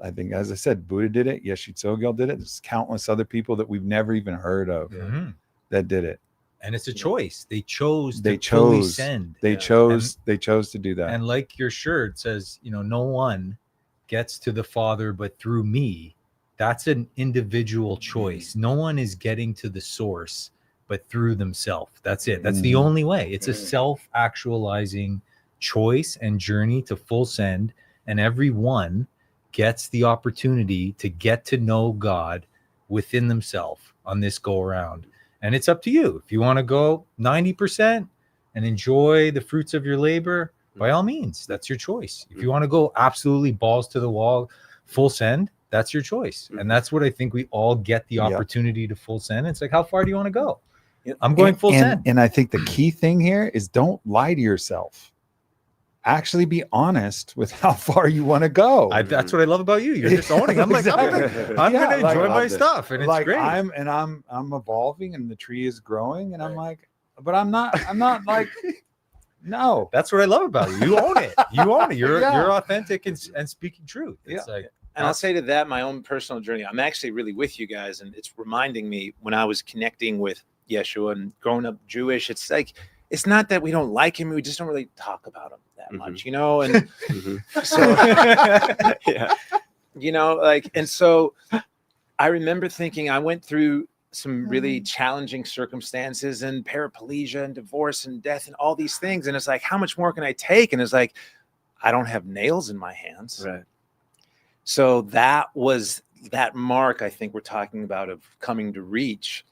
I think, as I said, Buddha did it. Yeshua Tsogel did it. There's countless other people that we've never even heard of that did it. And it's a choice. They chose They to fully chose. send. They chose to do that. And like your shirt says, no one gets to the Father but through me. That's an individual choice. No one is getting to the source but through themselves. That's it. That's the only way. It's a self-actualizing choice and journey to full send. And everyone gets the opportunity to get to know God within themselves on this go around. And it's up to you. If you want to go 90% and enjoy the fruits of your labor, by all means, that's your choice. If you want to go absolutely balls to the wall, full send, that's your choice. And that's what I think we all get the opportunity to full send. It's like, how far do you want to go? I'm going full send. And I think the key thing here is don't lie to yourself. Actually be honest with how far you want to go. That's what I love about you. You're just owning. I'm like, I'm going to enjoy my stuff. And it's great. I'm evolving and the tree is growing. And I'm like, but I'm not like, no. That's what I love about you. You own it. You're authentic and speaking truth. It's like, and I'll say to that, my own personal journey, I'm actually really with you guys. And it's reminding me when I was connecting with Yeshua and growing up Jewish, it's like, it's not that we don't like him. We just don't really talk about him that much, and so, and so I remember thinking I went through some really challenging circumstances and paraplegia and divorce and death and all these things. And it's like, how much more can I take? And it's like, I don't have nails in my hands. Right. So that was that mark I think we're talking about of coming to reach.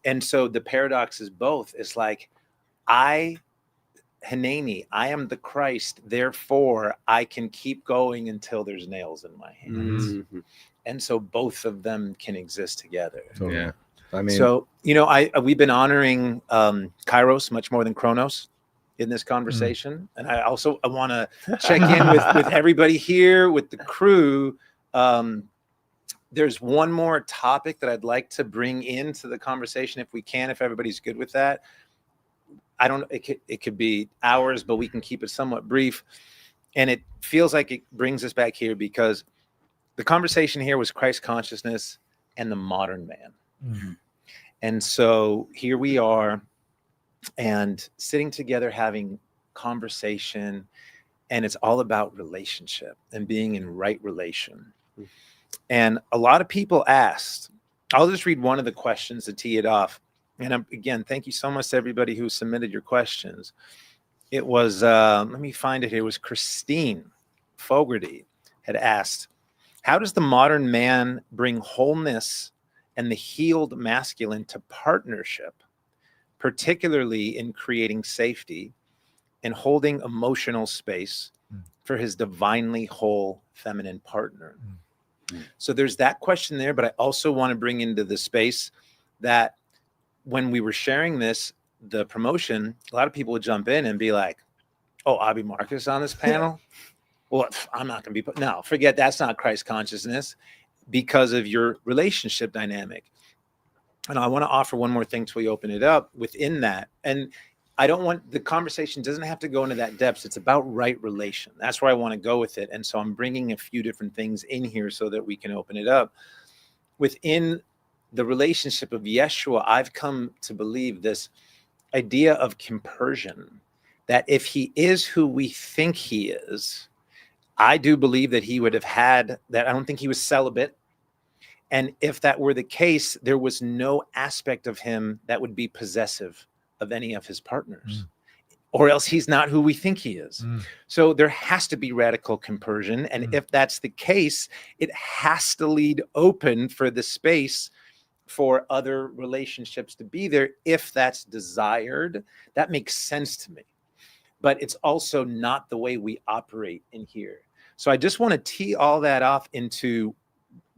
And so the paradox is both. It's like, I am the Christ, therefore I can keep going until there's nails in my hands. And so both of them can exist together. Yeah. I mean, so, we've been honoring Kairos much more than Chronos in this conversation. And I want to check in with everybody here, with the crew. There's one more topic that I'd like to bring into the conversation if we can, if everybody's good with that. It could be hours, but we can keep it somewhat brief. And it feels like it brings us back here because the conversation here was Christ consciousness and the modern man. And so here we are and sitting together having conversation, and it's all about relationship and being in right relation. And a lot of people asked, I'll just read one of the questions to tee it off. And again, thank you so much to everybody who submitted your questions. It was, let me find it here. It was Christine Fogarty had asked, how does the modern man bring wholeness and the healed masculine to partnership, particularly in creating safety and holding emotional space for his divinely whole feminine partner? So there's that question there, but I also want to bring into the space that when we were sharing the promotion, a lot of people would jump in and be like, oh, Abi Marcus on this panel? Well, I'm not going to be no, forget that's not Christ consciousness because of your relationship dynamic. And I want to offer one more thing till we open it up within that. And I don't want the conversation doesn't have to go into that depth. It's about right relation. That's where I want to go with it. And so I'm bringing a few different things in here so that we can open it up. Within the relationship of Yeshua, I've come to believe this idea of compersion, that if he is who we think he is, I do believe that he would have had that. I don't think he was celibate. And if that were the case, there was no aspect of him that would be possessive of any of his partners, or else he's not who we think he is. So there has to be radical compersion. And if that's the case, it has to lead open for the space for other relationships to be there. If that's desired, that makes sense to me. But it's also not the way we operate in here. So I just want to tee all that off into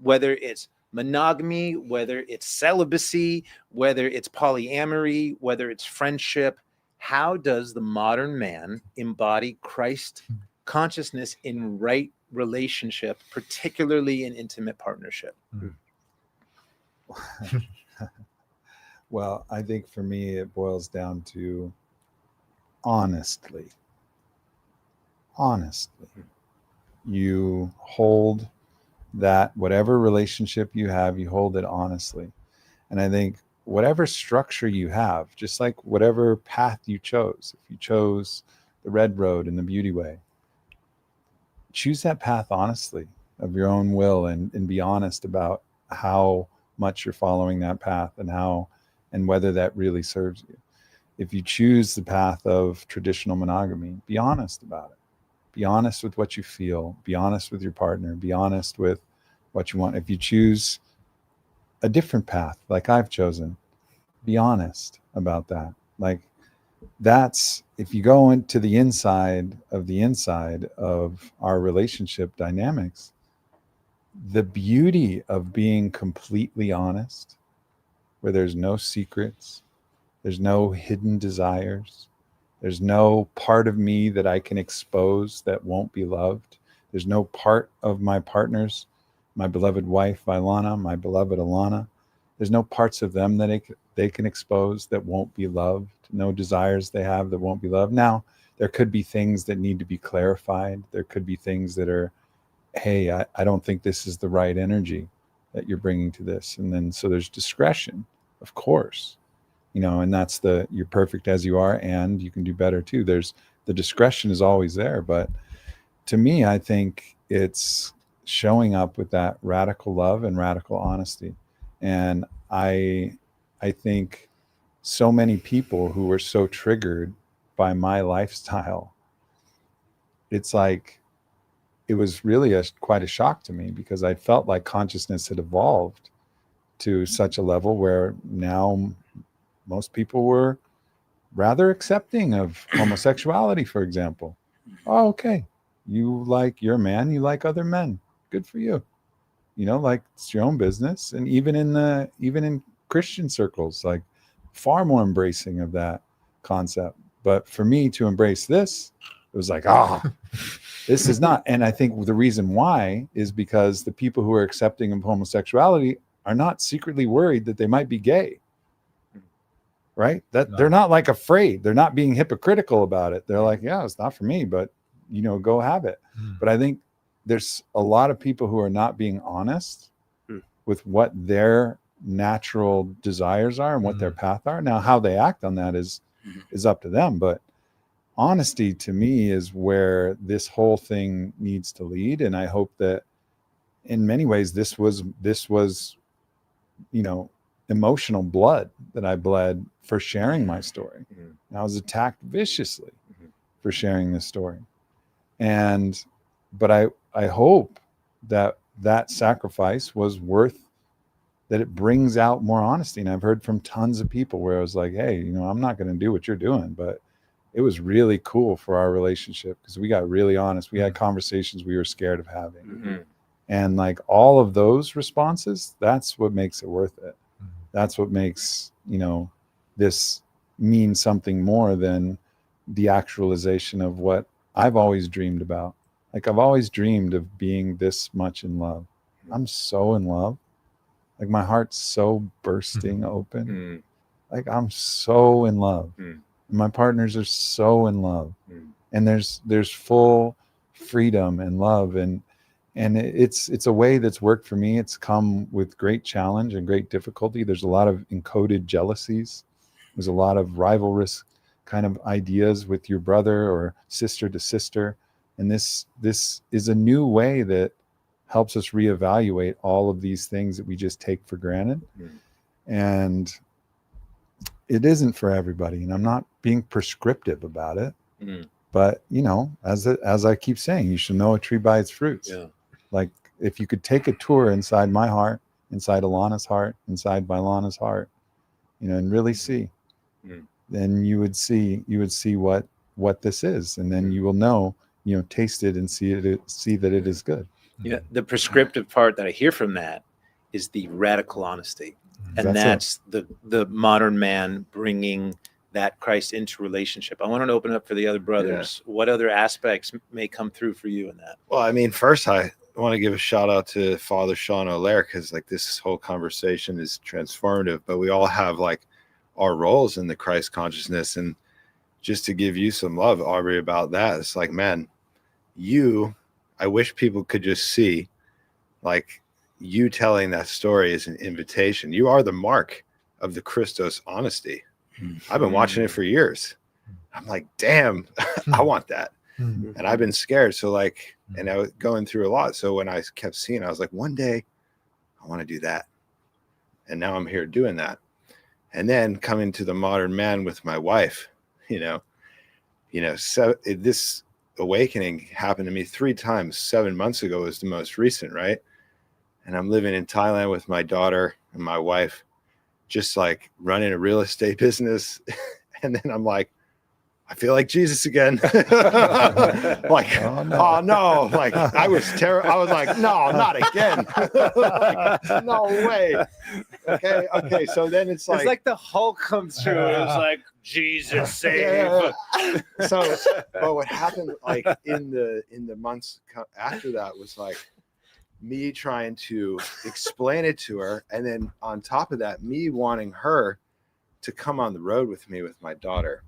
whether it's monogamy, whether it's celibacy, whether it's polyamory, whether it's friendship. How does the modern man embody Christ consciousness in right relationship, particularly in intimate partnership? Well, I think for me, it boils down to honestly, you hold that whatever relationship you have, you hold it honestly. And I think whatever structure you have, just like whatever path you chose, if you chose the red road and the beauty way, choose that path honestly of your own will, and be honest about how much you're following that path and whether that really serves you. If you choose the path of traditional monogamy, be honest about it. Be honest with what you feel. Be honest with your partner. Be honest with what you want. If you choose a different path, like I've chosen, be honest about that. Like, that's, if you go into the inside of our relationship dynamics, the beauty of being completely honest, where there's no secrets, there's no hidden desires, there's no part of me that I can expose that won't be loved. There's no part of my partners, my beloved wife, Ilana, my beloved Alana. There's no parts of them that they can expose that won't be loved. No desires they have that won't be loved. Now, there could be things that need to be clarified. There could be things that are, hey, I don't think this is the right energy that you're bringing to this. And then, so there's discretion, of course, and that's you're perfect as you are, and you can do better too. There's the discretion is always there. But to me, I think it's showing up with that radical love and radical honesty. And I think so many people who were so triggered by my lifestyle, it's like, it was really quite a shock to me, because I felt like consciousness had evolved to such a level where now most people were rather accepting of homosexuality, for example. Oh, okay. You're a man, you like other men. Good for you. Like, it's your own business. And even in Christian circles, like, far more embracing of that concept. But for me to embrace this, it was like, this is not. And I think the reason why is because the people who are accepting of homosexuality are not secretly worried that they might be gay. Right? That they're not like afraid. They're not being hypocritical about it. They're like, yeah, it's not for me, but go have it. But I think there's a lot of people who are not being honest with what their natural desires are and what their path are. Now, how they act on that is up to them. But honesty, to me, is where this whole thing needs to lead. And I hope that in many ways, this was, emotional blood that I bled for sharing my story. And I was attacked viciously for sharing this story. But I hope that sacrifice was worth, that it brings out more honesty. And I've heard from tons of people where I was like, hey, I'm not going to do what you're doing, but it was really cool for our relationship because we got really honest. We had conversations we were scared of having. And like all of those responses, that's what makes it worth it. That's what makes, this mean something more than the actualization of what I've always dreamed about. Like, I've always dreamed of being this much in love. I'm so in love. Like, my heart's so bursting open. Like, I'm so in love. My partners are so in love. And there's full freedom and love. And it's a way that's worked for me. It's come with great challenge and great difficulty. There's a lot of encoded jealousies. There's a lot of rivalrous kind of ideas with your brother or sister to sister. And this is a new way that helps us reevaluate all of these things that we just take for granted. And it isn't for everybody. And I'm not being prescriptive about it. But, as I keep saying, you should know a tree by its fruits. Yeah. Like, if you could take a tour inside my heart, inside Alana's heart, inside Bailana's heart, and really see, then you would see what this is. And then you will know, taste it and see that it is good. Yeah. The prescriptive part that I hear from that is the radical honesty. And that's the modern man bringing that Christ into relationship. I want to open up for the other brothers. Yeah. What other aspects may come through for you in that? Well, I mean, first I want to give a shout out to Father Sean O'Leary, because like this whole conversation is transformative, but we all have like our roles in the Christ consciousness. And just to give you some love, Aubrey, about that, it's like, man, I wish people could just see, like, you telling that story is an invitation. You are the mark of the Christos honesty. I've been watching it for years. I'm like, damn, I want that. And I've been scared. So like, and I was going through a lot. So when I kept seeing it, I was like, one day I want to do that. And now I'm here doing that. And then coming to the modern man with my wife, so this awakening happened to me 3 times. 7 months ago was the most recent, right? And I'm living in Thailand with my daughter and my wife, just like running a real estate business. And then I'm like, I feel like Jesus again. Like, oh no, like I was terrible. I was like, no, not again. Like, no way. Okay. So then it's like the Hulk comes through. It was like, Jesus save. Yeah. So, but what happened like in the months after that was like me trying to explain it to her, and then on top of that, me wanting her to come on the road with me with my daughter.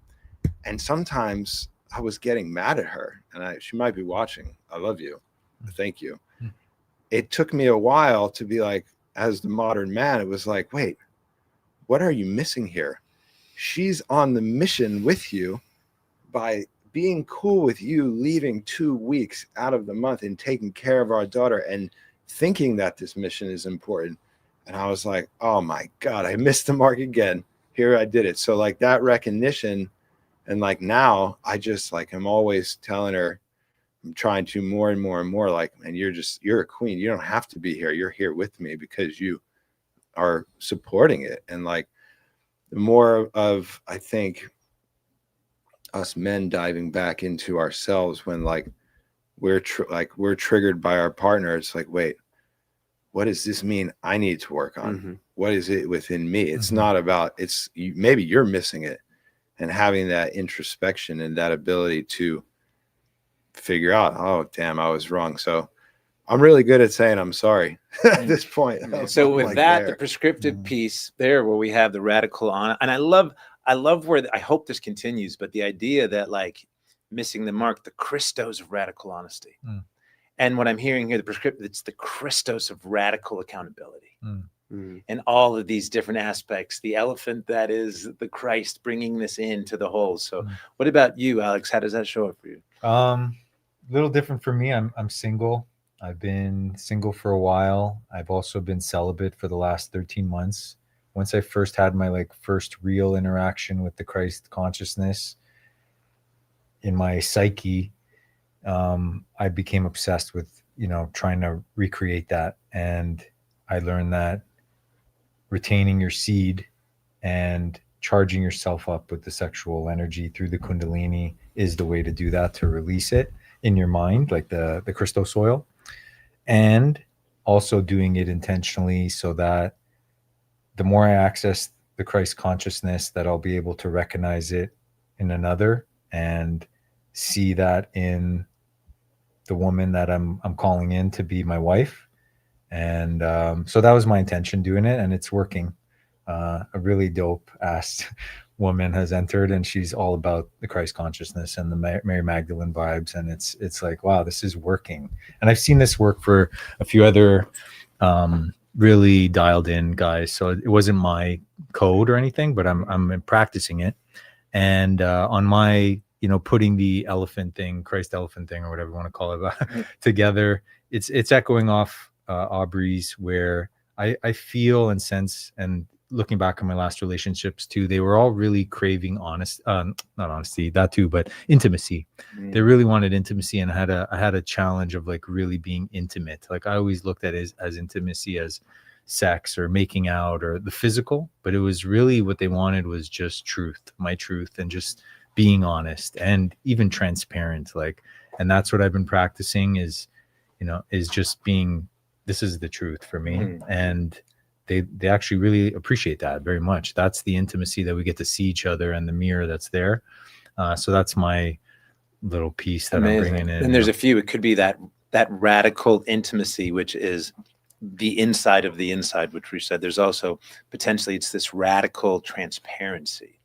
And sometimes I was getting mad at her, and she might be watching. I love you. Thank you. It took me a while to be like, as the modern man, it was like, wait, what are you missing here? She's on the mission with you by being cool with you leaving 2 weeks out of the month and taking care of our daughter and thinking that this mission is important. And I was like, oh my God, I missed the mark again. Here I did it. So like that recognition. And like now I just like, I'm always telling her, I'm trying to more and more and more like, man, you're a queen. You don't have to be here. You're here with me because you are supporting it. And like the more of, I think, us men diving back into ourselves when like we're triggered by our partner. It's like, wait, what does this mean I need to work on? What is it within me? It's not about, maybe you're missing it. And having that introspection and that ability to figure out, oh, damn, I was wrong. So I'm really good at saying I'm sorry at this point. So with like that, there. the prescriptive piece there, where we have the radical on, and I love where I hope this continues, but the idea that like missing the mark, the Christos of radical honesty. And what I'm hearing here, the prescriptive, it's the Christos of radical accountability. And all of these different aspects, the elephant that is the Christ bringing this into the whole. So what about you, Alex? How does that show up for you? A little different for me. I'm single. I've been single for a while. I've also been celibate for the last 13 months. Once I first had my first real interaction with the Christ consciousness in my psyche, I became obsessed with, trying to recreate that. And I learned that retaining your seed and charging yourself up with the sexual energy through the Kundalini is the way to do that, to release it in your mind, like the Christos oil, and also doing it intentionally so that the more I access the Christ consciousness, that I'll be able to recognize it in another and see that in the woman that I'm calling in to be my wife. And so that was my intention doing it, and it's working. A really dope ass woman has entered, and she's all about the Christ consciousness and the Mary Magdalene vibes, and it's like, wow, this is working. And I've seen this work for a few other really dialed in guys, so it wasn't my code or anything, but I'm practicing it. And on my putting the elephant thing, Christ elephant thing, or whatever you want to call it, together, it's echoing off Aubrey's, where I feel and sense, and looking back on my last relationships too, they were all really craving not honesty, that too, but intimacy. They really wanted intimacy, and I had a challenge of like really being intimate. Like I always looked at it as intimacy as sex or making out or the physical, but it was really what they wanted was just truth, my truth, and just being honest and even transparent. And that's what I've been practicing is just being, this is the truth for me. And they actually really appreciate that very much. That's the intimacy that we get to see each other and the mirror that's there. So that's my little piece that I'm bringing in. And there's a few, it could be that radical intimacy, which is the inside of the inside, which we said. There's also potentially, it's this radical transparency,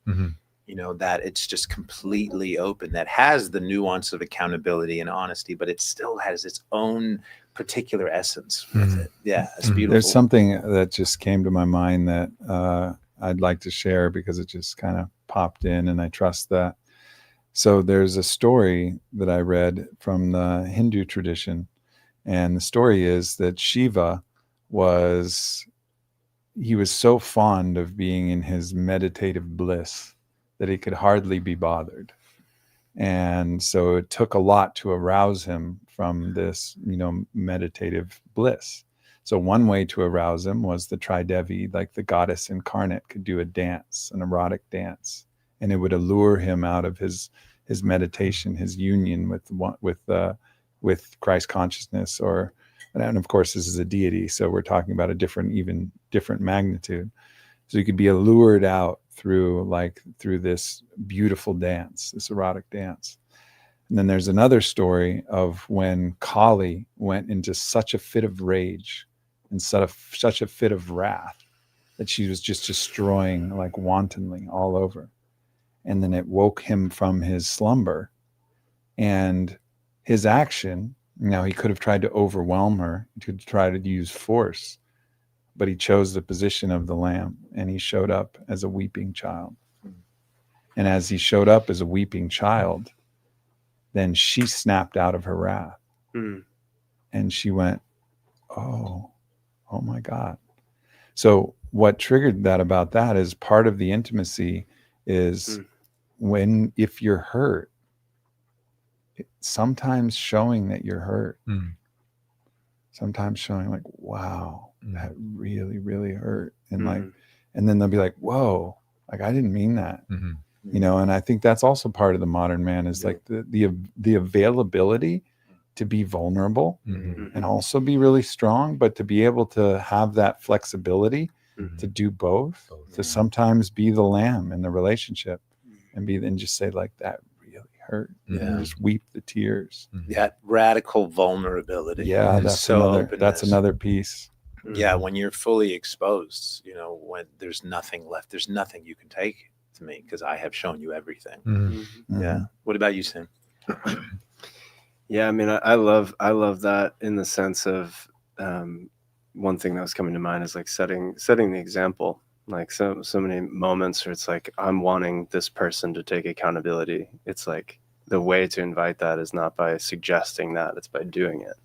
that it's just completely open, that has the nuance of accountability and honesty, but it still has its own particular essence with it. Yeah, it's beautiful. There's something that just came to my mind that I'd like to share because it just kind of popped in, and I trust that. So there's a story that I read from the Hindu tradition, and the story is that Shiva was so fond of being in his meditative bliss that he could hardly be bothered. And so it took a lot to arouse him from this, meditative bliss. So one way to arouse him was the Tridevi, like the goddess incarnate, could do a dance, an erotic dance, and it would allure him out of his meditation, his union with Christ consciousness, and of course this is a deity, so we're talking about a different magnitude. So you could be allured out through this beautiful dance, this erotic dance. And then there's another story of when Kali went into such a fit of rage and such a fit of wrath that she was just destroying like wantonly all over. And then it woke him from his slumber, and his action, he could have tried to overwhelm her, he could try to use force, but he chose the position of the lamb, and he showed up as a weeping child. And as he showed up as a weeping child, then she snapped out of her wrath. And she went, oh my God. So what triggered that about that is part of the intimacy is if you're hurt, sometimes showing that you're hurt, sometimes showing like, wow, that really, really hurt. And and then they'll be like, whoa, like I didn't mean that, and I think that's also part of the modern man is like the availability to be vulnerable and also be really strong, but to be able to have that flexibility to do both, to sometimes be the lamb in the relationship and just say like that really hurt. And just weep the tears. That radical vulnerability. Yeah, that's another piece. Yeah, when you're fully exposed, when there's nothing left, there's nothing you can take to me because I have shown you everything. Yeah. What about you, Sam? Yeah, I mean, I love that in the sense of one thing that was coming to mind is like setting the example. Like so many moments where it's like I'm wanting this person to take accountability. It's like the way to invite that is not by suggesting that, it's by doing it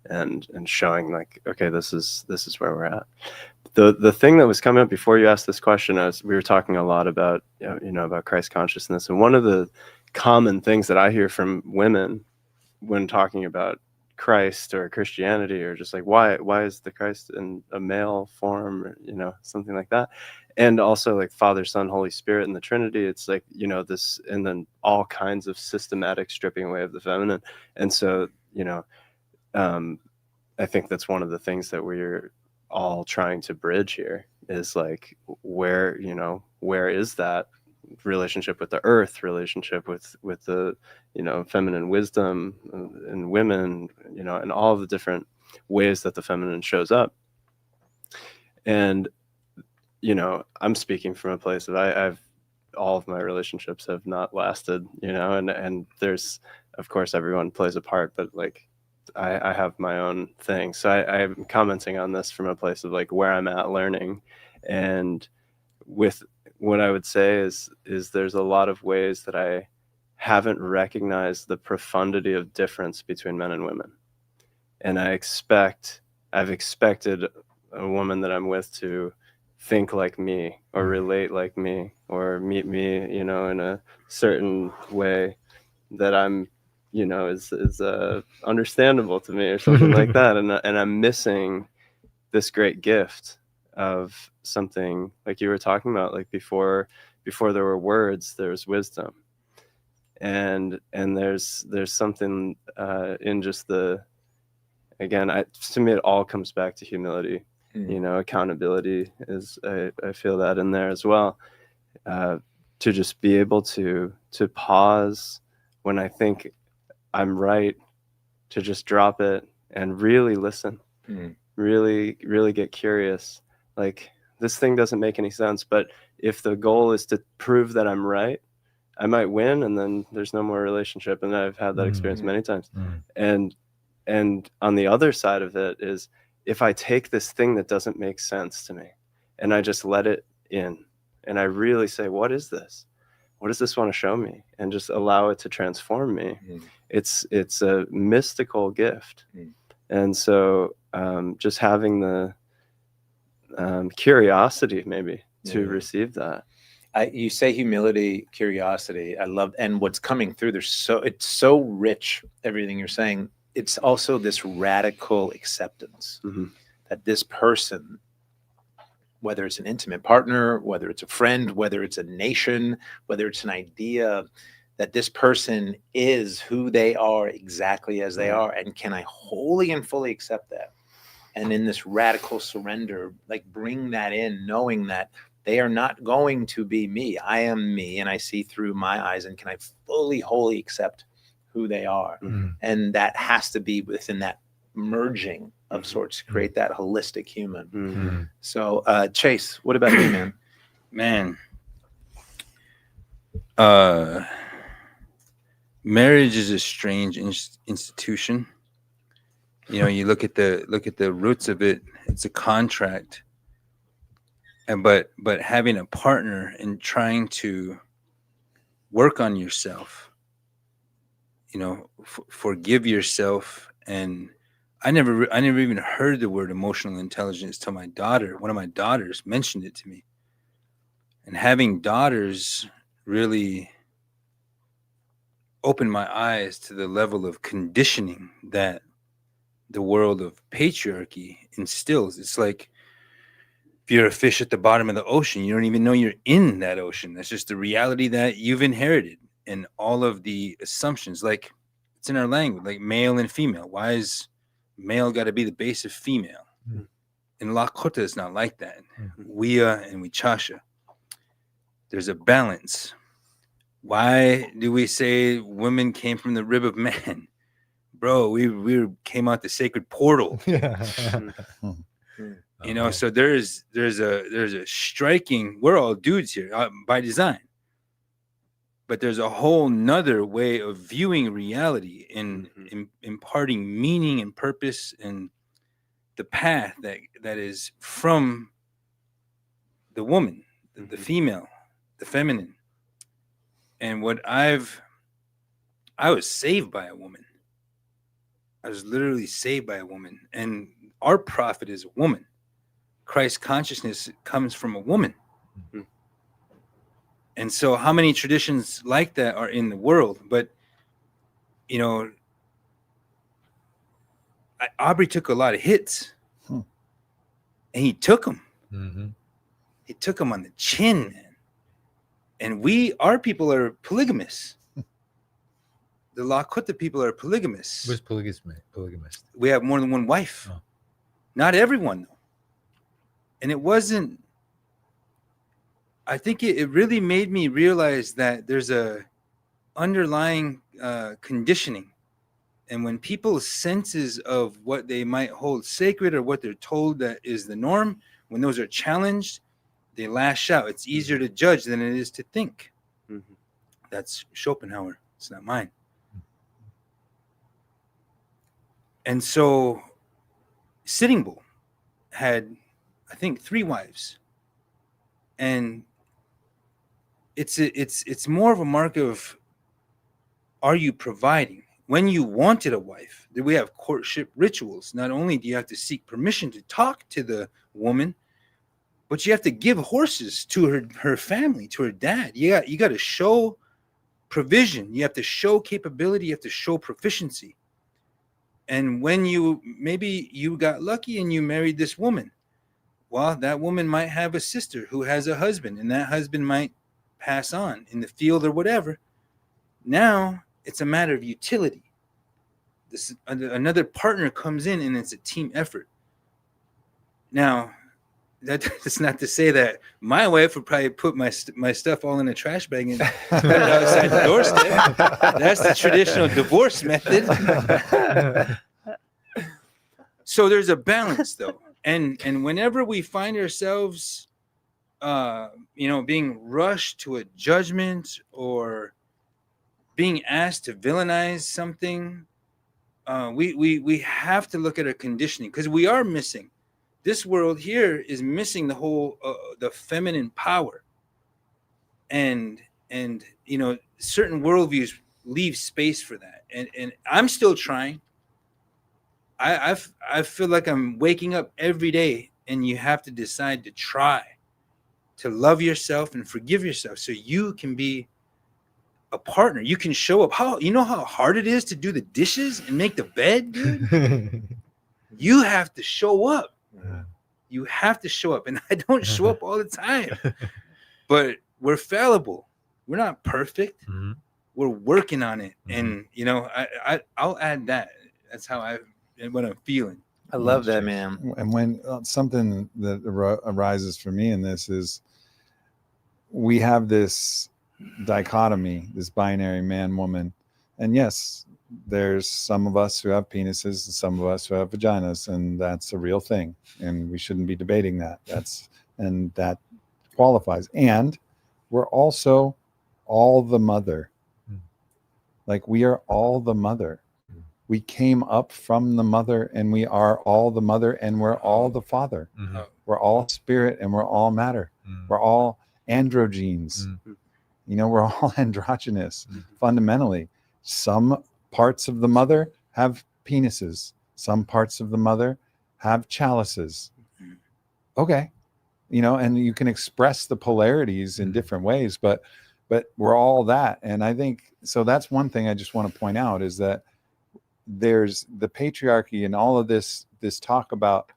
and showing like, okay, this is where we're at. The thing that was coming up before you asked this question, we were talking a lot about about Christ consciousness, and one of the common things that I hear from women when talking about Christ or Christianity, or just like why is the Christ in a male form, or, something like that, and also like Father, Son, Holy Spirit and the Trinity. It's like this, and then all kinds of systematic stripping away of the feminine. And so I think that's one of the things that we're all trying to bridge here is like where is that relationship with the earth, relationship with the feminine wisdom and women, and all the different ways that the feminine shows up. And I'm speaking from a place that I've all of my relationships have not lasted, and there's, of course, everyone plays a part, but like I have my own thing. So I'm commenting on this from a place of like where I'm at learning, and with what I would say is there's a lot of ways that I haven't recognized the profundity of difference between men and women. And I've expected a woman that I'm with to think like me or relate like me or meet me, in a certain way that I'm, is understandable to me or something like that. And I'm missing this great gift of something like you were talking about, like before there were words, there's wisdom, and there's something in just the, again, to me it all comes back to humility. Accountability is, I feel that in there as well, to just be able to pause when I think I'm right, to just drop it and really listen, really, really get curious. Like, this thing doesn't make any sense, but if the goal is to prove that I'm right, I might win, and then there's no more relationship. And I've had that experience many times. And on the other side of it is, if I take this thing that doesn't make sense to me and I just let it in and I really say, what is this? What does this want to show me? And just allow it to transform me. It's a mystical gift. And so just having the curiosity maybe to receive that. You say humility, curiosity. I love, and what's coming through, it's so rich, everything you're saying. It's also this radical acceptance that this person, whether it's an intimate partner, whether it's a friend, whether it's a nation, whether it's an idea, that this person is who they are exactly as they are. And can I wholly and fully accept that? And in this radical surrender, like bring that in, knowing that they are not going to be me. I am me, and I see through my eyes, and can I fully, wholly accept who they are? And that has to be within that merging of sorts to create that holistic human. So Chase, what about you, man? Marriage is a strange institution. You know, you look at the roots of it. It's a contract, and but having a partner and trying to work on yourself, you know, forgive yourself. And I never even heard the word emotional intelligence till one of my daughters mentioned it to me. And having daughters really opened my eyes to the level of conditioning that the world of patriarchy instills. It's like, if you're a fish at the bottom of the ocean, you don't even know you're in that ocean. That's just the reality that you've inherited, and all of the assumptions, like it's in our language, like male and female. Why is male got to be the base of female? In Lakota, it's not like that. Wia and Wichasha, there's a balance. Why do we say women came from the rib of man? Bro, we came out the sacred portal. You know, so there's a striking, we're all dudes here by design, but there's a whole nother way of viewing reality and imparting meaning and purpose and the path that is from the woman, the female, the feminine. And I was saved by a woman. I was literally saved by a woman. And our prophet is a woman. Christ consciousness comes from a woman. And so how many traditions like that are in the world? But, you know, Aubrey took a lot of hits. And he took them. He took them on the chin, man. And our people are polygamous. The Lakota people are polygamous. What's polygamist? We have more than one wife. Not everyone, though. And it wasn't, I think it really made me realize that there's a underlying conditioning. And when people's senses of what they might hold sacred or what they're told that is the norm, when those are challenged, they lash out. It's easier to judge than it is to think. That's Schopenhauer. It's not mine. And so Sitting Bull had, I think, 3 wives. And it's more of a mark of, are you providing? When you wanted a wife, did we have courtship rituals? Not only do you have to seek permission to talk to the woman, but you have to give horses to her family, to her dad. You got to show provision. You have to show capability. You have to show proficiency. And when maybe you got lucky and you married this woman, well, that woman might have a sister who has a husband, and that husband might pass on in the field or whatever. Now it's a matter of utility. Another partner comes in, and it's a team effort. Now, that's not to say that my wife would probably put my stuff all in a trash bag and put it outside the doorstep. That's the traditional divorce method. So there's a balance, though, and whenever we find ourselves, being rushed to a judgment or being asked to villainize something, we have to look at our conditioning, because we are missing. This world here is missing the whole the feminine power. and you know, certain worldviews leave space for that, and I'm still trying. I feel like I'm waking up every day, and you have to decide to try to love yourself and forgive yourself so you can be a partner. You can show up. You know how hard it is to do the dishes and make the bed, dude? You have to show up. You have to show up. And I don't show up all the time, but we're fallible. We're not perfect. Mhm. We're working on it. Mhm. And, you know, I'll add that. That's how what I'm feeling. I love that, man. And when something that arises for me in this is we have this dichotomy, this binary man woman, and yes, there's some of us who have penises and some of us who have vaginas, and that's a real thing, and we shouldn't be debating that. That qualifies. And we're also all the mother. Like, we are all the mother. We came up from the mother, and we are all the mother, and we're all the father. Mhm. We're all spirit, and we're all matter. We're all androgenes. You know, we're all androgynous fundamentally. Some parts of the mother have penises. Some parts of the mother have chalices. Okay. You know, and you can express the polarities in different ways, but we're all that. And I think, so that's one thing I just want to point out, is that there's the patriarchy and all of this talk about,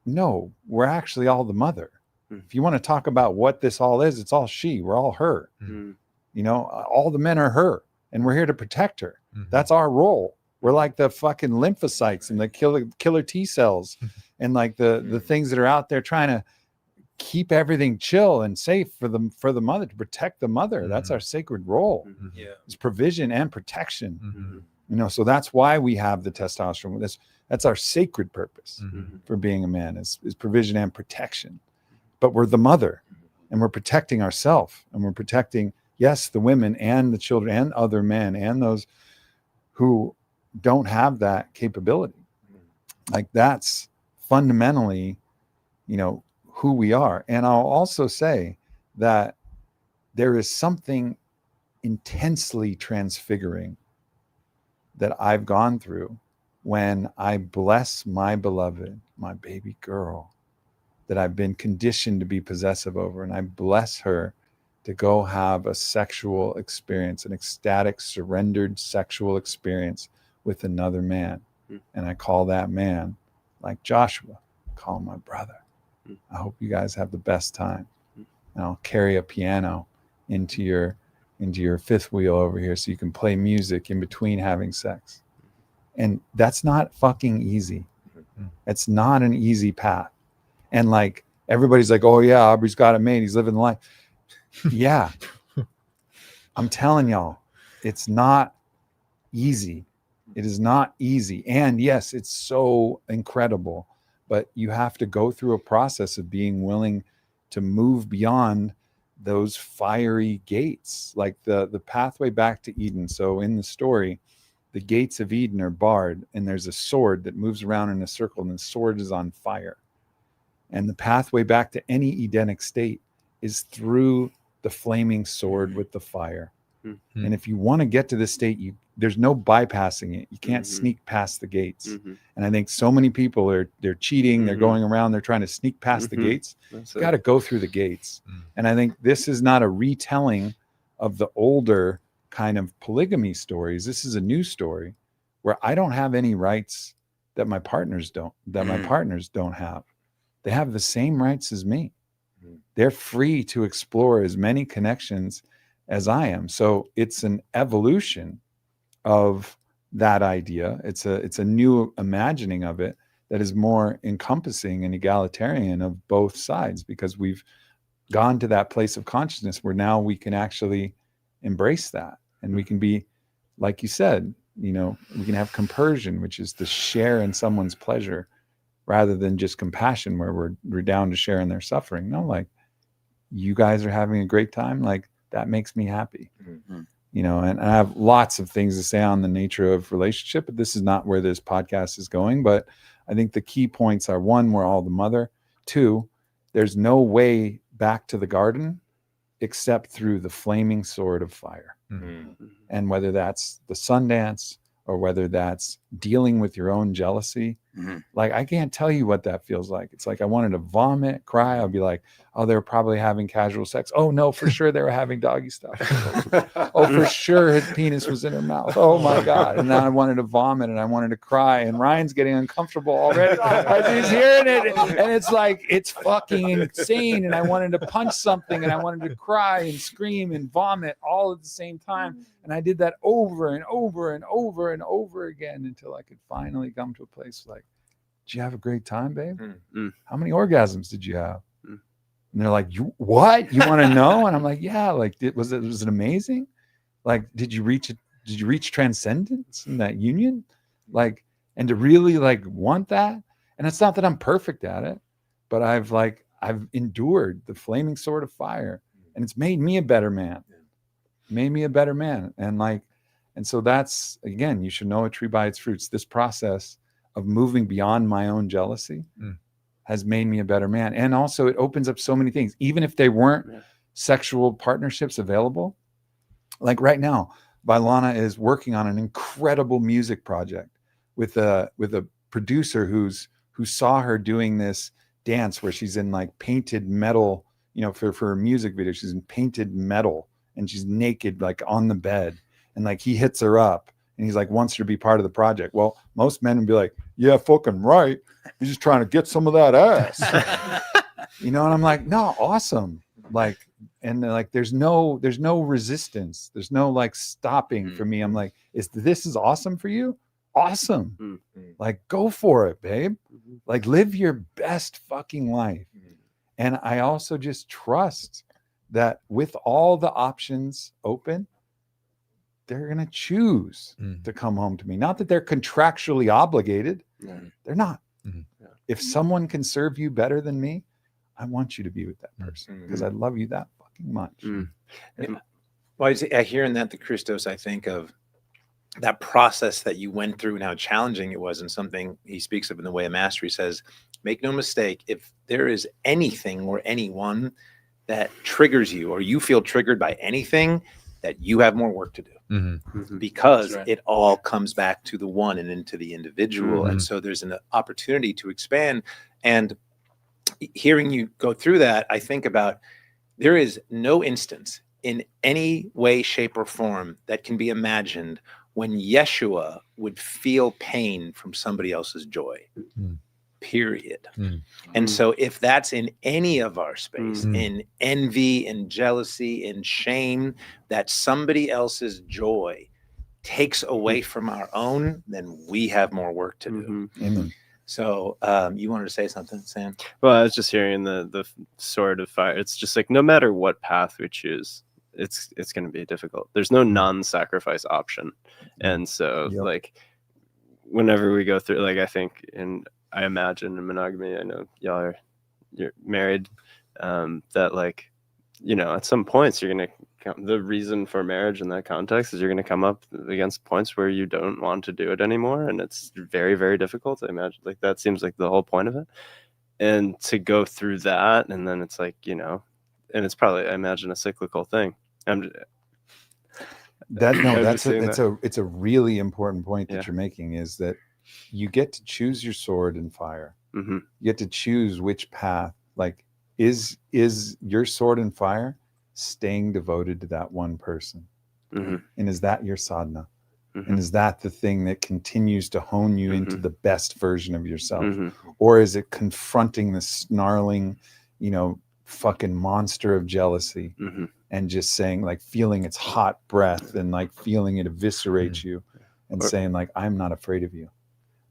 no, we're actually all the mother. If you want to talk about what this all is, it's all she. We're all her. You know, all the men are her, and we're here to protect her. That's our role. We're like the fucking lymphocytes and the killer T cells, and like the things that are out there trying to keep everything chill and safe for the mother, to protect the mother. That's our sacred role. Yeah. It's provision and protection. You know, so that's why we have the testosterone. That's our sacred purpose for being a man, is provision and protection. But we're the mother, and we're protecting ourselves, and we're protecting, yes, the women and the children and other men and those who don't have that capability. Like, that's fundamentally, you know, who we are. And I'll also say that there is something intensely transfiguring that I've gone through when I bless my beloved, my baby girl, that I've been conditioned to be possessive over, and I bless her to go have a sexual experience, an ecstatic, surrendered sexual experience with another man. And I call that man, like Joshua, I call him my brother. I hope you guys have the best time. And I'll carry a piano into your fifth wheel over here so you can play music in between having sex. And that's not fucking easy. It's not an easy path. And like, everybody's like, oh yeah, Aubrey's got it made, he's living the life. Yeah. I'm telling y'all, it's not easy. It is not easy. And yes, it's so incredible, but you have to go through a process of being willing to move beyond those fiery gates, like the pathway back to Eden. So in the story, the gates of Eden are barred, and there's a sword that moves around in a circle, and the sword is on fire. And the pathway back to any Edenic state is through the flaming sword with the fire. And if you want to get to this state, there's no bypassing it. You can't sneak past the gates. And I think so many people they're cheating, they're going around, they're trying to sneak past the gates. You've got to go through the gates. And I think this is not a retelling of the older kind of polygamy stories. This is a new story where I don't have any rights that my partners don't have. They have the same rights as me. They're free to explore as many connections as I am. So it's an evolution of that idea. It's a new imagining of it that is more encompassing and egalitarian of both sides, because we've gone to that place of consciousness where now we can actually embrace that, and we can be, like you said, you know, we can have compersion, which is to share in someone's pleasure, rather than just compassion, where we're down to share in their suffering. No, like, you guys are having a great time, like, that makes me happy. You know, and I have lots of things to say on the nature of relationship, but this is not where this podcast is going. But I think the key points are: one, we're all the mother; two, there's no way back to the garden except through the flaming sword of fire. Mm. And whether that's the Sundance or whether that's dealing with your own jealousy, like I can't tell you what that feels like. It's like I wanted to vomit, cry. I'll be like, oh, they're probably having casual sex. Oh no, for sure they were having doggy stuff. Oh, for sure his penis was in her mouth. Oh my God. And then I wanted to vomit and I wanted to cry. And Ryan's getting uncomfortable already as he's hearing it. And it's like, it's fucking insane. And I wanted to punch something and I wanted to cry and scream and vomit all at the same time. And I did that over and over and over and over again until I could finally come to a place like, did you have a great time, babe? How many orgasms did you have? And they're like, you what? You want to know? And I'm like, yeah. Like, was it amazing? Like, did you reach transcendence in that union? Like, and to really like want that. And it's not that I'm perfect at it, but I've endured the flaming sword of fire, and it's made me a better man. Made me a better man. And so that's, again, you should know a tree by its fruits. This process of moving beyond my own jealousy has made me a better man. And also it opens up so many things, even if they weren't sexual partnerships available. Like right now, Bailana is working on an incredible music project with a producer who saw her doing this dance where she's in like painted metal, for a music video, she's in painted metal and she's naked, like on the bed, and like he hits her up and he's like, wants her to be part of the project. Well, most men would be like, yeah, fucking right. He's just trying to get some of that ass. And I'm like, no, awesome. Like, and like, there's no resistance. There's no like stopping for me. I'm like, this is awesome for you? Awesome. Like, go for it, babe. Like, live your best fucking life. And I also just trust that with all the options open, they're going to choose to come home to me. Not that they're contractually obligated. They're not. If someone can serve you better than me, I want you to be with that person because I love you that fucking much. Well, I hear in that the Christos, I think of that process that you went through and how challenging it was, and something he speaks of in the Way of Mastery says, make no mistake, if there is anything or anyone that triggers you or you feel triggered by anything, that you have more work to do. Because it all comes back to the one and into the individual. And so there's an opportunity to expand. And hearing you go through that, I think about, there is no instance in any way, shape, or form that can be imagined when Yeshua would feel pain from somebody else's joy. Period. And so if that's in any of our space, in envy and jealousy and shame, that somebody else's joy takes away from our own, then we have more work to do. Amen. So you wanted to say something, Sam? Well, I was just hearing the sword of fire. It's just like, no matter what path we choose, it's going to be difficult. There's no non-sacrifice option. And so like, whenever we go through, like, I think I imagine in monogamy, I know you're married, that like, at some points you're going to the reason for marriage in that context is you're going to come up against points where you don't want to do it anymore. And it's very, very difficult to imagine. Like, that seems like the whole point of it. And to go through that, and then it's like, and it's probably, I imagine, a cyclical thing. It's a really important point that you're making, is that you get to choose your sword and fire. You get to choose which path. Like, is your sword and fire staying devoted to that one person? And is that your sadhana? And is that the thing that continues to hone you into the best version of yourself? Or is it confronting the snarling, fucking monster of jealousy and just saying, like, feeling its hot breath and like feeling it eviscerate you and saying, like, I'm not afraid of you?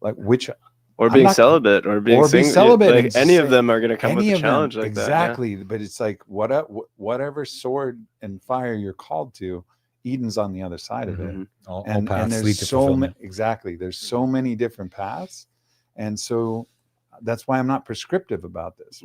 Like, which, or being celibate, or being celibate. Like, any of them are going to come with a challenge like exactly. that. Yeah. But it's like, whatever sword and fire you're called to, Eden's on the other side of it. All And paths lead there's to so fulfillment. many, there's so many different paths. And so that's why I'm not prescriptive about this.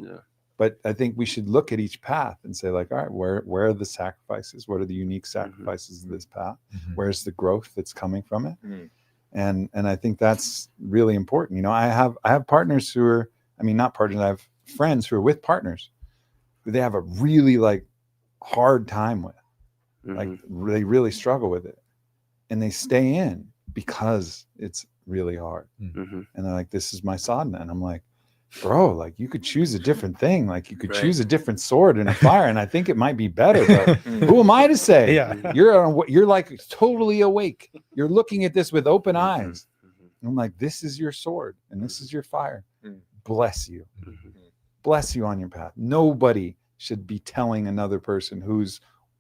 But I think we should look at each path and say, like, all right, where are the sacrifices? What are the unique sacrifices of this path? Where's the growth that's coming from it? And I think that's really important. I have partners who are, not partners, I have friends who are with partners. They have a really, like, hard time with. Like they really struggle with it, and they stay in because it's really hard. Mm-hmm. And they're like, this is my sadhana. And I'm like, bro, like you could choose a different thing. Like you could choose a different sword and a fire. And I think it might be better, but who am I to say? Yeah. You're like totally awake. You're looking at this with open eyes. I'm like, this is your sword and this is your fire. Bless you. Bless you on your path. Nobody should be telling another person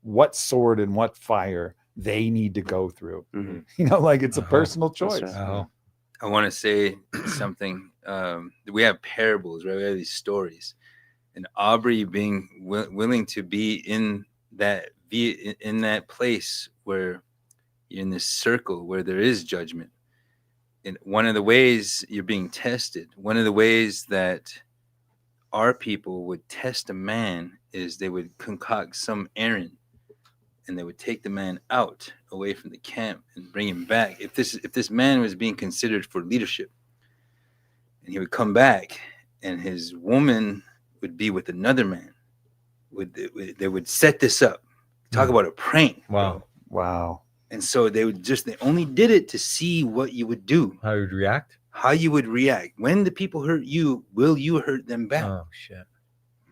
what sword and what fire they need to go through. You know, like it's a personal choice. Right. I want to say something. We have parables, right? We have these stories, and Aubrey being willing to be in that place where you're in this circle where there is judgment. And one of the ways you're being tested, one of the ways that our people would test a man is they would concoct some errand, and they would take the man out away from the camp and bring him back. If this man was being considered for leadership, and he would come back, and his woman would be with another man, they would set this up. Talk about a prank. Wow. And so they only did it to see what you would do. How you would react? How you would react. When the people hurt you, will you hurt them back? Oh, shit.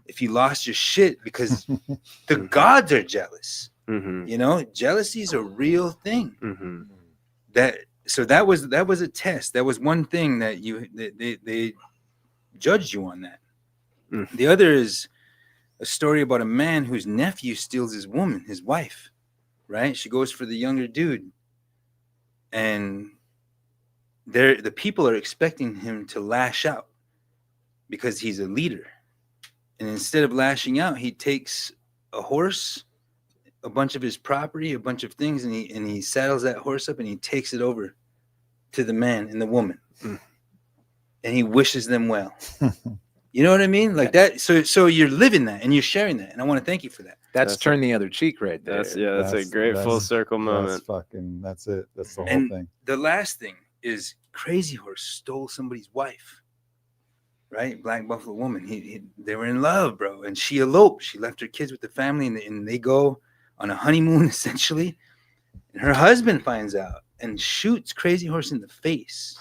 If you lost your shit, because the gods are jealous. You know, jealousy is a real thing. That was a test. That was one thing that they judged you on that. The other is a story about a man whose nephew steals his woman, his wife, right? She goes for the younger dude, and the people are expecting him to lash out because he's a leader. And instead of lashing out, he takes a horse, a bunch of his property, a bunch of things, and he saddles that horse up and he takes it over to the man and the woman, and he wishes them well. You know what I mean? Like that. So you're living that and you're sharing that, and I want to thank you for that. That's turn the other cheek right there. That's a great full circle moment. That's it. That's the whole thing. The last thing is Crazy Horse stole somebody's wife, right? Black Buffalo Woman. They were in love, bro, and she eloped. She left her kids with the family, and they go on a honeymoon essentially. And her husband finds out and shoots Crazy Horse in the face.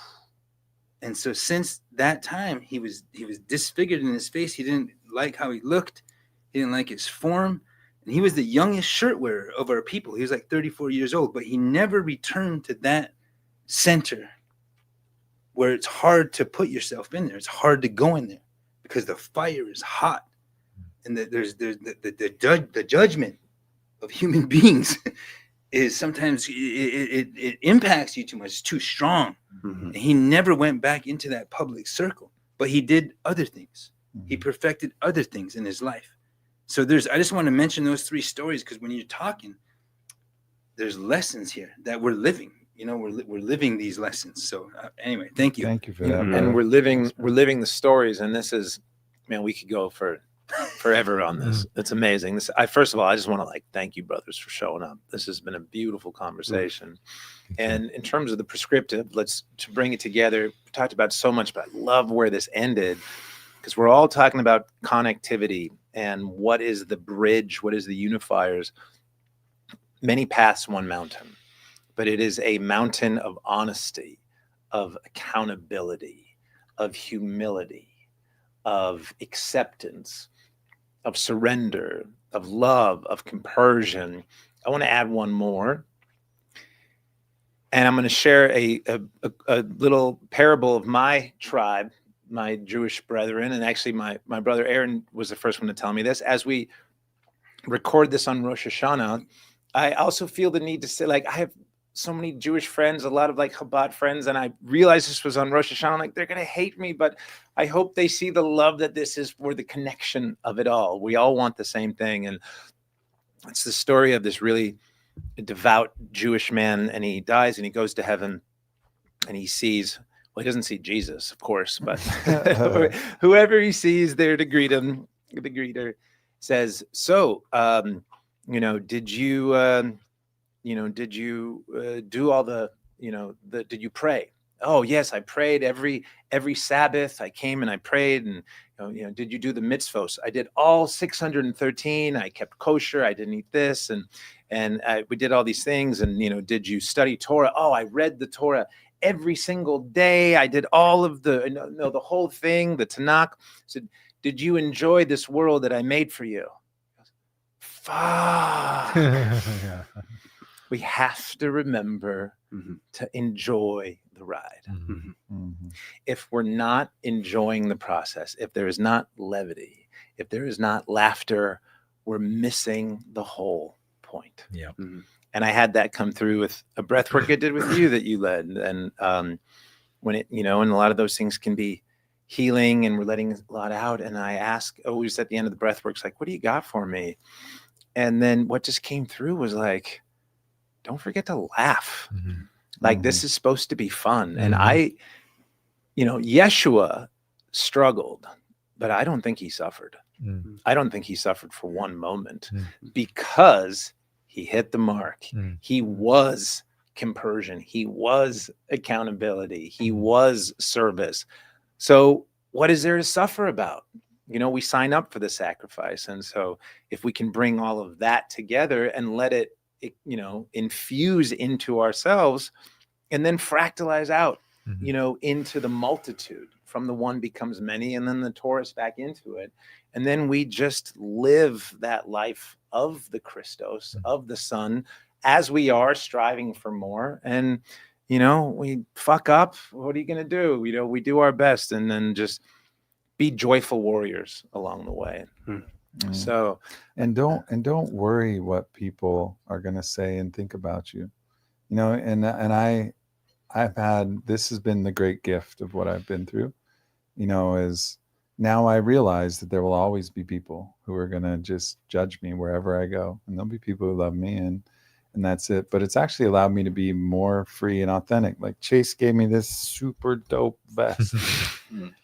And so since that time, he was disfigured in his face. He didn't like how he looked. He didn't like his form. And he was the youngest shirt wearer of our people. He was like 34 years old, but he never returned to that center where it's hard to put yourself in there. It's hard to go in there because the fire is hot. And there's the judgment of human beings is sometimes it impacts you too much. It's too strong. And he never went back into that public circle, but he did other things. He perfected other things in his life. So I just want to mention those three stories because when you're talking, there's lessons here that we're living. You know, we're living these lessons. So anyway, thank you. Thank you for that. And we're living the stories. And this is, man, we could go for forever on this. It's amazing. First of all, I just want to thank you, brothers, for showing up. This has been a beautiful conversation. And in terms of the prescriptive, to bring it together, we talked about so much, but I love where this ended because we're all talking about connectivity and what is the bridge, what is the unifiers. Many paths, one mountain, but it is a mountain of honesty, of accountability, of humility, of acceptance, of surrender, of love, of compersion. I want to add one more. And I'm going to share a little parable of my tribe, my Jewish brethren. And actually, my brother Aaron was the first one to tell me this. As we record this on Rosh Hashanah, I also feel the need to say, I have so many Jewish friends, a lot of Chabad friends, and I realized this was on Rosh Hashanah. They're going to hate me, but I hope they see the love that this is for the connection of it all. We all want the same thing. And it's the story of this really devout Jewish man, and he dies and he goes to heaven and he sees, well, he doesn't see Jesus, of course, but whoever he sees there to greet him, the greeter says, so, did you do all the, did you pray? Oh yes, I prayed every Sabbath. I came and I prayed, and did you do the mitzvos? I did all 613. I kept kosher. I didn't eat this, and we did all these things. And did you study Torah? Oh, I read the Torah every single day. I did all of the whole thing, the Tanakh. So did you enjoy this world that I made for you? Fuck. Yeah. We have to remember Mm-hmm. to enjoy the ride. Mhm. Mhm. If we're not enjoying the process, if there is not levity, if there is not laughter, we're missing the whole point. Yeah. Mm-hmm. And I had that come through with a breath work I did with you that you led. And when it, and a lot of those things can be healing and we're letting a lot out. And I ask always at the end of the breath work, it's like, what do you got for me? And then what just came through was like, don't forget to laugh. Mhm. Like this is supposed to be fun. And Mhm. Yeshua struggled, but I don't think he suffered. Mm. I don't think he suffered for one moment Mm. because he hit the mark. Mm. He was compersion. He was accountability. He was service. So what is there to suffer about? We sign up for the sacrifice. And so if we can bring all of that together and let it infuse into ourselves and then fractalize out, Mhm. into the multitude. From the one becomes many, and then the Taurus back into it. And then we just live that life of the Christos, of the Son, as we are striving for more. And, we fuck up. What are you going to do? We do our best and then just be joyful warriors along the way. Mhm. So, And don't worry what people are going to say and think about you. And I've had, this has been the great gift of what I've been through, is now I realize that there will always be people who are going to just judge me wherever I go. And there'll be people who love me and that's it. But it's actually allowed me to be more free and authentic. Like Chase gave me this super dope vest.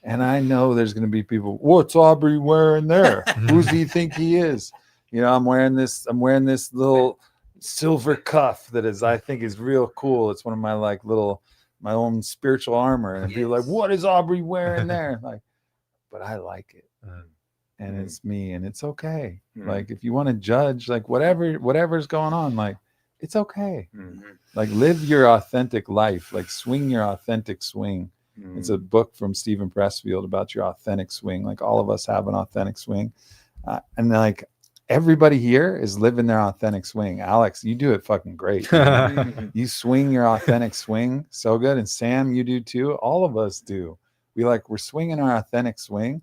And I know there's going to be people, what's Aubrey wearing there? Who's he think he is? I'm wearing this little silver cuff that I think is real cool. It's one of my my own spiritual armor. And people are like, what is Aubrey wearing there? Like, but I like it. And it's me, and it's okay. Like, if you want to judge, like whatever's going on, like, it's okay. Like, live your authentic life, like swing your authentic swing. It's a book from Stephen Pressfield about your authentic swing. Like, all of us have an authentic swing. And like, everybody here is living their authentic swing. Alex, you do it fucking great. You swing your authentic swing so good. And Sam, you do too. All of us do. We're swinging our authentic swing.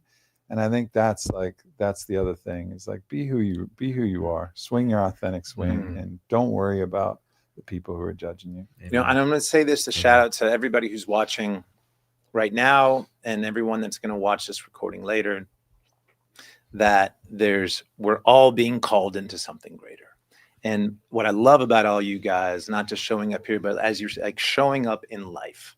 And I think that's the other thing is like, be who you are, swing your authentic swing and don't worry about the people who are judging you. and I'm going to say this to shout out to everybody who's watching right now and everyone that's going to watch this recording later, that we're all being called into something greater. And what I love about all you guys, not just showing up here, but as you're like showing up in life,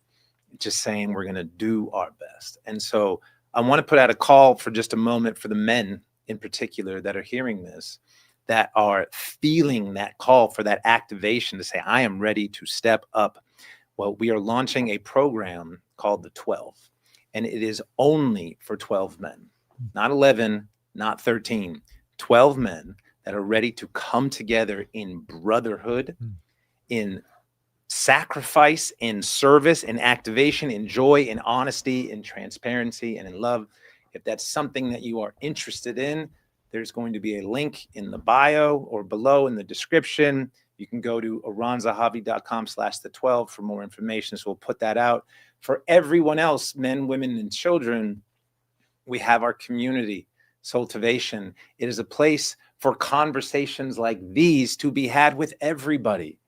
just saying we're going to do our best. And so I want to put out a call for just a moment for the men in particular that are hearing this, that are feeling that call for that activation to say, I am ready to step up. Well, we are launching a program called the 12, and it is only for 12 men, not 11, not 13, 12 men that are ready to come together in brotherhood, in sacrifice, in service, in activation, in joy, in honesty, in transparency, and in love. If that's something that you are interested in, there's going to be a link in the bio or below in the description. You can go to aranzahavi.com/the12 for more information. So we'll put that out. For everyone else, men, women, and children, we have our community, Soultivation. It is a place for conversations like these to be had with everybody.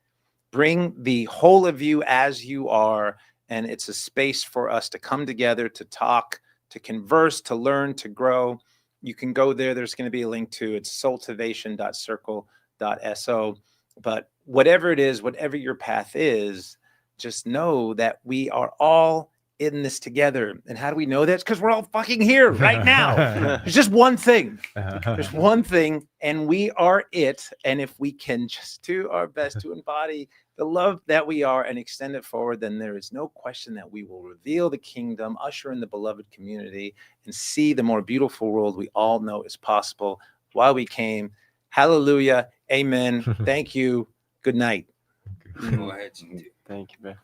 Bring the whole of you as you are, and it's a space for us to come together, to talk, to converse, to learn, to grow. You can go there. There's going to be a link to it's soultivation.circle.so. But whatever it is, whatever your path is, just know that we are all in this together. And how do we know that? It's because we're all fucking here right now. There's just one thing. There's one thing, and we are it. And if we can just do our best to embody the love that we are and extend it forward, then there is no question that we will reveal the kingdom, usher in the beloved community, and see the more beautiful world we all know is possible while we came. Hallelujah. Amen. Thank you. Good night. Go ahead. Thank you, man.